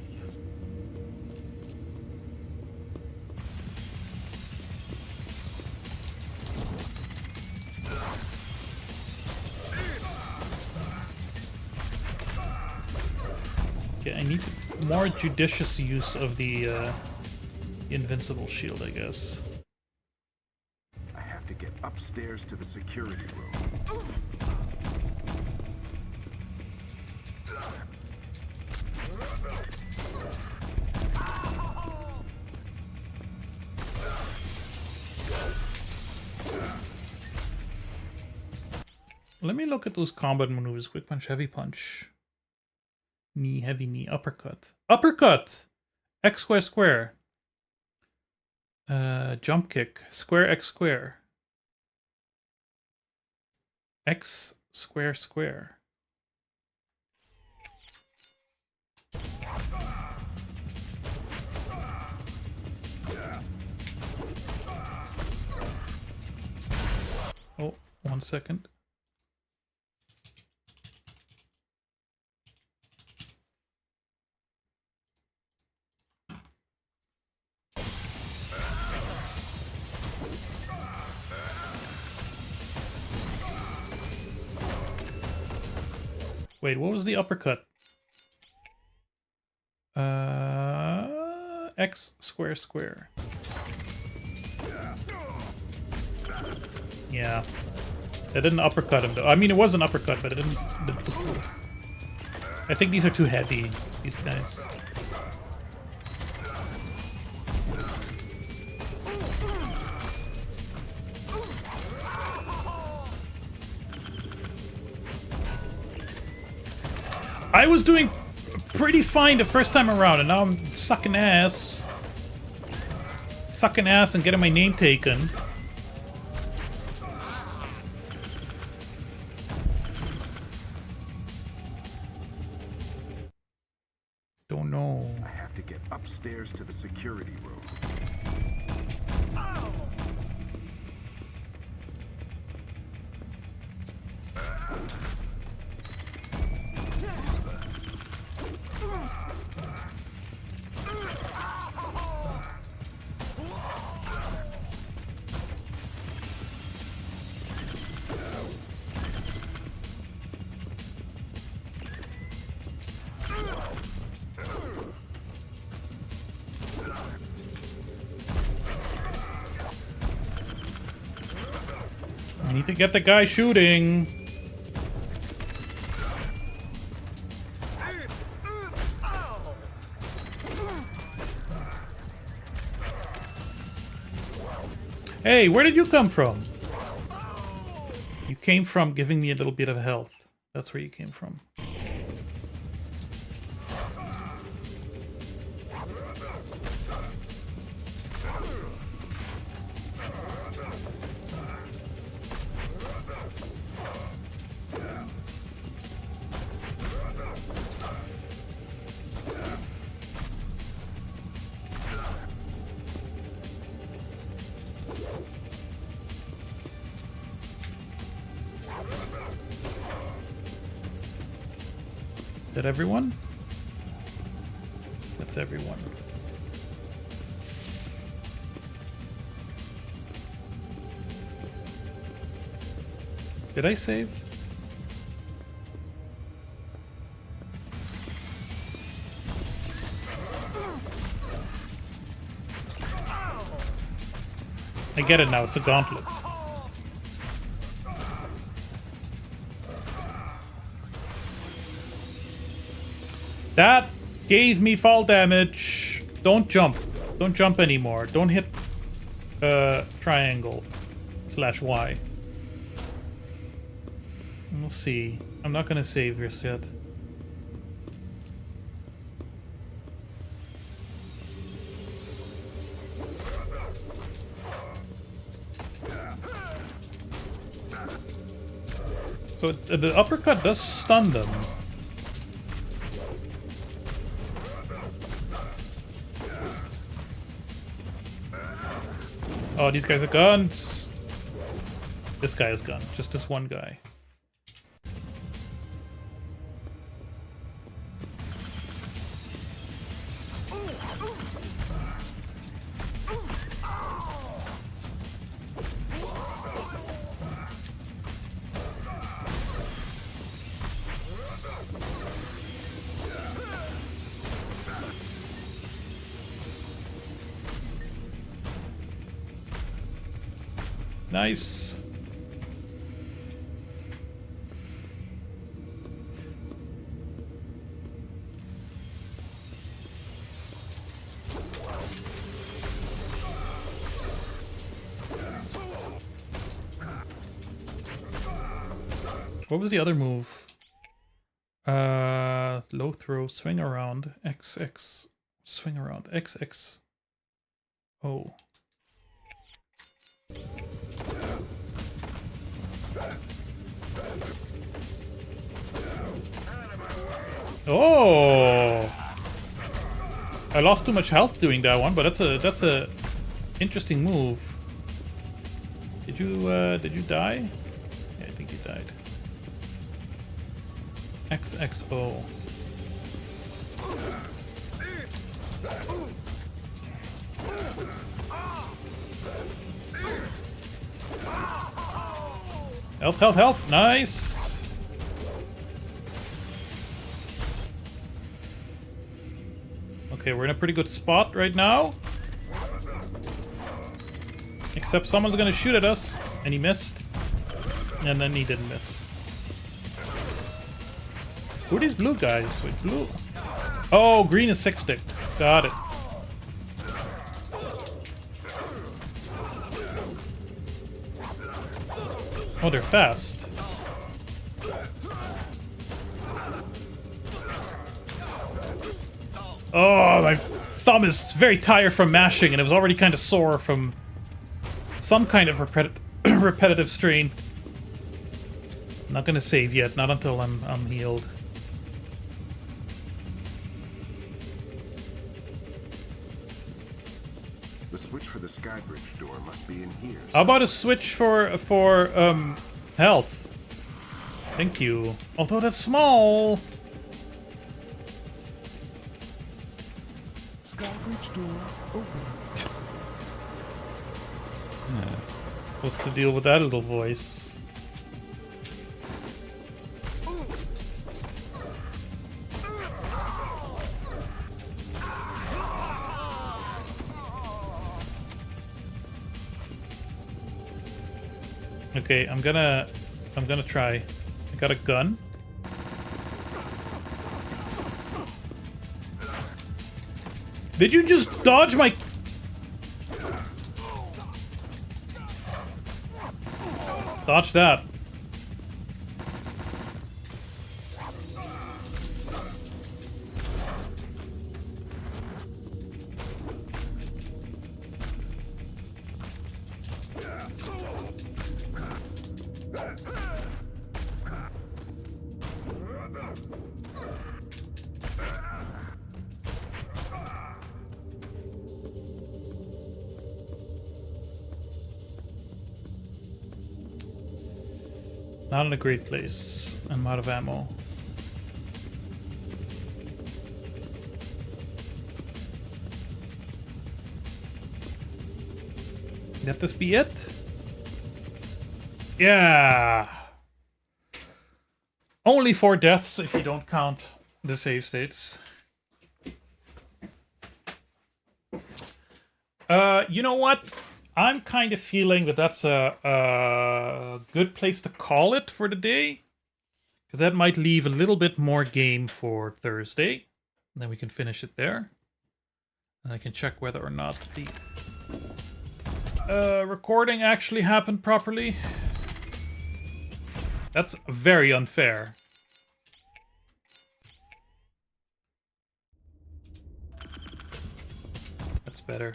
Okay, I need more judicious use of the invincible shield, I guess. I have to get upstairs to the security room. Let me look at those combat maneuvers. Quick punch, heavy punch. Knee, heavy knee, uppercut. Uppercut! X square square. Jump kick. Square X square. X square square. Oh, 1 second. Wait, what was the uppercut? X square square. Yeah. That didn't uppercut him though. I mean, it was an uppercut, but it didn't look cool. I think these are too heavy, these guys. I was doing pretty fine the first time around, and now I'm sucking ass. Sucking ass and getting my name taken. Don't know. I have to get upstairs to the security room. I need to get the guy shooting. Hey, where did you come from? You came from giving me a little bit of health. That's where you came from. Is that everyone? That's everyone. Did I save? I get it now, it's a gauntlet. That gave me fall damage. Don't jump. Don't jump anymore. Don't hit triangle / Y. We'll see. I'm not gonna save this yet. So the uppercut does stun them. Oh, these guys are guns. This guy is gun. Just this one guy. Nice. What was the other move? Low throw, swing around, XX, swing around, XX. Oh. Oh! I lost too much health doing that one, but that's a interesting move. Did you die? Yeah, I think you died. XXO. Health, health, health! Nice! Okay, we're in a pretty good spot right now. Except someone's gonna shoot at us, and he missed. And then he didn't miss. Who are these blue guys? Wait, blue? Oh, green is 6-stick. Got it. Oh, they're fast. Oh, my thumb is very tired from mashing, and it was already kind of sore from some kind of repetitive strain. Not gonna save yet, not until I'm healed. The switch for the Skybridge door must be in here. How about a switch for health? Thank you. Although that's small. Skybridge door open. What's the deal with that little voice? Okay, I'm gonna try. I got a gun. Did you just dodge my... Dodge that. Not in a great place. I'm out of ammo. Let this be it? Yeah! Only 4 deaths if you don't count the save states. You know what? I'm kind of feeling that that's a good place to call it for the day. Because that might leave a little bit more game for Thursday. And then we can finish it there. And I can check whether or not the recording actually happened properly. That's very unfair. That's better.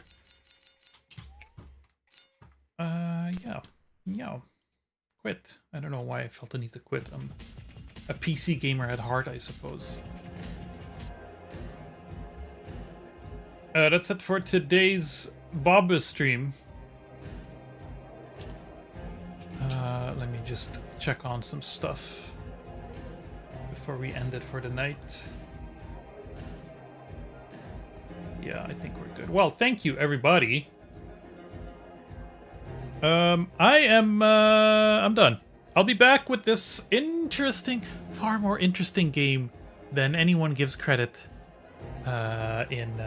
Yeah. Quit. I don't know why I felt the need to quit. I'm a PC gamer at heart, I suppose. That's it for today's BOBSTREAM. Let me just check on some stuff before we end it for the night. Yeah, I think we're good. Well, thank you, everybody. I'm done. I'll be back with this interesting, far more interesting game than anyone gives credit in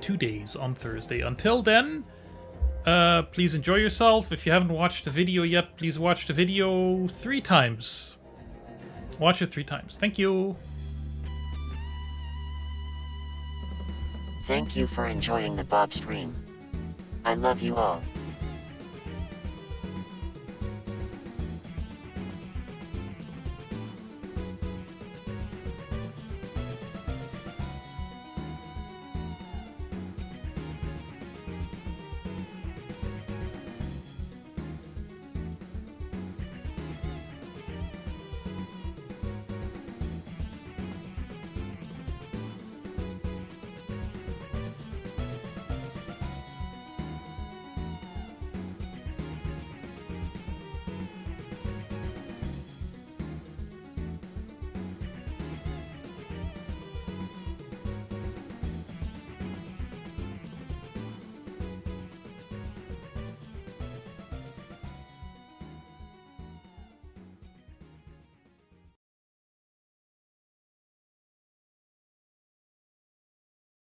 2 days on Thursday. Until then, please enjoy yourself. If you haven't watched the video yet, please watch the video 3 times. Watch it 3 times. Thank you. Thank you for enjoying the BOBSTREAM. I love you all.